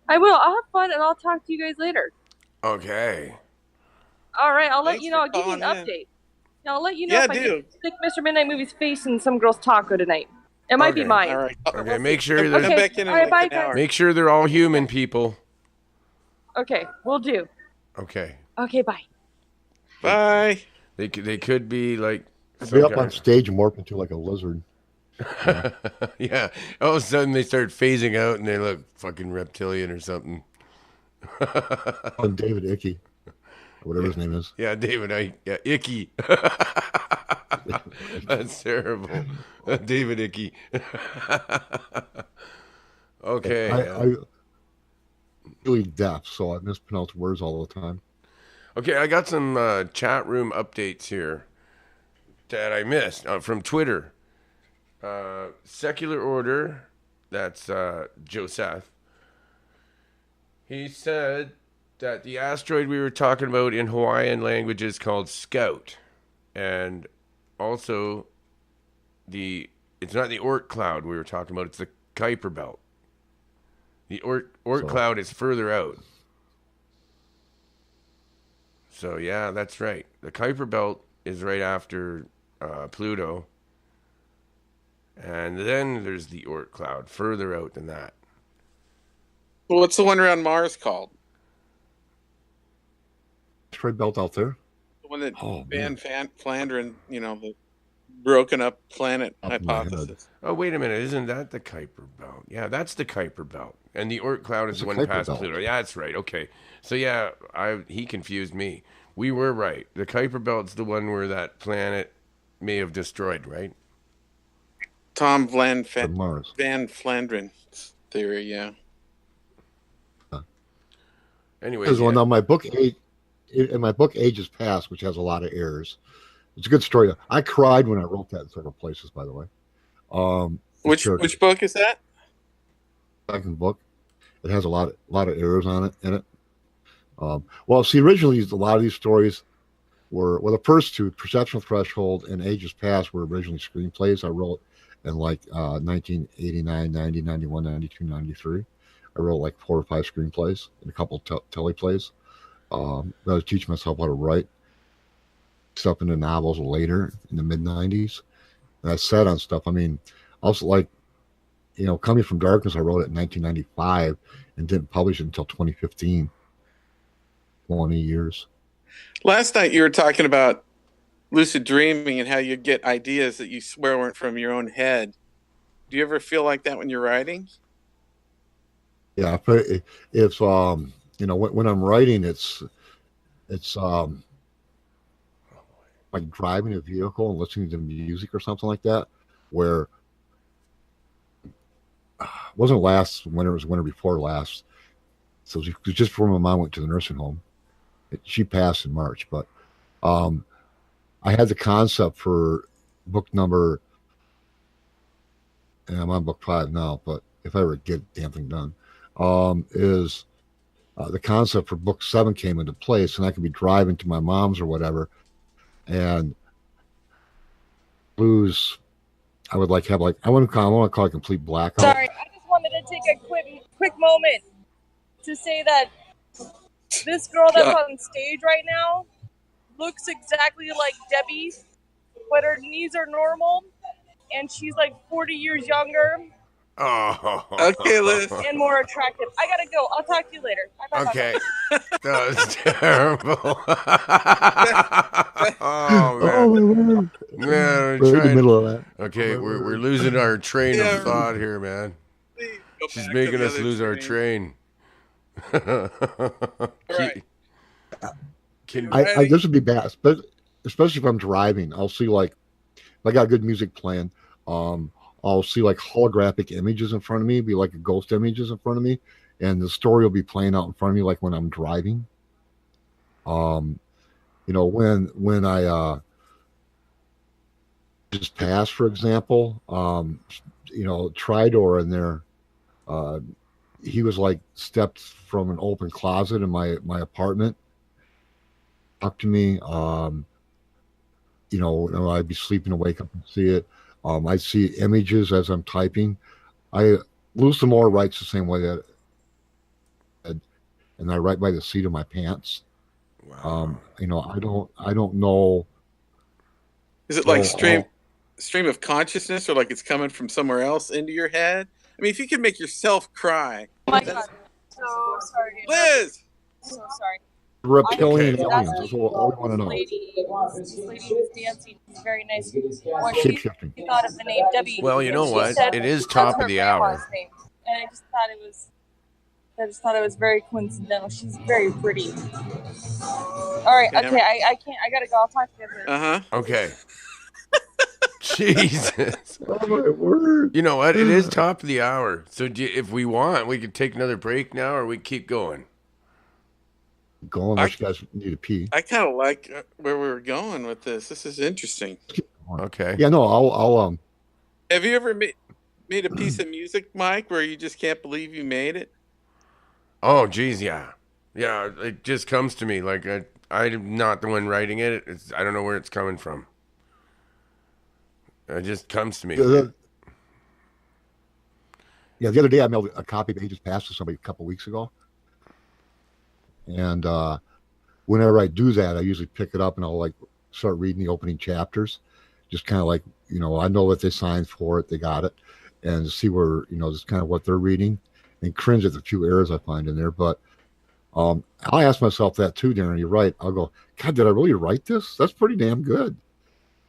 I will. I'll have fun, and I'll talk to you guys later. Okay. All right, I'll let Thanks you know. for I'll give you an calling in. update. Yeah, I'll let you know Yeah, if I do. can stick Mr. Midnight Movie's face in some girl's taco tonight. It might be Okay. mine. All right. Okay. Make sure Come they're back in All right, like bye, an hour. make sure they're all human people. Okay, we'll do. Okay. Okay, bye. Bye. They could be like. I'd be up on stage and morph into like a lizard. Yeah. All of a sudden they start phasing out and they look fucking reptilian or something. And David Icke, or whatever his name is. Yeah, David. Yeah, Icky. That's terrible. David Icky. Okay. really deaf, so I mispronounce words all the time. Okay, I got some chat room updates here that I missed from Twitter. Secular Order, that's Joseph. He said that the asteroid we were talking about in Hawaiian language is called Scout. And also, it's not the Oort cloud we were talking about, it's the Kuiper belt. The Oort cloud is further out. So, yeah, that's right. The Kuiper belt is right after Pluto. And then there's the Oort cloud, further out than that. Well, what's the one around Mars called? Asteroid belt out there? The one that Van Flandern, the broken up planet hypothesis. Oh, wait a minute. Isn't that the Kuiper belt? Yeah, that's the Kuiper belt. And the Oort cloud is the one past Pluto. Yeah, that's right. Okay. So, yeah, he confused me. We were right. The Kuiper belt's the one where that planet may have destroyed, right? Tom Van Mars. Van Flandern theory, yeah. Anyway, because now my book Ages Past, which has a lot of errors. It's a good story. I cried when I wrote that in several places, by the way. Which book is that? Second book. It has a lot of errors in it. Well, see, originally a lot of these stories were the first two, Perceptual Threshold and Ages Past, were originally screenplays I wrote in 1989, 90, 91, 92, 93. I wrote 4 or 5 screenplays and a couple teleplays. I was teaching myself how to write stuff into novels later in the mid-90s. And I sat on stuff. I mean, also Coming from Darkness, I wrote it in 1995 and didn't publish it until 2015. 20 years. Last night you were talking about lucid dreaming and how you get ideas that you swear weren't from your own head. Do you ever feel like that when you're writing? Yeah, if when I'm writing, it's like driving a vehicle and listening to music or something like that, where it wasn't last winter, it was winter before last. So it was just before my mom went to the nursing home. She passed in March, but I had the concept for book number, and I'm on book 5 now, but if I ever get the damn thing done, is the concept for book 7 came into place, and I could be driving to my mom's or whatever, and I would have I want to call it a complete blackout. Sorry, I just wanted to take a quick moment to say that this girl that's on stage right now looks exactly like Debbie, but her knees are normal, and she's 40 years younger. Oh. Okay, Liz. And more attractive. I gotta go. I'll talk to you later. Bye-bye. Okay. That was terrible. Oh, man. Oh, my word. Man, we're in the middle of that. Okay, we're losing our train of thought here, man. She's making us lose our train. Right. This would be bad, especially if I'm driving. I'll see if I got good music playing. I'll see holographic images in front of me, be ghost images in front of me, and the story will be playing out in front of me when I'm driving. When I just passed, for example, Tridor in there, he was stepped from an open closet in my apartment, talked to me. I'd be sleeping and wake up and see it. I see images as I'm typing. Lewis Moore writes the same way and I write by the seat of my pants. Wow. I don't know. Is it stream of consciousness, or it's coming from somewhere else into your head? I mean, if you could make yourself cry. Oh my God. So sorry. Liz! So sorry. Reptilian aliens. That's all we want to know. This lady who's dancing is very nice. When Shape-shifting. she thought of the name Debbie. Well, you know she what? said It is that's top her of the grandma's hour. name. And I just thought it was very coincidental. She's very pretty. All right, okay, I can't. I gotta go. I'll talk to you later. Uh-huh. Okay. Jesus. Oh my word! You know what? It is top of the hour. So if we want, we could take another break now, or we keep going. Go unless you guys need a pee. I kind of like where we were going with this. This is interesting. Okay. Yeah, no, I'll Have you ever made a piece of music, Mike, where you just can't believe you made it? Oh, geez, yeah. Yeah, it just comes to me. Like, I'm not the one writing it. I don't know where it's coming from. It just comes to me. Yeah, the other day I mailed a copy of Ages Past to somebody a couple weeks ago. And whenever I do that, I usually pick it up and I'll like start reading the opening chapters. Just kind of like, I know that they signed for it, they got it, and see where, just kind of what they're reading and cringe at the few errors I find in there. But I ask myself that too, Darren. You're right. I'll go, God, did I really write this? That's pretty damn good.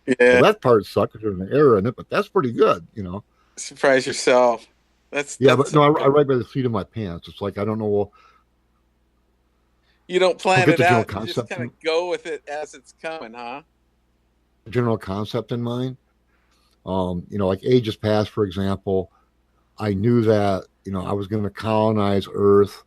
Yeah. Well, that part sucked. There's an error in it, but that's pretty good, Surprise yourself. That's but no, I write by the seat of my pants. It's like I don't know. You don't plan get it the general out. You just concept kind of go with it as it's coming, huh? General concept in mind. Like Ages Past, for example, I knew that, I was going to colonize Earth.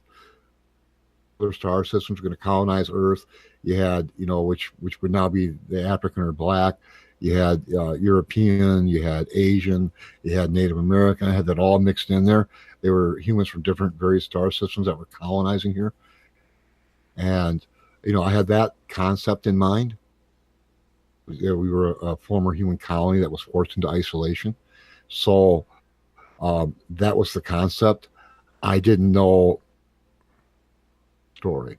Other star systems were going to colonize Earth. You had, which would now be the African or Black. You had European, you had Asian, you had Native American. I had that all mixed in there. They were humans from different various star systems that were colonizing here. And, I had that concept in mind. We were a former human colony that was forced into isolation. So that was the concept. I didn't know story.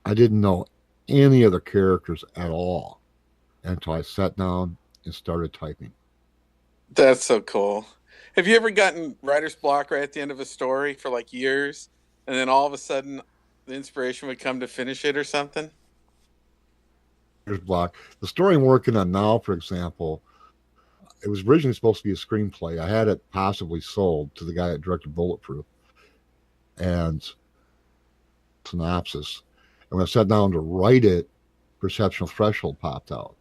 I didn't know any of the characters at all until I sat down and started typing. That's so cool. Have you ever gotten writer's block right at the end of a story for like years, and then all of a sudden the inspiration would come to finish it or something? Block. The story I'm working on now, for example, it was originally supposed to be a screenplay. I had it possibly sold to the guy that directed Bulletproof and synopsis. And when I sat down to write it, Perceptual Threshold popped out.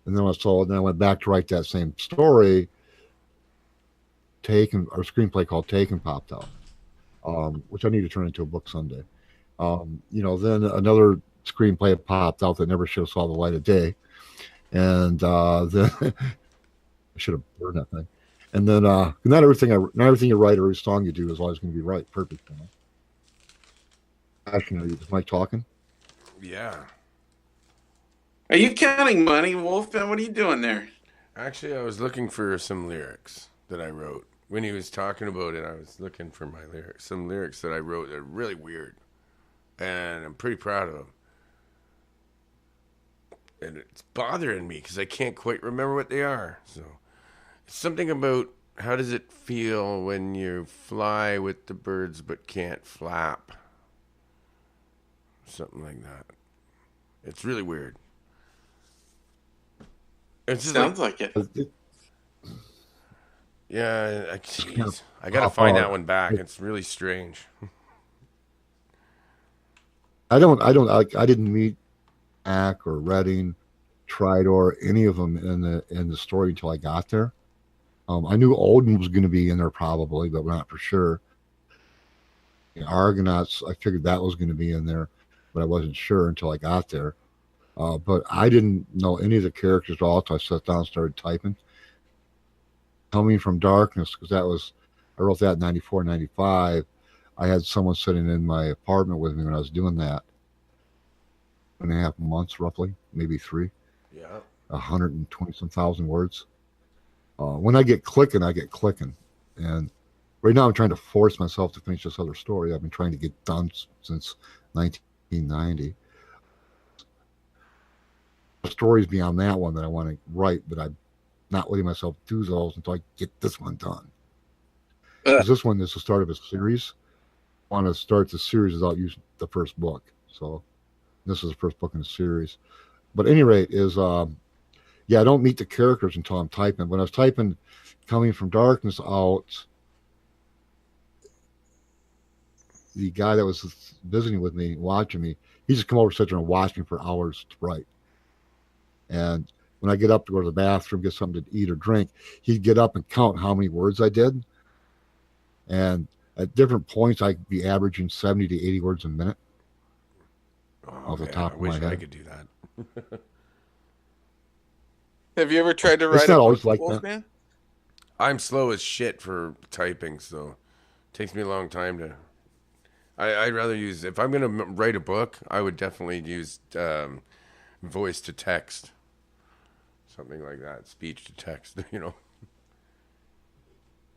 And then I was told, then I went back to write that same story. Our screenplay called Taken popped out, which I need to turn into a book someday. Then another screenplay popped out that never should have saw the light of day. And then I should have burned that thing. And then not everything you write or every song you do is always going to be right, perfect. Is Mike talking? Yeah. Are you counting money, Wolfman? What are you doing there? Actually, I was looking for some lyrics that I wrote. When he was talking about it, I was looking for my lyrics. Some lyrics that I wrote that are really weird. And I'm pretty proud of them. And it's bothering me because I can't quite remember what they are. So it's something about how does it feel when you fly with the birds but can't flap? Something like that. It's really weird. It sounds like it. Yeah, I gotta find that one back. It's really strange. I didn't meet Mac or Redding, Tridor, any of them in the story until I got there. I knew Odin was going to be in there probably, but not for sure. The Argonauts, I figured that was going to be in there, but I wasn't sure until I got there. But I didn't know any of the characters at all until I sat down and started typing. Coming from Darkness, because I wrote that in 94, 95. I had someone sitting in my apartment with me when I was doing that. 2.5 months, roughly, maybe 3. Yeah. 120-some thousand words. When I get clicking, I get clicking. And right now I'm trying to force myself to finish this other story I've been trying to get done since 1990. Stories beyond that one that I want to write, but I'm not letting myself do those until I get this one done. Because this one is the start of a series. I want to start the series without using the first book. So this is the first book in the series. But at any rate is, I don't meet the characters until I'm typing. When I was typing Coming from Darkness out, the guy that was visiting with me, watching me, he just come over, sit there and watch me for hours to write. And when I get up to go to the bathroom, get something to eat or drink, he'd get up and count how many words I did. And at different points, I'd be averaging 70 to 80 words a minute. Off the top of my head. I could do that. Have you ever tried to write It's not a always book, like Wolfman? that. I'm slow as shit for typing, so it takes me a long time to. I'd rather use, if I'm going to write a book, I would definitely use voice to text. Something like that, speech to text, you know.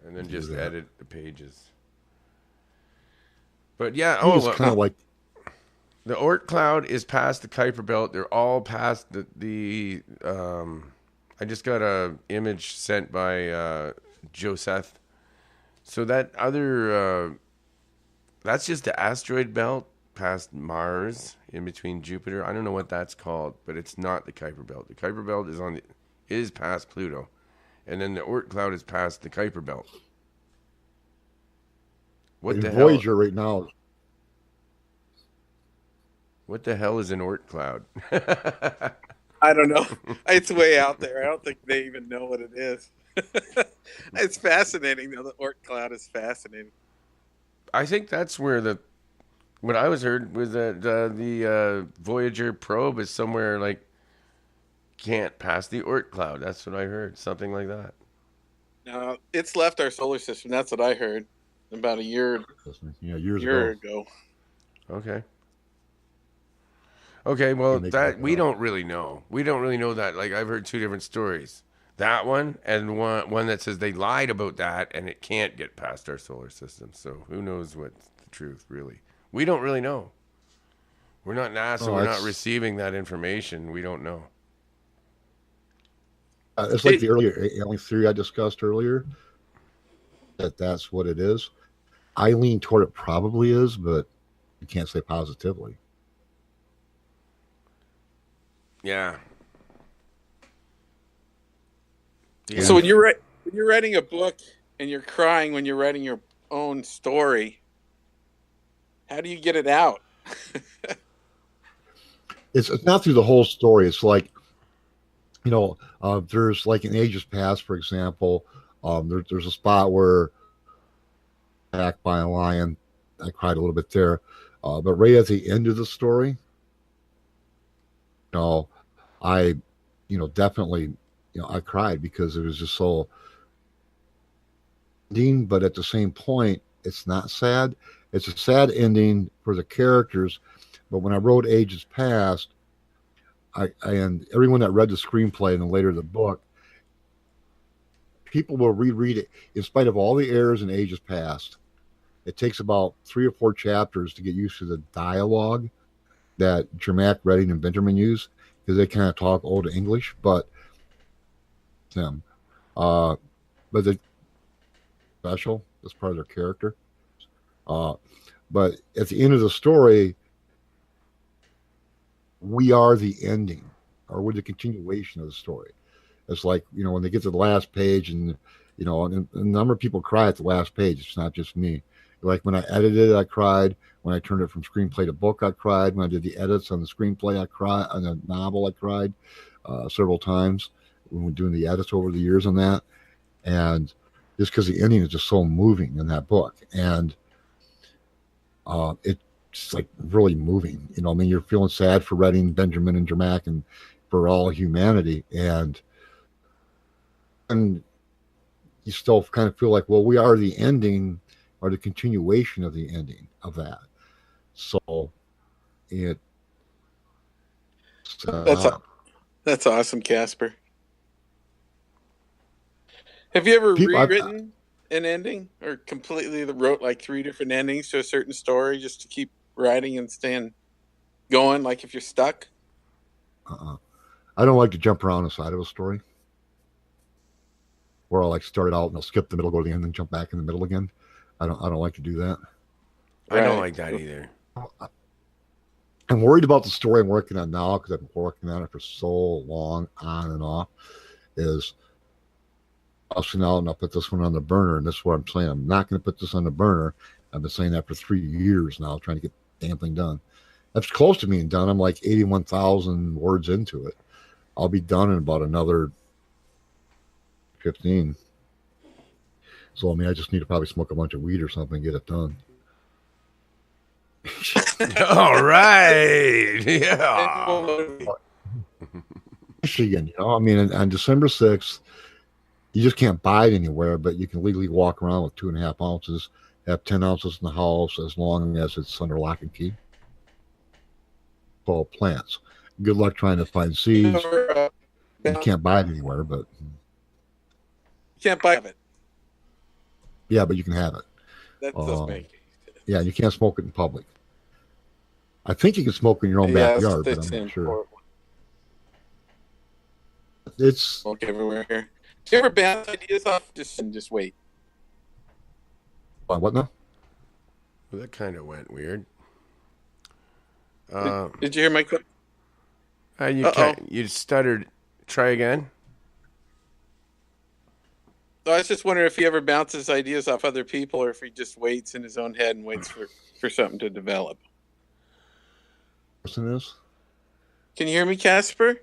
And then just edit the pages. But yeah, It's kind of like the Oort cloud is past the Kuiper belt. They're all past the I just got a image sent by Joseph. So that other that's just the asteroid belt past Mars, in between Jupiter. I don't know what that's called, but it's not the Kuiper belt. The Kuiper belt is past Pluto, and then the Oort cloud is past the Kuiper belt. What the hell? Voyager right now. What the hell is an Oort cloud? I don't know. It's way out there. I don't think they even know what it is. It's fascinating, though. The Oort cloud is fascinating. I think that's where what I was heard was that the Voyager probe is somewhere like can't pass the Oort cloud. That's what I heard. Something like that. No, it's left our solar system. That's what I heard about a year ago. Okay. Okay, well, that we don't really know. We don't really know that. Like, I've heard two different stories. That one and one that says they lied about that and it can't get past our solar system. So who knows what's the truth, really? We don't really know. We're not NASA. We're not receiving that information. We don't know. It's like the earlier alien theory I discussed earlier, that's what it is. I lean toward it probably is, but you can't say positively. Yeah. So when you're writing a book and you're crying when you're writing your own story, how do you get it out? It's not through the whole story. It's like, there's like in Ages Past, for example, there's a spot where attacked by a lion. I cried a little bit there, but right at the end of the story, I definitely, I cried because it was just so ending, but at the same point, it's not sad. It's a sad ending for the characters, but when I wrote Ages Past, and everyone that read the screenplay and then later the book, people will reread it in spite of all the errors in Ages Past. It takes about 3 or 4 chapters to get used to the dialogue that Jermac, Redding, and Benjamin use, because they kind of talk old English, but them. But the special as part of their character. But at the end of the story, we are the ending, or we're the continuation of the story. It's like, when they get to the last page and, and a number of people cry at the last page. It's not just me. Like when I edited it, I cried. When I turned it from screenplay to book, I cried. When I did the edits on the screenplay, I cried. On the novel, I cried several times when we're doing the edits over the years on that. And just because the ending is just so moving in that book. And it's like really moving. You're feeling sad for Redding, Benjamin, and Jermac, and for all humanity. And you still kind of feel like, well, we are the ending or the continuation of the ending of that. So that's awesome, Casper. Have you ever rewritten an ending or completely wrote like 3 different endings to a certain story just to keep writing and staying going, like if you're stuck? I don't like to jump around the side of a story where I'll like start it out and I'll skip the middle, go to the end, and jump back in the middle again. I don't like to do that. I don't like that either. I'm worried about the story I'm working on now, because I've been working on it for so long, on and off, is I'll sit out and I'll put this one on the burner, and this is what I'm saying. I'm not going to put this on the burner. I've been saying that for 3 years now, trying to get the damn thing done. That's close to being done. I'm like 81,000 words into it. I'll be done in about another 15. So, I mean, I just need to probably smoke a bunch of weed or something and get it done. All right. Yeah. Michigan, I mean, on December 6th, you just can't buy it anywhere, but you can legally walk around with 2.5 ounces, have 10 ounces in the house as long as it's under lock and key. Called plants. Good luck trying to find seeds. You can't buy it anywhere, but You can't buy it. yeah, but you can have it. That does make it. Yeah, you can't smoke it in public. I think you can smoke in your own backyard, but I'm not sure. It's smoke everywhere here. Do you ever bounce ideas off? Just wait. What now? Well, that kind of went weird. Did you hear my question? You stuttered. Try again. I was just wondering if he ever bounces ideas off other people, or if he just waits in his own head and waits for something to develop. Person is? Can you hear me, Casper?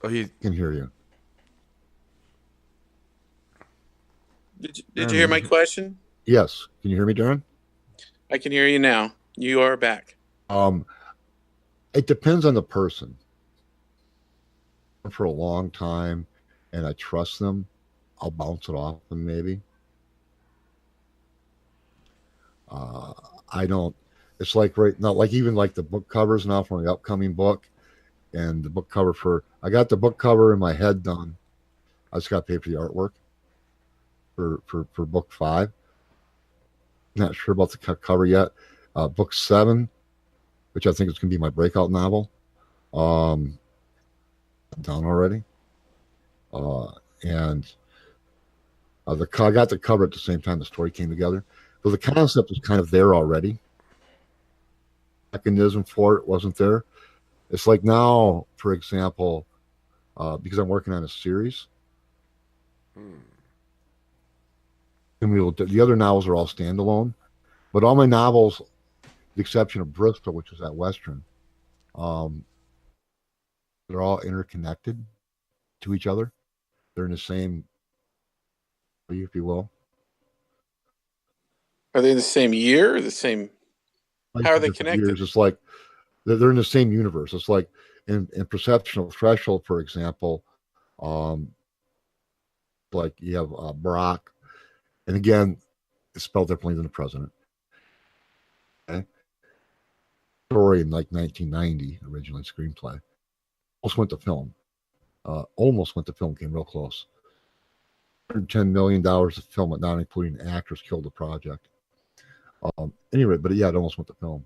Oh, he can hear you. Did you hear my question? Yes. Can you hear me, Darren? I can hear you now. You are back. It depends on the person. For a long time, and I trust them, I'll bounce it off them maybe. I don't. It's like right now, like even like the book covers now for the upcoming book, and the book cover I got the book cover in my head done. I just got to pay for the artwork for book 5. Not sure about the cover yet. Book 7, which I think is going to be my breakout novel, done already. And I got the cover at the same time the story came together. So the concept was kind of there already. Mechanism for it wasn't there. It's like now, for example, because I'm working on a series. And the other novels are all standalone, but all my novels, with the exception of Bristol, which is that Western, they're all interconnected to each other. They're in the same, if you will. Are they in the same year or the same? How are they connected? Years. It's like they're in the same universe. It's like in Perceptual Threshold, for example, like you have Barack, and again, it's spelled differently than the president. Okay. Story in like 1990, originally screenplay. Almost went to film. Came real close. $110 million of film, not including actors, killed the project. Anyway, but yeah, it almost went to film.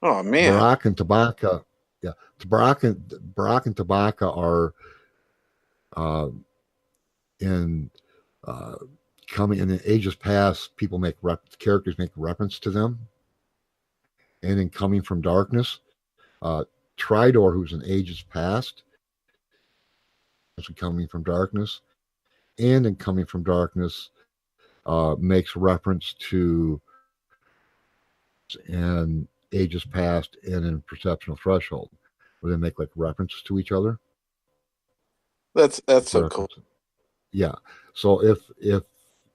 Oh man! Barack and Tabaka, yeah, Barack and Tabaka are coming in the ages past. People characters make reference to them, and in Coming from Darkness, Tridor, who's in ages past, is Coming from Darkness, and in Coming from Darkness, makes reference to in ages past and in Perceptual Threshold, where they make like references to each other. That's so cool. Yeah. So if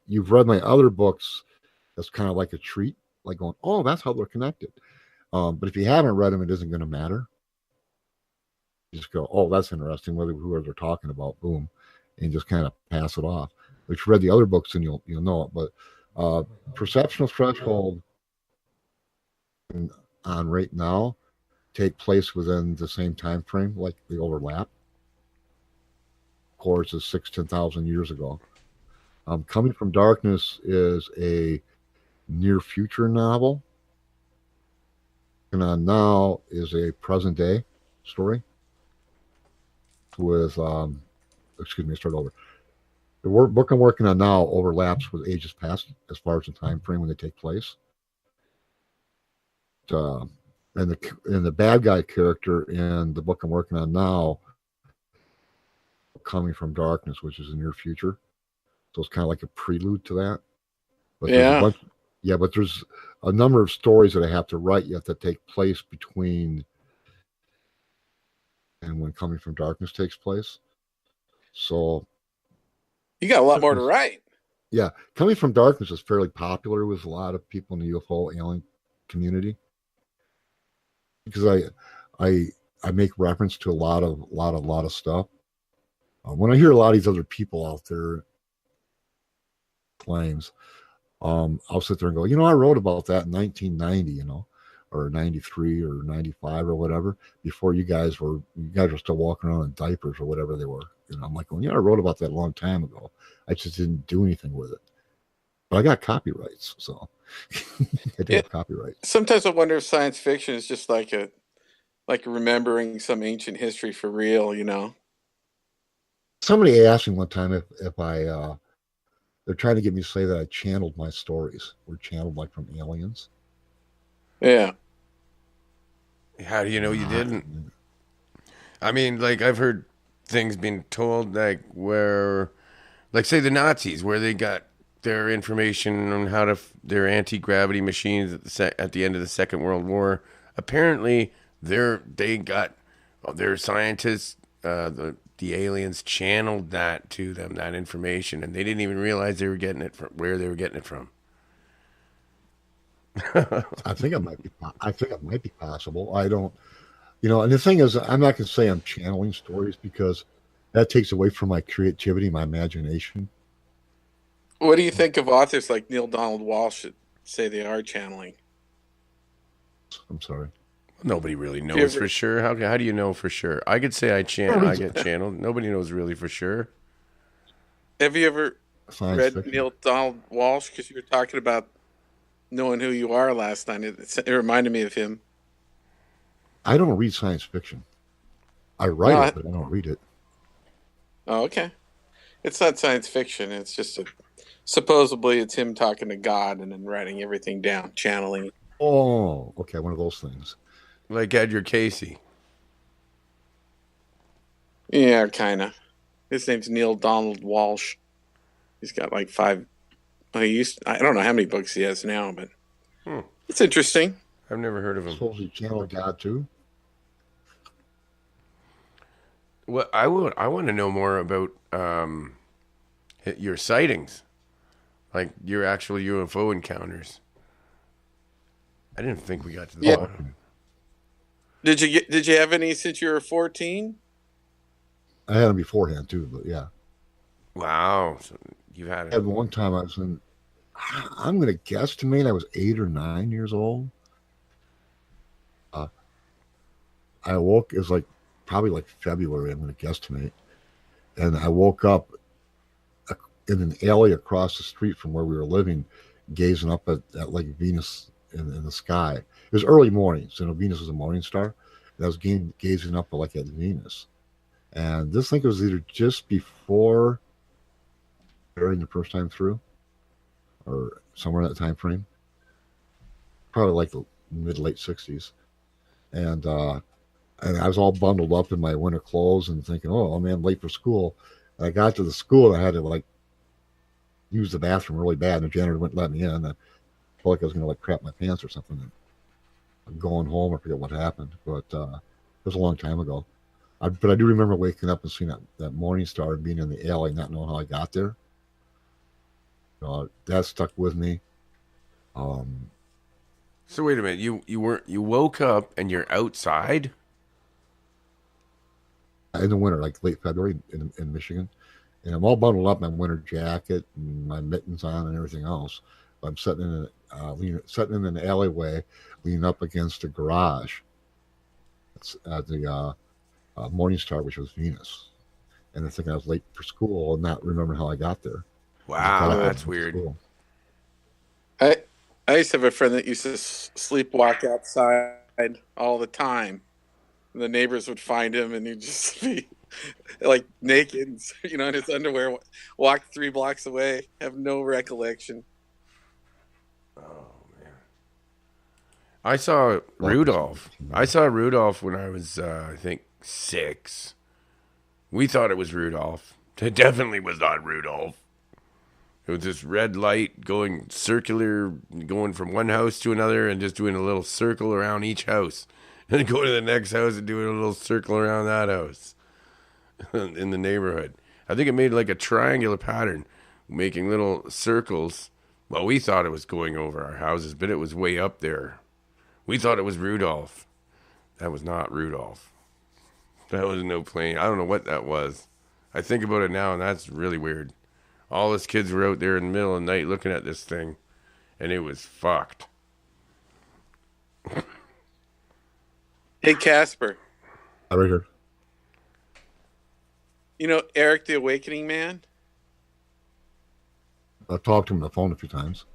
you've read my other books, that's kind of like a treat, like going, oh, that's how they're connected. But if you haven't read them, it isn't going to matter. You just go, oh, that's interesting. Whoever they're talking about, boom, and just kind of pass it off. If you read the other books, then you'll know it. But Perceptual Threshold on right now take place within the same time frame, like they overlap. Of course, is 10,000 years ago. Coming from Darkness is a near future novel, and on now is a present day story with start over. The book I'm working on now overlaps with ages past as far as the time frame when they take place. And the bad guy character in the book I'm working on now, Coming from Darkness, which is the near future. So it's kind of like a prelude to that. But but there's a number of stories that I have to write yet that take place between and when Coming from Darkness takes place. So You got a lot more to write. yeah, Coming from Darkness is fairly popular with a lot of people in the UFO alien community because I make reference to a lot of stuff. When I hear a lot of these other people out there claims, I'll sit there and go, I wrote about that in 1990, or 93 or 95 or whatever, before you guys were still walking around in diapers or whatever they were. I'm like, I wrote about that a long time ago. I just didn't do anything with it. But I got copyrights, so I do have copyright. Sometimes I wonder if science fiction is just like remembering some ancient history for real, Somebody asked me one time if I they're trying to get me to say that I channeled my stories. Were channeled like from aliens. Yeah. How do you know you didn't? I mean, like, I've heard things being told, like, where, like, say the Nazis, where they got their information on how to their anti-gravity machines at the end of the Second World War. Apparently, they got their scientists, the aliens channeled that to them, that information, and they didn't even realize they were getting it from where they were getting it from. I think it might be possible. I don't, and the thing is, I'm not going to say I'm channeling stories because that takes away from my creativity, my imagination. What do you think of authors like Neil Donald Walsh that say they are channeling? I'm sorry. Nobody really knows for sure. How do you know for sure? I could say I get channeled. Nobody knows really for sure. Have you ever read Neil Donald Walsh? Because you were talking about knowing who you are last night. It reminded me of him. I don't read science fiction. I write it, but I don't read it. Oh, okay. It's not science fiction. It's just supposedly it's him talking to God and then writing everything down, channeling. Oh, okay. One of those things. Like Edgar Casey. Yeah, kind of. His name's Neil Donald Walsh. He's got like 5. I don't know how many books he has now, but it's interesting. I've never heard of him. Supposedly channel God too. Well, I want to know more about your sightings, like your actual UFO encounters. I didn't think we got to the bottom. Did you have any since you were 14? I had them beforehand too, but yeah. Wow, so you've had it. At one time I was I'm going to guesstimate I was 8 or 9 years old. I woke, it was probably like February, I'm going to guesstimate. And I woke up in an alley across the street from where we were living, gazing up at like Venus in the sky. It was early morning, so Venus was a morning star. And I was gazing up at Venus. And this thing was either just before during the first time through, or somewhere in that time frame, probably like the mid-late 60s. And I was all bundled up in my winter clothes and thinking, oh man, late for school. And I got to the school and I had to use the bathroom really bad, and the janitor wouldn't let me in. And I felt like I was going to crap my pants or something. And I'm going home, I forget what happened, but it was a long time ago. But I do remember waking up and seeing that morning star and being in the alley, not knowing how I got there. That stuck with me. So wait a minute, you woke up and you're outside in the winter, like late February in Michigan, and I'm all bundled up, my winter jacket and my mittens on and everything else. I'm sitting in an alleyway, leaning up against a garage. It's the morning star, which was Venus, and I think I was late for school and not remembering how I got there. Wow, that's weird. I used to have a friend that used to sleepwalk outside all the time. The neighbors would find him, and he'd just be naked, in his underwear, walk 3 blocks away, have no recollection. Oh man! I saw Rudolph. I saw Rudolph when I was, I think, 6. We thought it was Rudolph. It definitely was not Rudolph. It was this red light going circular, going from one house to another and just doing a little circle around each house. and go to the next house and do a little circle around that house in the neighborhood. I think it made like a triangular pattern, making little circles. Well, we thought it was going over our houses, but it was way up there. We thought it was Rudolph. That was not Rudolph. That was no plane. I don't know what that was. I think about it now, and that's really weird. All us kids were out there in the middle of the night looking at this thing, and it was fucked. Hey, Casper. Right here. You know Eric the Awakening Man? I've talked to him on the phone a few times.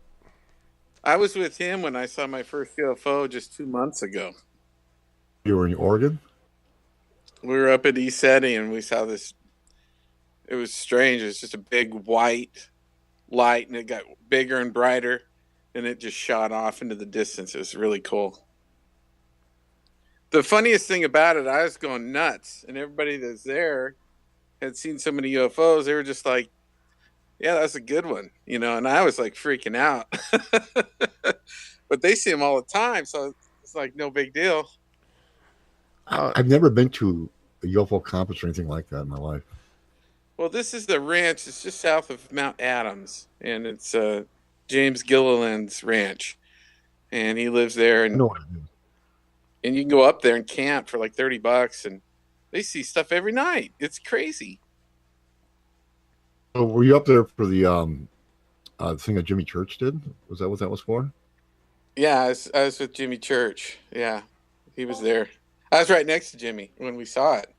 I was with him when I saw my first UFO just 2 months ago. You were in Oregon? We were up at East Eddy and we saw this. It was strange. It was just a big white light and it got bigger and brighter and it just shot off into the distance. It was really cool. The funniest thing about it, I was going nuts and everybody that's there had seen so many UFOs. They were just like, yeah, that's a good one, you know, and I was like freaking out. But they see them all the time, so it's like no big deal. I've never been to a UFO conference or anything like that in my life. Well, this is the ranch. It's just south of Mount Adams, and it's James Gilliland's ranch, and he lives there. And and you can go up there and camp for like $30, and they see stuff every night. It's crazy. So were you up there for the thing that Jimmy Church did? Was that what that was for? Yeah, I was with Jimmy Church. Yeah, he was there. I was right next to Jimmy when we saw it.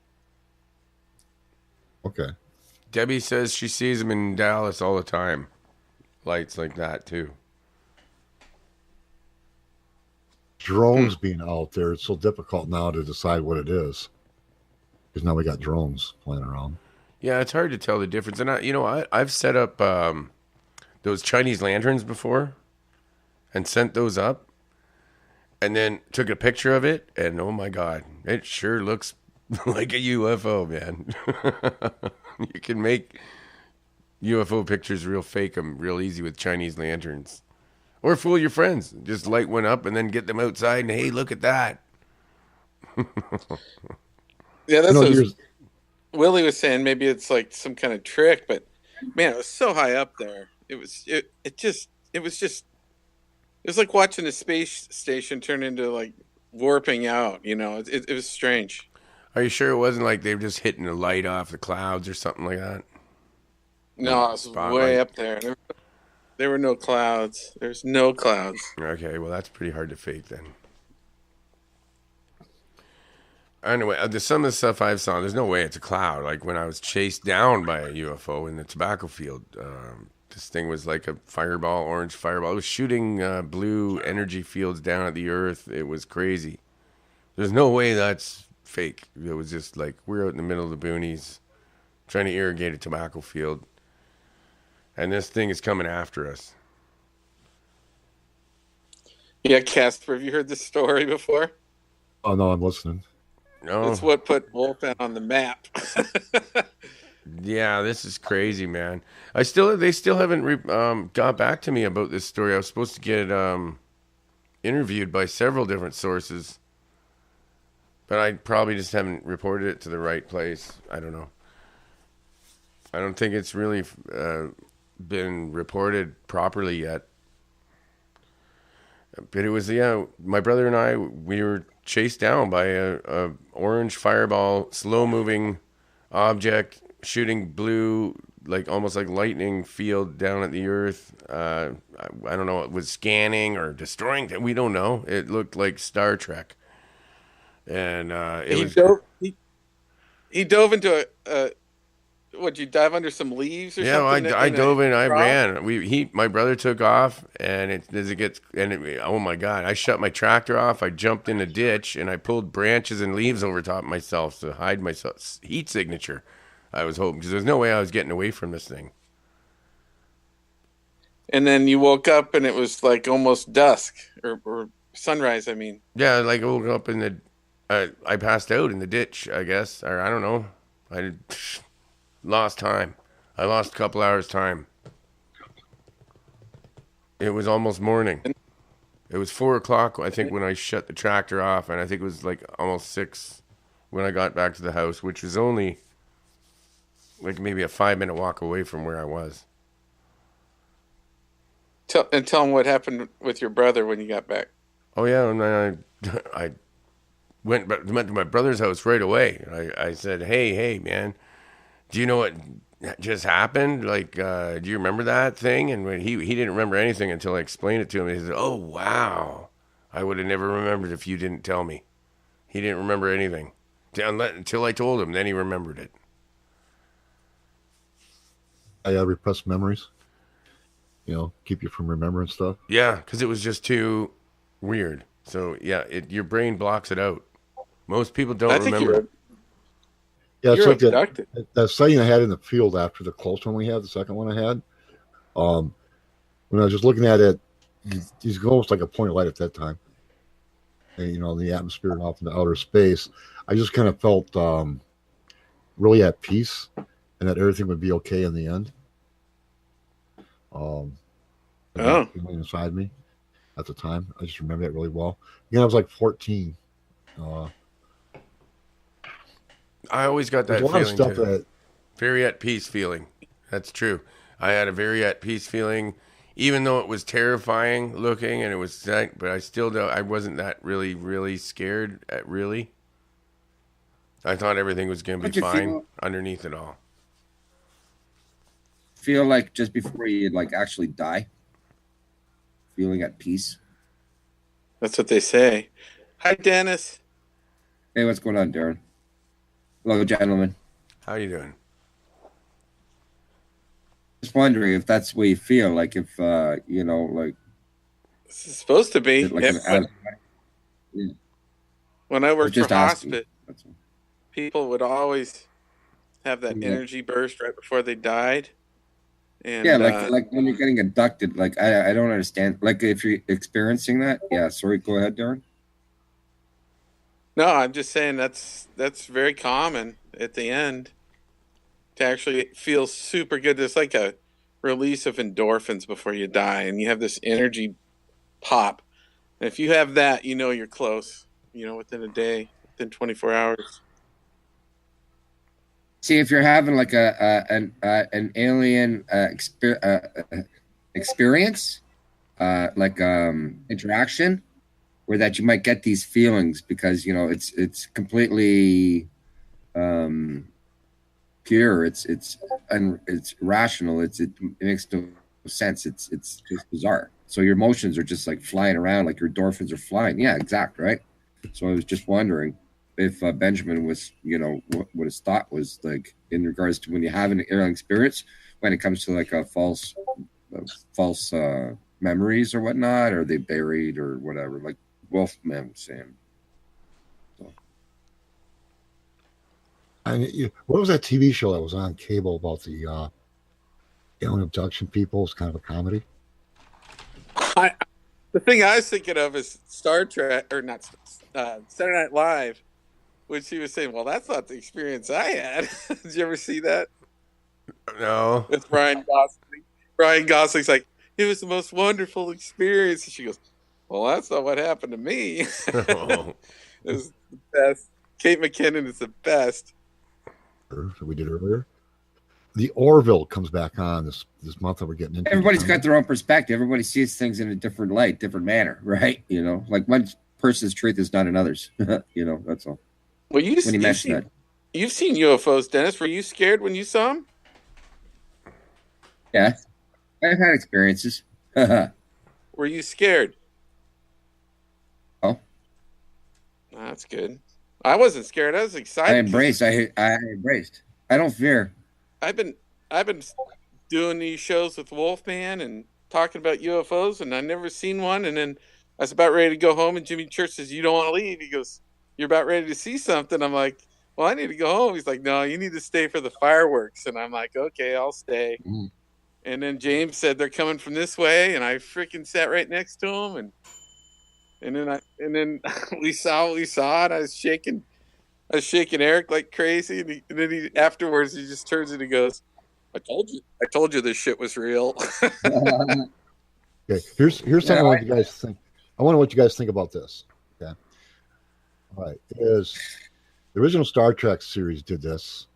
Okay. Debbie says she sees them in Dallas all the time. Lights like that, too. Drones being out there, it's so difficult now to decide what it is. Because now we got drones flying around. Yeah, it's hard to tell the difference. And I've set up those Chinese lanterns before and sent those up and then took a picture of it. And oh my God, it sure looks like a UFO, man. You can make UFO pictures real fake them real easy with Chinese lanterns. Or fool your friends. Just light one up and then get them outside and hey, look at that. Yeah, that's what Willie was saying. Maybe it's like some kind of trick, but man, it was so high up there. It was like watching a space station turn into like warping out. You know, it was strange. Are you sure it wasn't like they were just hitting the light off the clouds or something like that? No, it was way up there. There were no clouds. There's no clouds. Okay, well, that's pretty hard to fake then. Anyway, some of the stuff I've saw, there's no way it's a cloud. Like when I was chased down by a UFO in the tobacco field, this thing was like a fireball, orange fireball. It was shooting blue energy fields down at the earth. It was crazy. There's no way that's fake. It was just like we're out in the middle of the boonies trying to irrigate a tobacco field. And this thing is coming after us. Yeah, Casper, have you heard this story before? Oh, no, I'm listening. No. It's what put Wolfen on the map. Yeah, this is crazy, man. They still haven't got back to me about this story. I was supposed to get interviewed by several different sources, but I probably just haven't reported it to the right place. I don't know. I don't think it's really been reported properly yet. But it was, my brother and I, we were chased down by a orange fireball, slow-moving object, shooting blue, like almost like lightning field down at the earth. I don't know, it was scanning or destroying. We don't know. It looked like Star Trek. And he dove into a Would you dive under some leaves or something? Yeah, I dove in. I ran. My brother took off, and oh my God! I shut my tractor off. I jumped in a ditch, and I pulled branches and leaves over top of myself to hide my heat signature. I was hoping because there's no way I was getting away from this thing. And then you woke up, and it was like almost dusk or sunrise. I mean, yeah, like I woke up in the. I passed out in the ditch, I guess, or I don't know. I lost time. I lost a couple hours time. It was almost morning. It was 4 o'clock, I think, when I shut the tractor off, and I think it was like almost 6 when I got back to the house, which was only like maybe a 5-minute walk away from where I was. Tell him what happened with your brother when you got back. Oh yeah, and then I went to my brother's house right away. I said, hey, man, do you know what just happened? Like, do you remember that thing? And when he didn't remember anything until I explained it to him. He said, oh, wow. I would have never remembered if you didn't tell me. He didn't remember anything until I told him. Then he remembered it. I repressed memories. Keep you from remembering stuff. Yeah, because it was just too weird. So, yeah, your brain blocks it out. Most people don't remember. Yeah, it's like that sighting I had in the field after the close one we had, the second one I had. When I was just looking at it, he's almost like a point of light at that time. And, the atmosphere and off into outer space. I just kind of felt really at peace and that everything would be okay in the end. Inside me at the time. I just remember that really well. Again, I was like 14. I always got that feeling too. Very at peace feeling. That's true. I had a very at peace feeling, even though it was terrifying looking and it was sad, but I wasn't that really, really scared really. I thought everything was going to be fine underneath it all. Feel like just before you actually die? Feeling at peace? That's what they say. Hi, Dennis. Hey, what's going on, Darren? Hello, gentlemen. How you doing? Just wondering if that's the way you feel, like if this is supposed to be. When I worked for hospice, people would always have that energy burst right before they died. And, like when you're getting abducted, I don't understand. Like if you're experiencing that, sorry, go ahead, Darren. No, I'm just saying that's very common at the end to actually feel super good. There's like a release of endorphins before you die, and you have this energy pop. And if you have that, you're close. Within a day, within 24 hours. See, if you're having like an alien experience, interaction, where that you might get these feelings because it's completely pure. It's rational. It makes no sense. It's just bizarre. So your emotions are just like flying around, like your endorphins are flying. Yeah, exact, right? So I was just wondering if Benjamin was, what his thought was like in regards to when you have an alien experience, when it comes to like a false memories or whatnot, or they buried or whatever, like Wolfman was saying. So. What was that TV show that was on cable about the alien abduction people? It's kind of a comedy. The thing I was thinking of is Star Trek, or not Saturday Night Live, which he was saying, well, that's not the experience I had. Did you ever see that? No. With Ryan Gosling. Ryan Gosling's like, it was the most wonderful experience. And she goes, well, that's not what happened to me. Oh. It was the best. Kate McKinnon is the best. That we did earlier. The Orville comes back on this month that we're getting into. Everybody's got their own perspective. Everybody sees things in a different light, different manner, right? Like one person's truth is not another's. That's all. Well, you've seen UFOs, Dennis. Were you scared when you saw them? Yeah, I've had experiences. Were you scared? Oh, that's good. I wasn't scared. I was excited. I embraced. I embraced. I don't fear. I've been doing these shows with Wolfman and talking about UFOs, and I never seen one. And then I was about ready to go home, and Jimmy Church says, "You don't want to leave." He goes, "You're about ready to see something." I'm like, "Well, I need to go home." He's like, "No, you need to stay for the fireworks." And I'm like, "Okay, I'll stay." Mm. And then James said they're coming from this way, and I freaking sat right next to him, and then we saw it. I was shaking Eric like crazy, and then he afterwards he just turns and he goes, "I told you this shit was real." Okay, here's something I want you guys to think. I wonder what you guys think about this. Okay. All right. Is the original Star Trek series did this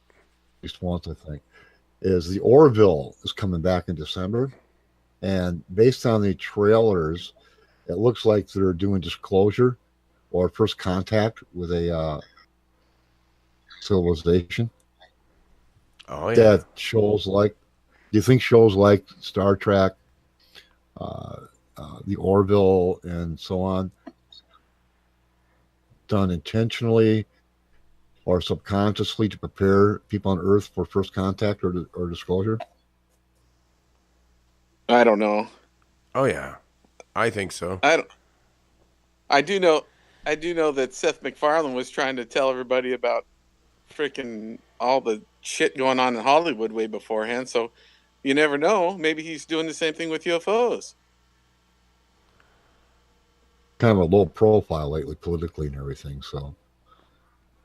at least once, I think. Is the Orville is coming back in December, and based on the trailers, it looks like they're doing disclosure or first contact with a civilization. Oh yeah. That shows like, do you think shows like Star Trek, the Orville, and so on, done intentionally or subconsciously to prepare people on Earth for first contact or disclosure? I don't know. Oh yeah, I think so. I do know that Seth MacFarlane was trying to tell everybody about freaking all the shit going on in Hollywood way beforehand. So you never know. Maybe he's doing the same thing with UFOs. Kind of a low profile lately, politically and everything. So,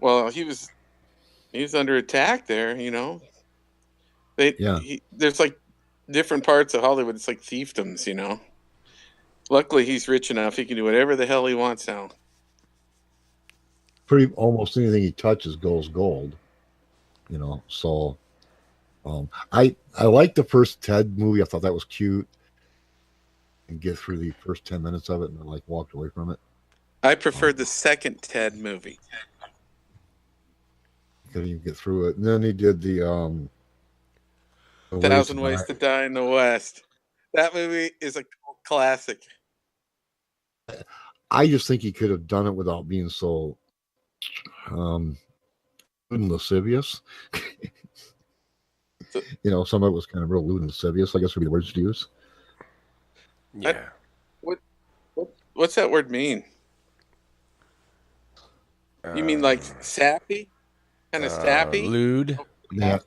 well, he's under attack there. You know, there's like different parts of Hollywood. It's like fiefdoms. You know. Luckily, he's rich enough; he can do whatever the hell he wants now. pretty almost anything he touches goes gold. You know, so I liked the first Ted movie. I thought that was cute, and get through the first 10 minutes of it, and I walked away from it. I preferred the second Ted movie. Couldn't even get through it. And then he did the 1,000 Ways to Die in the West. That movie is a classic. I just think he could have done it without being so lewd and lascivious. You know, some of it was kind of real lewd and lascivious, I guess would be the words to use. Yeah. What's that word mean? You mean like sappy? Kind of sappy? Lewd. Yeah.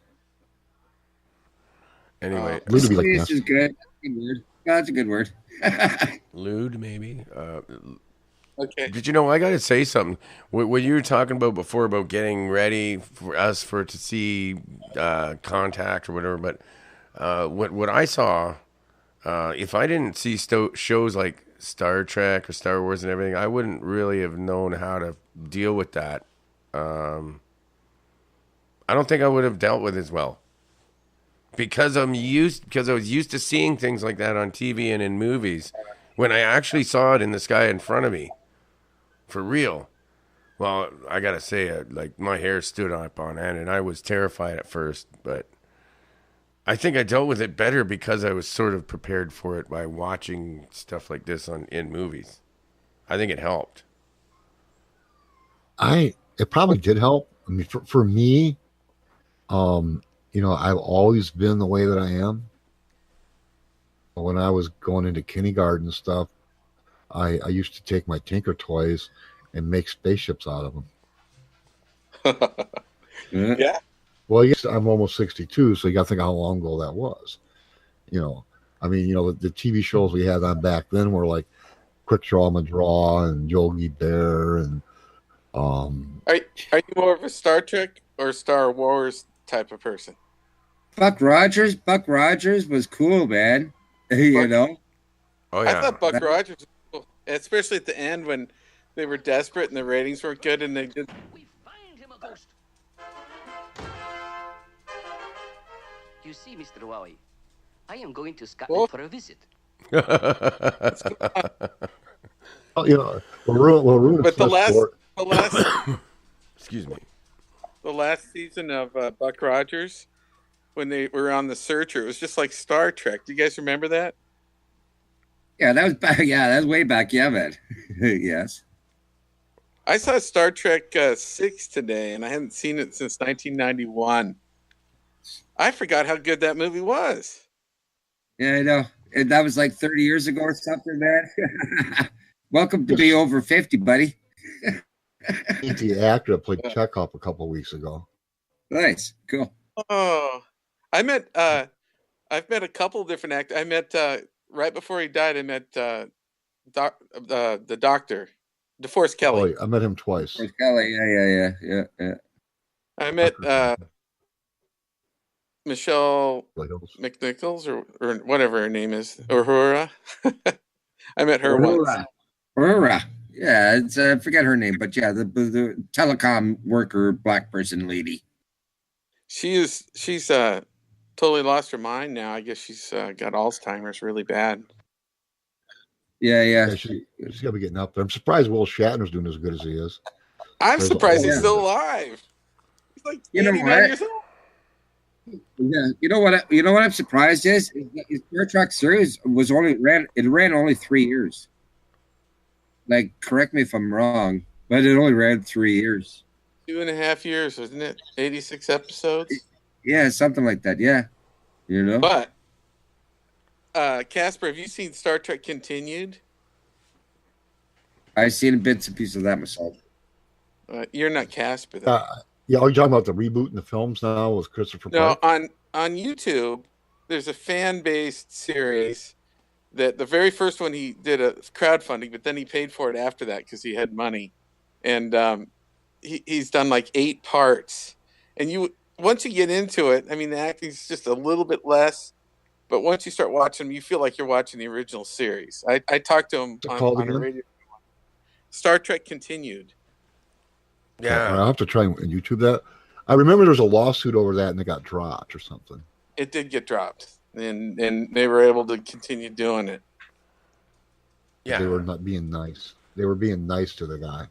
Anyway, This is good. That's a good word. Lewd, maybe. Okay. Did you know? I got to say something. What you were talking about before about getting ready for us to see Contact or whatever, but what I saw, if I didn't see shows like Star Trek or Star Wars and everything, I wouldn't really have known how to deal with that. I don't think I would have dealt with it as well. Because I was used to seeing things like that on TV and in movies. When I actually saw it in the sky in front of me, for real, well, I gotta say, like my hair stood up on end, and I was terrified at first. But I think I dealt with it better because I was sort of prepared for it by watching stuff like this in movies. I think it helped. It probably did help. I mean, for me, you know, I've always been the way that I am. When I was going into kindergarten and stuff, I used to take my Tinker toys and make spaceships out of them. Yeah. Well, yes, I'm almost 62, so you got to think how long ago that was. You know, I mean, you know, the TV shows we had on back then were like Quick Draw McDraw and Yogi Bear and. Are you more of a Star Trek or Star Wars type of person? Buck Rogers was cool, man. You know. Oh yeah. I thought Buck Rogers was cool, especially at the end when they were desperate and the ratings weren't good, and they did. You see, Mr. Wowie, I am going to Scotland for a visit. Oh, you know, we're but the last excuse me, the last season of Buck Rogers, when they were on the Searcher, it was just like Star Trek. Do you guys remember that? Yeah, that was back. Yeah, that was way back. Yeah, man. Yes. I saw Star Trek 6 today, and I hadn't seen it since 1991. I forgot how good that movie was. Yeah, I know. And that was like 30 years ago or something, man. Welcome to be over 50, buddy. The actor that played Chekhov a couple of weeks ago. Nice, cool. Oh, I've met a couple of different actors. I met right before he died. I met the doctor, DeForest Kelly. Oh, I met him twice. DeForest Kelly, yeah. I met Michelle McNichols or whatever her name is, Uhura. I met her once. Aurora. Yeah, it's I forget her name, but yeah, the telecom worker, black person lady. She's totally lost her mind now. I guess she's got Alzheimer's really bad. Yeah. Yeah, she's got to be getting up there. I'm surprised Will Shatner's doing as good as he is. I'm There's surprised he's all- still alive. He's like You know 89 what? years old. Yeah, you know what? You know what I'm surprised is the Star Trek series ran only 3 years. Like, correct me if I'm wrong, but it only ran 3 years. 2.5 years, isn't it? 86 episodes. Yeah, something like that. Yeah, you know. But Casper, have you seen Star Trek Continued? I've seen bits and pieces of that myself. You're not Casper, though. Yeah, are you talking about the reboot in the films now with Christopher No, Parks? on YouTube, there's a fan-based series that the very first one he did a crowdfunding, but then he paid for it after that because he had money, and he's done like 8 parts. And once you get into it, I mean, the acting's just a little bit less, but once you start watching them, you feel like you're watching the original series. I talked to him on a radio. Star Trek Continued. Yeah, I'll have to try and YouTube that. I remember there was a lawsuit over that, and it got dropped or something. It did get dropped, and they were able to continue doing it. Yeah, they were not being nice. They were being nice to the guy.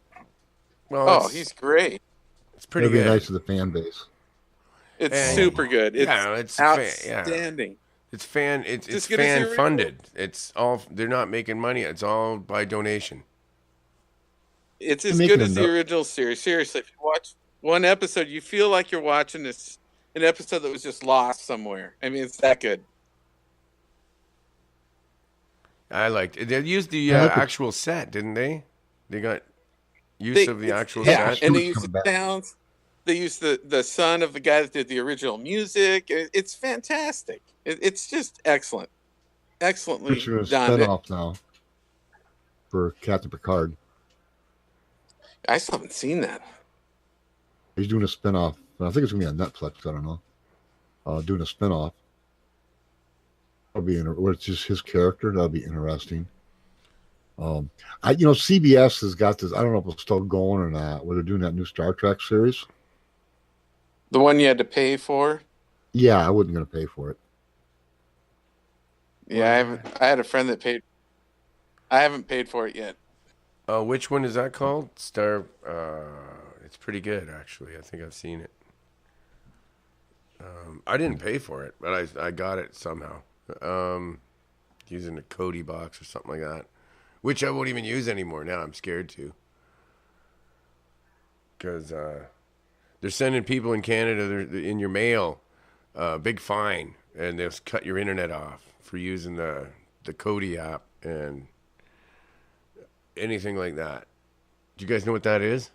Well, he's great. It's pretty They're being good. nice to the fan base. It's super good. It's outstanding. It's fan Just good as the fan funded. It's all they're not making money. It's all by donation. It's as good as the original series. Seriously, if you watch one episode, you feel like you're watching an episode that was just lost somewhere. I mean, it's that good. I liked it. They used the actual set, didn't they? They got use of the actual set. And they used the sounds. They used the son of the guy that did the original music. It's fantastic. It's just excellent. Excellently They're doing a done. spinoff now for Captain Picard. I still haven't seen that. He's doing a spinoff. I think it's going to be on Netflix. I don't know. Doing a spinoff. That'll be where it's just his character. That'll be interesting. CBS has got this. I don't know if it's still going or not. Where they're doing that new Star Trek series. The one you had to pay for. Yeah, I wasn't going to pay for it. Yeah, I had a friend that paid. I haven't paid for it yet. Which one is that called? It's pretty good, actually. I think I've seen it. I didn't pay for it, but I got it somehow. Using a Cody box or something like that, which I won't even use anymore now. I'm scared to. Because they're sending people in Canada in your mail big fine, and they'll cut your internet off for using the Cody app and anything like that. Do you guys know what that is?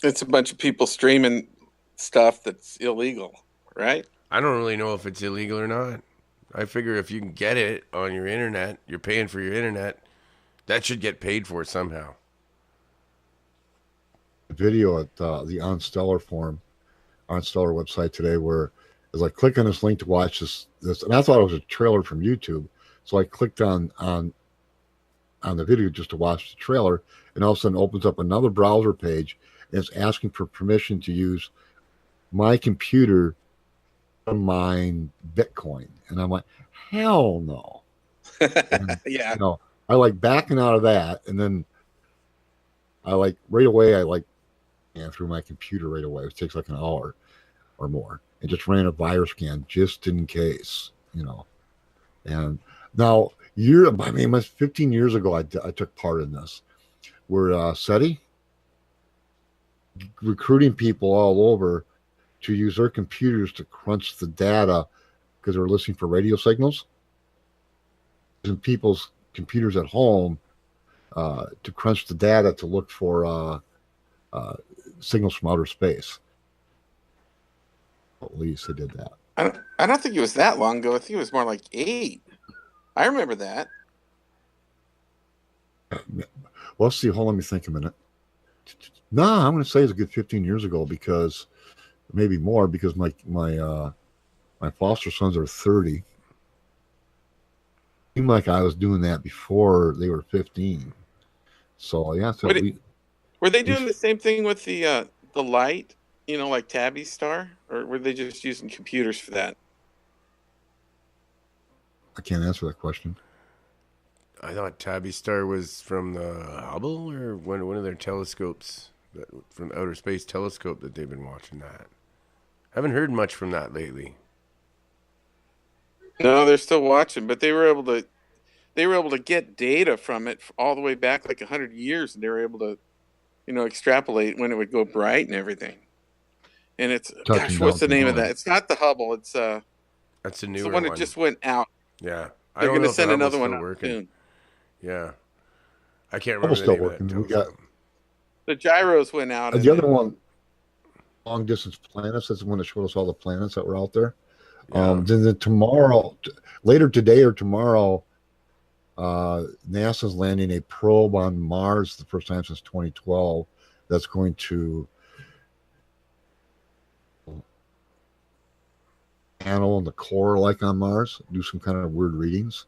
It's a bunch of people streaming stuff that's illegal, right? I don't really know if it's illegal or not. I figure if you can get it on your internet, you're paying for your internet, that should get paid for somehow. Video at the OnStellar forum, OnStellar website today, where it's like click on this link to watch this, and I thought it was a trailer from YouTube, so I clicked on the video just to watch the trailer, and all of a sudden opens up another browser page, and it's asking for permission to use my computer to mine Bitcoin, and I'm like, hell no. And, yeah. I like backing out of that, and then I like right away. Through my computer right away. It takes like an hour or more, and just ran a virus scan just in case, And now, 15 years ago, I took part in this. Where SETI recruiting people all over to use their computers to crunch the data because they were listening for radio signals. And people's computers at home to crunch the data to look for signals from outer space. At least they did that. I don't think it was that long ago. I think it was more like 8. I remember that. Well, let's see. Hold on, let me think a minute. No, I'm going to say it's a good 15 years ago, because maybe more, because my foster sons are 30. seemed like I was doing that before they were 15. So yeah, so Were they doing the same thing with the light? Like Tabby Star, or were they just using computers for that? I can't answer that question. I thought Tabby Star was from the Hubble or one of their telescopes, from outer space telescope that they've been watching that. Haven't heard much from that lately. No, they're still watching, but they were able to get data from it all the way back like 100 years, and they were able to, extrapolate when it would go bright and everything. And it's what's the name of that? It's not the Hubble. It's that's a newer it's the one that just went out. Yeah, they're going to send another one out soon. Yeah, I can't remember. Hubble's still working. We got the gyros went out. The other one, long distance planets. That's the one that showed us all the planets that were out there. Yeah. Then tomorrow, later today or tomorrow, NASA's landing a probe on Mars the first time since 2012. That's going to panel in the core like on Mars, do some kind of weird readings.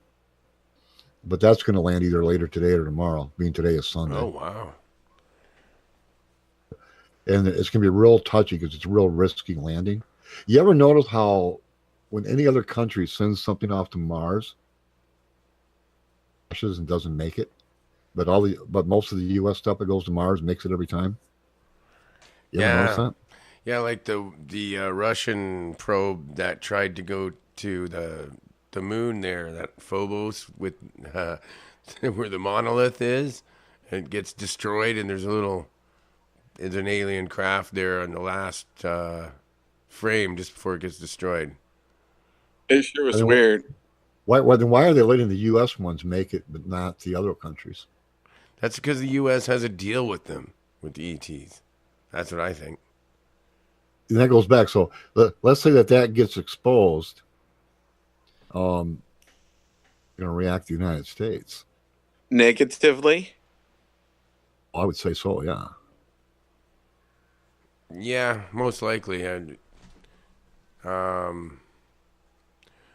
But that's going to land either later today or tomorrow, being today is Sunday. Oh, wow. And it's going to be real touchy because it's a real risky landing. You ever notice how when any other country sends something off to Mars, crashes and doesn't make it, but most of the U.S. stuff that goes to Mars makes it every time? You ever notice that? Yeah, like the Russian probe that tried to go to the moon there, that Phobos with where the monolith is, and it gets destroyed, and there's an alien craft there on the last frame just before it gets destroyed. It sure was weird. Why are they letting the U.S. ones make it, but not the other countries? That's because the U.S. has a deal with them, with the ETs. That's what I think. And that goes back. So let's say that gets exposed. Going to react to the United States negatively. I would say so. Yeah. Yeah, most likely.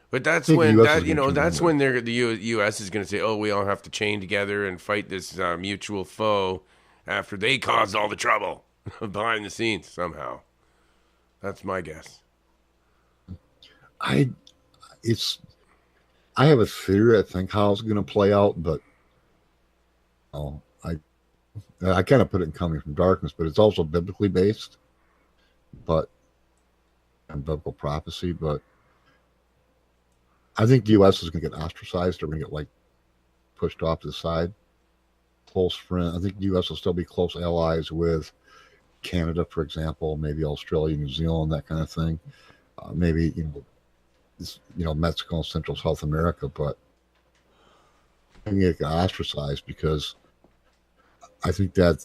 But that's when that's when the U.S. is going to say, "Oh, we all have to chain together and fight this mutual foe," after they caused all the trouble behind the scenes somehow. That's my guess. I have a theory. I think how it's going to play out, but I kind of put it in Coming from Darkness, but it's also biblically based, and biblical prophecy. But I think the U.S. is going to get ostracized, or going to get pushed off to the side. Close friend. I think the U.S. will still be close allies with Canada, for example, maybe Australia, New Zealand, that kind of thing. Maybe Mexico, Central South America, but I think it got ostracized because I think that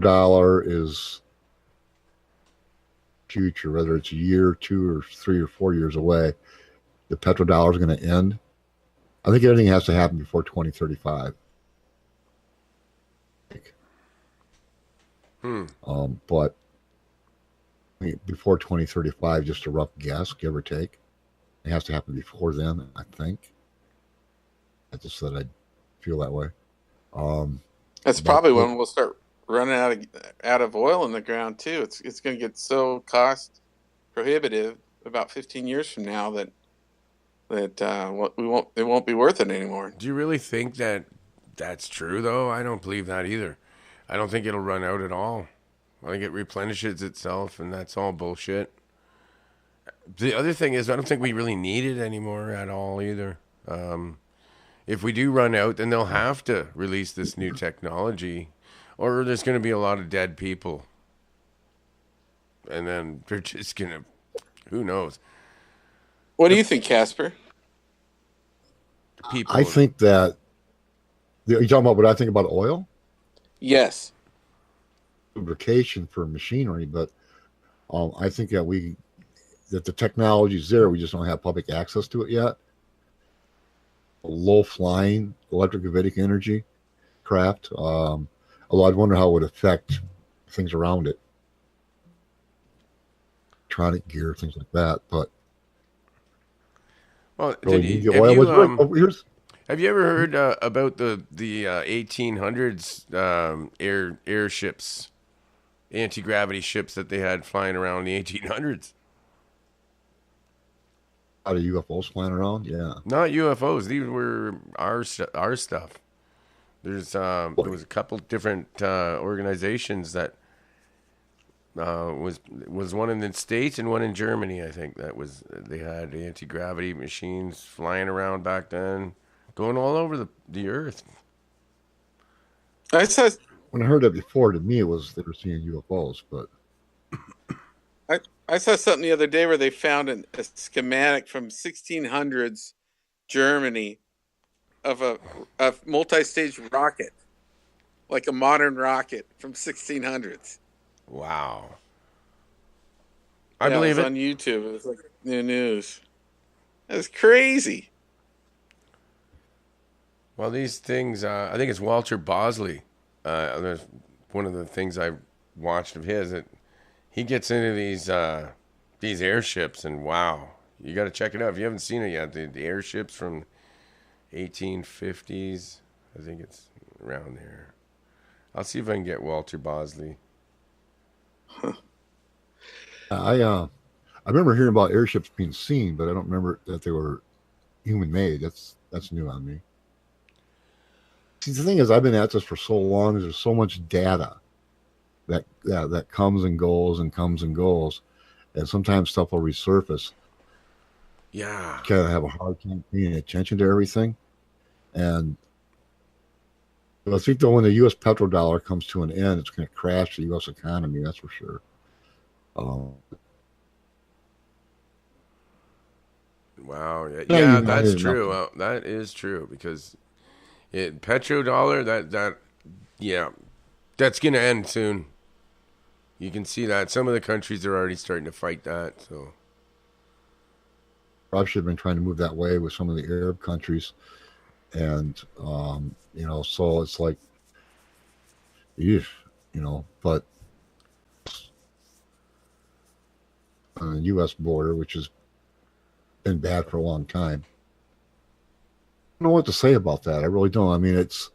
dollar is future, whether it's a year, 2 or 3 or 4 years away. The petrodollar is going to end. I think everything has to happen before 2035. But before 2035, just a rough guess, give or take. It has to happen before then, I think. I just said I feel that way. That's probably when we'll start running out of oil in the ground too. It's going to get so cost prohibitive about 15 years from now that it won't be worth it anymore. Do you really think that that's true though? I don't believe that either. I don't think it'll run out at all. I think it replenishes itself, and that's all bullshit. The other thing is, I don't think we really need it anymore at all either. If we do run out, then they'll have to release this new technology, or there's going to be a lot of dead people. And then they're just going to, who knows? What do you think, Casper? I think that, you're talking about what I think about oil? Yes. Lubrication for machinery, but I think that the technology is there. We just don't have public access to it yet. Low flying electrokinetic energy craft. Although I'd wonder how it would affect things around it, electronic gear, things like that. But Well, really did need you, the oil. Here's have you ever heard about the 1800s airships, anti-gravity ships that they had flying around in the 1800s? out of UFOs flying around. Yeah, Not UFOs. These were our stuff. There was a couple different organizations that was one in the States and one in Germany. I think they had anti-gravity machines flying around back then, going all over the earth. I saw when I heard that before, to me it was they were seeing UFOs, but I saw something the other day where they found a schematic from 1600s Germany of a multi-stage rocket, like a modern rocket from 1600s. Wow. I believe it. On YouTube, it was like new news. That was crazy. Well, these things, I think it's Walter Bosley. There's one of the things I watched of his. He gets into these airships, and wow, you got to check it out if you haven't seen it yet. The airships from 1850s, I think it's around there. I'll see if I can get Walter Bosley. Huh. I remember hearing about airships being seen, but I don't remember that they were human made. That's new on me. See, the thing is, I've been at this for so long. There's so much data that comes and goes and comes and goes, and sometimes stuff will resurface. Yeah, kind of have a hard time paying attention to everything, and I think that when the U.S. petrodollar comes to an end, it's going to crash the U.S. economy. That's for sure. Wow. Yeah, that's true. Well, that is true because petrodollar, that's going to end soon. You can see that. Some of the countries are already starting to fight that. So Russia had been trying to move that way with some of the Arab countries. And, so it's like, but on the U.S. border, which has been bad for a long time. I don't know what to say about that. I really don't. I mean, it's,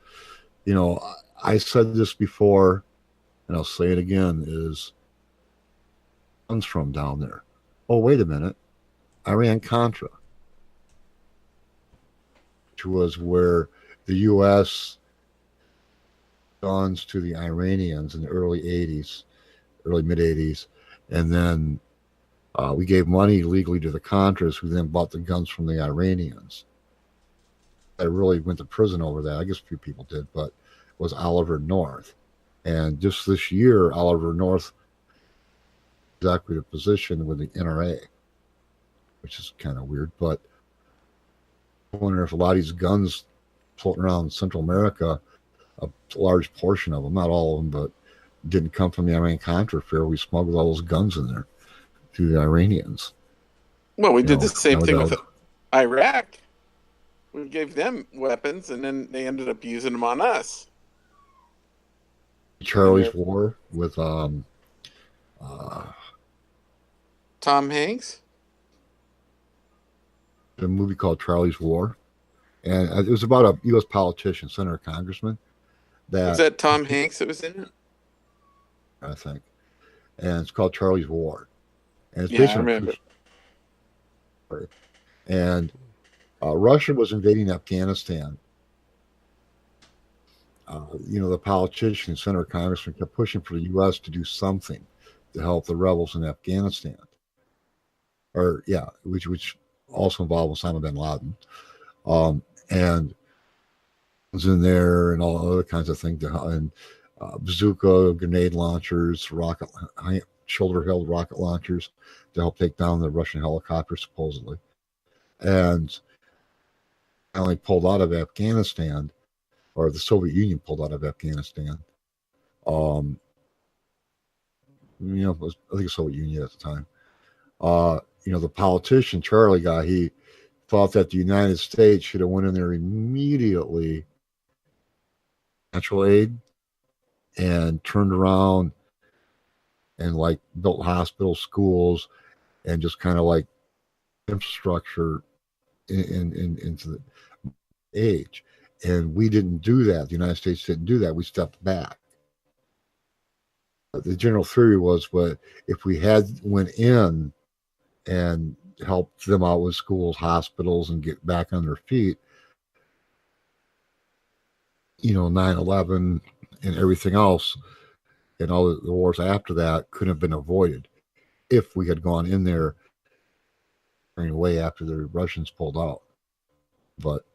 I said this before, and I'll say it again, is comes from down there. Oh, wait a minute. Iran-Contra, which was where the U.S. guns to the Iranians in the early mid-'80s, and then we gave money legally to the Contras, who then bought the guns from the Iranians. I really went to prison over that. I guess a few people did, but it was Oliver North. And just this year, Oliver North executive position with the NRA, which is kind of weird. But I wonder if a lot of these guns floating around Central America, a large portion of them, not all of them, but didn't come from the Iran-Contra affair. We smuggled all those guns in there to the Iranians. Well, we did the same thing with Iraq. We gave them weapons, and then they ended up using them on us. Charlie's War with Tom Hanks. A movie called Charlie's War, and it was about a U.S. politician, senator, congressman. Was that Tom Hanks that was in it? I think, and it's called Charlie's War, and it's I remember. And Russia was invading Afghanistan. The politician, senator, congressman kept pushing for the U.S. to do something to help the rebels in Afghanistan. Which also involved Osama bin Laden, and was in there and all other kinds of things, and bazooka, grenade launchers, shoulder-held rocket launchers to help take down the Russian helicopters, supposedly. And finally pulled out of Afghanistan, or the Soviet Union pulled out of Afghanistan. I think it was the Soviet Union at the time. The politician, Charlie guy, he thought that the United States should have went in there immediately, natural aid, and turned around and built hospitals, schools, and just kind of infrastructure into the age. And we didn't do that. The United States didn't do that. We stepped back. The general theory was, but if we had went in and helped them out with schools, hospitals, and get back on their feet, 9/11 and everything else, and all the wars after that couldn't have been avoided if we had gone in there way after the Russians pulled out. But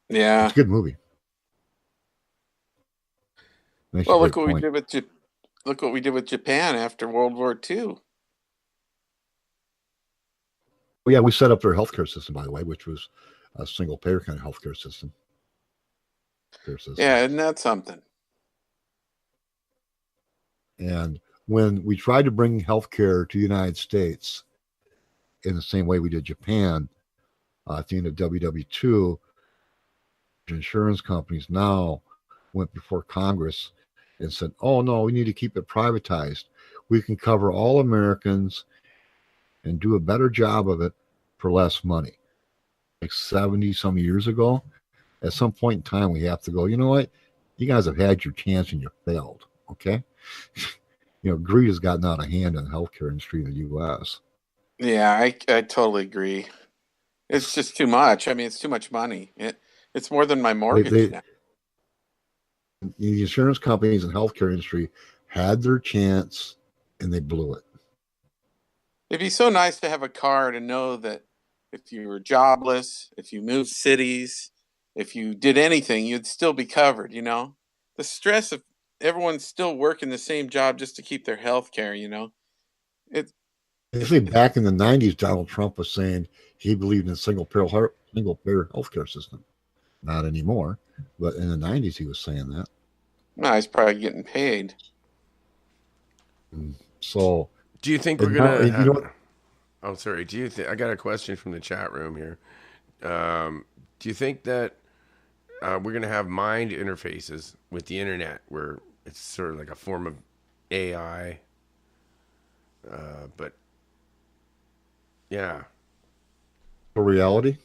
yeah, it's a good movie. Well, look what we did with Japan after World War II. Well, yeah, we set up their healthcare system, by the way, which was a single payer kind of healthcare system. Yeah, isn't that something? And when we tried to bring healthcare to the United States in the same way we did Japan, at the end of WW2, insurance companies now went before Congress and said, oh, no, we need to keep it privatized. We can cover all Americans and do a better job of it for less money. Like 70 some years ago, at some point in time, we have to go, you know what? You guys have had your chance and you failed. Okay. Greed has gotten out of hand in the healthcare industry in the U.S. Yeah, I totally agree. It's just too much. I mean, it's too much money. It's more than my mortgage now. The insurance companies and healthcare industry had their chance and they blew it. It'd be so nice to have a car to know that if you were jobless, if you moved cities, if you did anything, you'd still be covered, The stress of everyone's still working the same job just to keep their health care, Actually, back in the 90s, Donald Trump was saying he believed in single payer healthcare system. Not anymore, but in the 90s he was saying that. No, he's probably getting paid. So, do you think we're gonna? Oh, sorry. Do you think I got a question from the chat room here? Do you think that we're gonna have mind interfaces with the internet, where it's sort of like a form of AI? But yeah, for reality.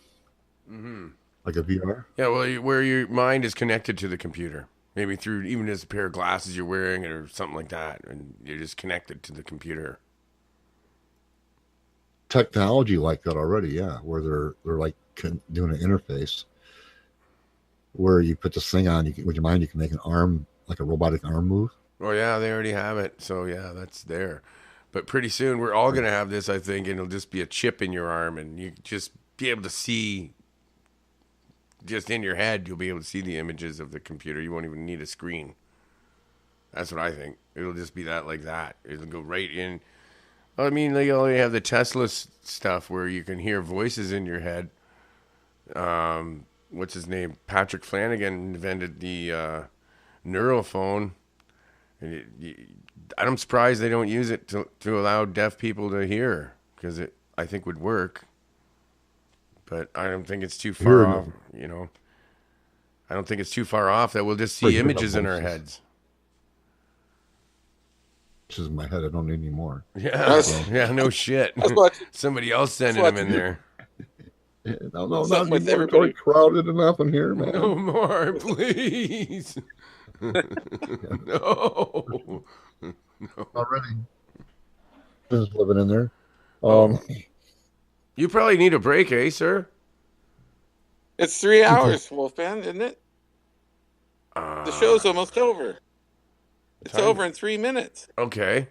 Mm-hmm. Like a VR? Yeah, well, where your mind is connected to the computer. Maybe through even just a pair of glasses you're wearing or something like that. And you're just connected to the computer. Technology like that already, yeah. Where they're like doing an interface where you put this thing on, with your mind, you can make an arm, like a robotic arm move. Oh, yeah, they already have it. So, yeah, that's there. But pretty soon we're all going to have this, I think, and it'll just be a chip in your arm. And you just be able to see... Just in your head, you'll be able to see the images of the computer. You won't even need a screen. That's what I think. It'll just be like that. It'll go right in. I mean, they only have the Tesla stuff where you can hear voices in your head. What's his name? Patrick Flanagan invented the neurophone. I'm surprised they don't use it to allow deaf people to hear, because it, I think, would work. But I don't think it's too far off, I don't think it's too far off that we'll just see images in our heads. This is in my head. I don't need any more. Yeah, yeah, no shit. Somebody else sending them in there. No, not with everybody crowded enough in here, man. No more, please. No. Already. Just living in there. You probably need a break, eh, sir? It's 3 hours, Wolfman, isn't it? The show's almost over. It's over in 3 minutes. Okay.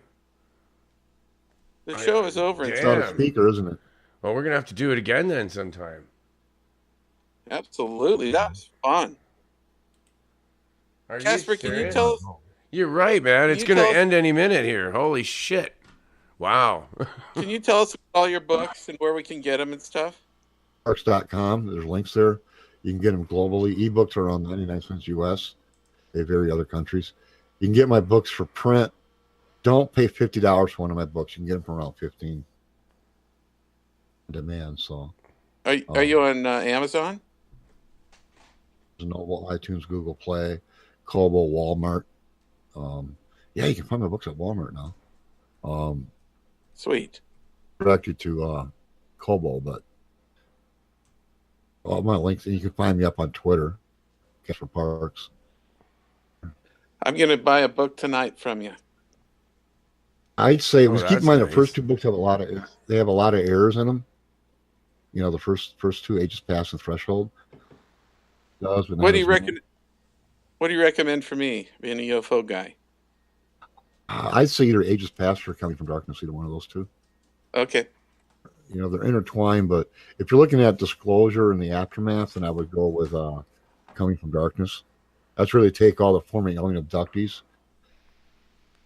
The show is over. It's not a speaker, isn't it? Well, we're going to have to do it again then sometime. Absolutely. That's fun. Casper, can you tell us? You're right, man. It's going to end any minute here. Holy shit. Wow. Can you tell us all your books and where we can get them and stuff? Parks.com. There's links there. You can get them globally. Ebooks are on 99 cents US. They vary other countries. You can get my books for print. Don't pay $50 for one of my books. You can get them for around $15 demand. So, are you on Amazon? Noble, iTunes, Google Play, Kobo, Walmart. Yeah, you can find my books at Walmart now. Sweet. Direct you to Kobo, but all my links, and you can find me up on Twitter, Casper Parks. I'm going to buy a book tonight from you. I'd say, keep in that's mind the nice. first two books have a lot of errors in them. You know, the first two, Ages Past the Threshold. What do you reckon? What do you recommend for me, being a UFO guy? I'd say either Ages Past or Coming from Darkness, either one of those two. Okay. You know, they're intertwined, but if you're looking at Disclosure and the Aftermath, then I would go with Coming from Darkness. That's where they take all the former alien abductees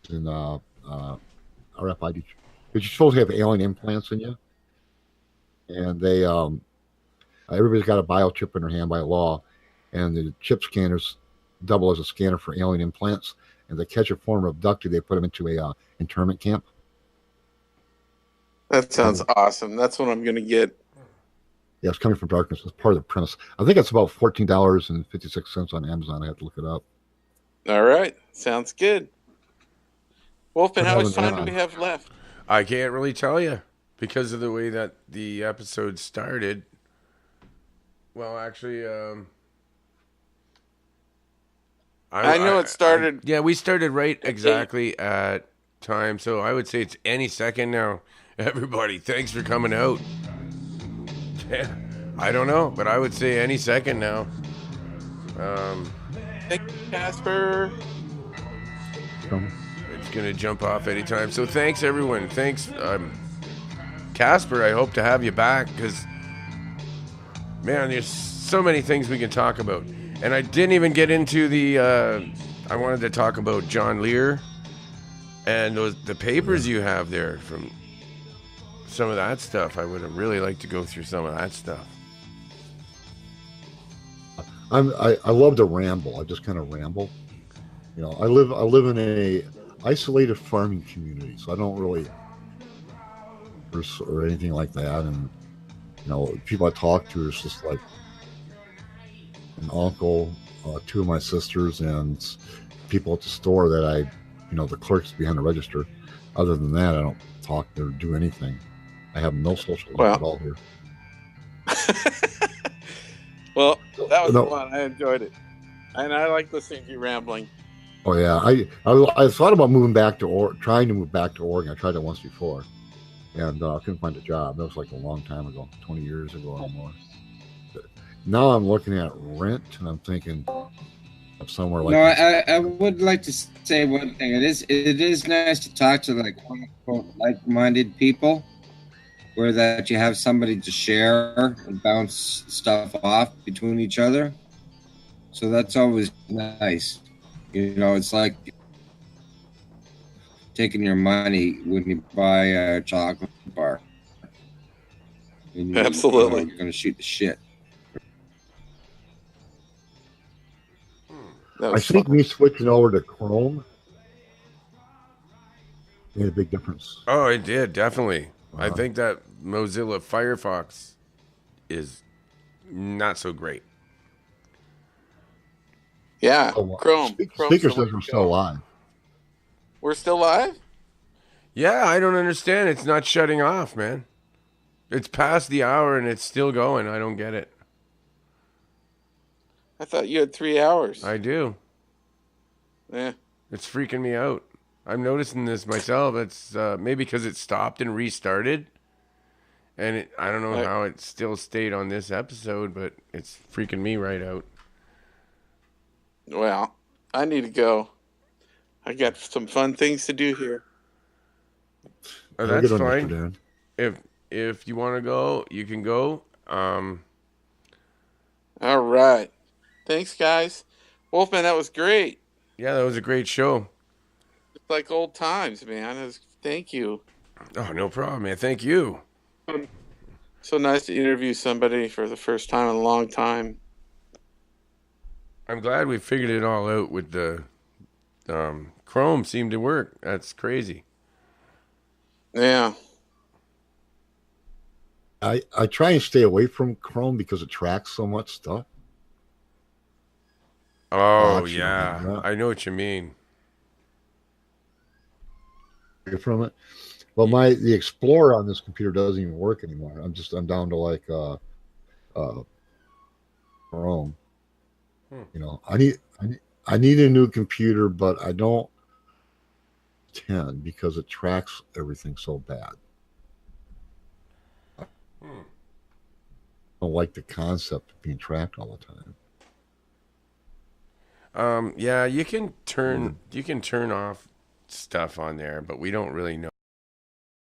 and RFID. Because you're supposed to have alien implants in you. And they, everybody's got a biochip in their hand by law. And the chip scanners double as a scanner for alien implants. And they catch a former abductee, they put them into a internment camp. That sounds awesome. That's what I'm going to get. Yeah, it's Coming from Darkness. It's part of the premise. I think it's about $14.56 on Amazon. I have to look it up. All right. Sounds good. Wolfman, how much having me time do on. we have left? I can't really tell you because of the way that the episode started. Well, actually, I know it started. Yeah, we started right exactly at time, so I would say it's any second now. Everybody, thanks for coming out. Yeah, I don't know, but I would say any second now. Thank you, Casper. It's gonna jump off anytime. So thanks, everyone. Thanks, Casper. I hope to have you back because, man, there's so many things we can talk about. And I didn't even get into the. I wanted to talk about John Lear and the papers you have there from some of that stuff. I would have really liked to go through some of that stuff. I love to ramble. I just kind of ramble. You know, I live in a isolated farming community, so I don't really or anything like that. And you know, people I talk to is just like an uncle, two of my sisters, and people at the store that the clerks behind the register. Other than that, I don't talk or do anything. I have no social life at all here. Well, that was fun. I enjoyed it, and I like listening to you rambling. Oh yeah, I thought about trying to move back to Oregon. I tried it once before, and I couldn't find a job. That was like a long time ago, 20 years ago or more. Now I'm looking at rent, and I'm thinking of somewhere like. No, I would like to say one thing. It is nice to talk to like quote unquote like-minded people, where that you have somebody to share and bounce stuff off between each other. So that's always nice. You know, it's like taking your money when you buy a chocolate bar. And Absolutely. You're going to shoot the shit. I think me switching over to Chrome made a big difference. Oh, it did, definitely. I think that Mozilla Firefox is not so great. Yeah, Chrome. Speaker says we're still live. We're still live? Yeah, I don't understand. It's not shutting off, man. It's past the hour and it's still going. I don't get it. I thought you had 3 hours. I do. Yeah. It's freaking me out. I'm noticing this myself. It's maybe because it stopped and restarted. And I don't know how it still stayed on this episode, but it's freaking me right out. Well, I need to go. I got some fun things to do here. Oh, that's fine. If you want to go, you can go. All right. Thanks, guys. Wolfman, that was great. Yeah, that was a great show. It's like old times, man. Thank you. Oh, no problem, man. Thank you. So nice to interview somebody for the first time in a long time. I'm glad we figured it all out with the Chrome seemed to work. That's crazy. Yeah. I try and stay away from Chrome because it tracks so much stuff. Oh, yeah. I know what you mean. From it. Well, the Explorer on this computer doesn't even work anymore. I'm down to like our own. Hmm. You know, I need a new computer, but I don't tend because it tracks everything so bad. I don't like the concept of being tracked all the time. Yeah, you can turn off stuff on there, but we don't really know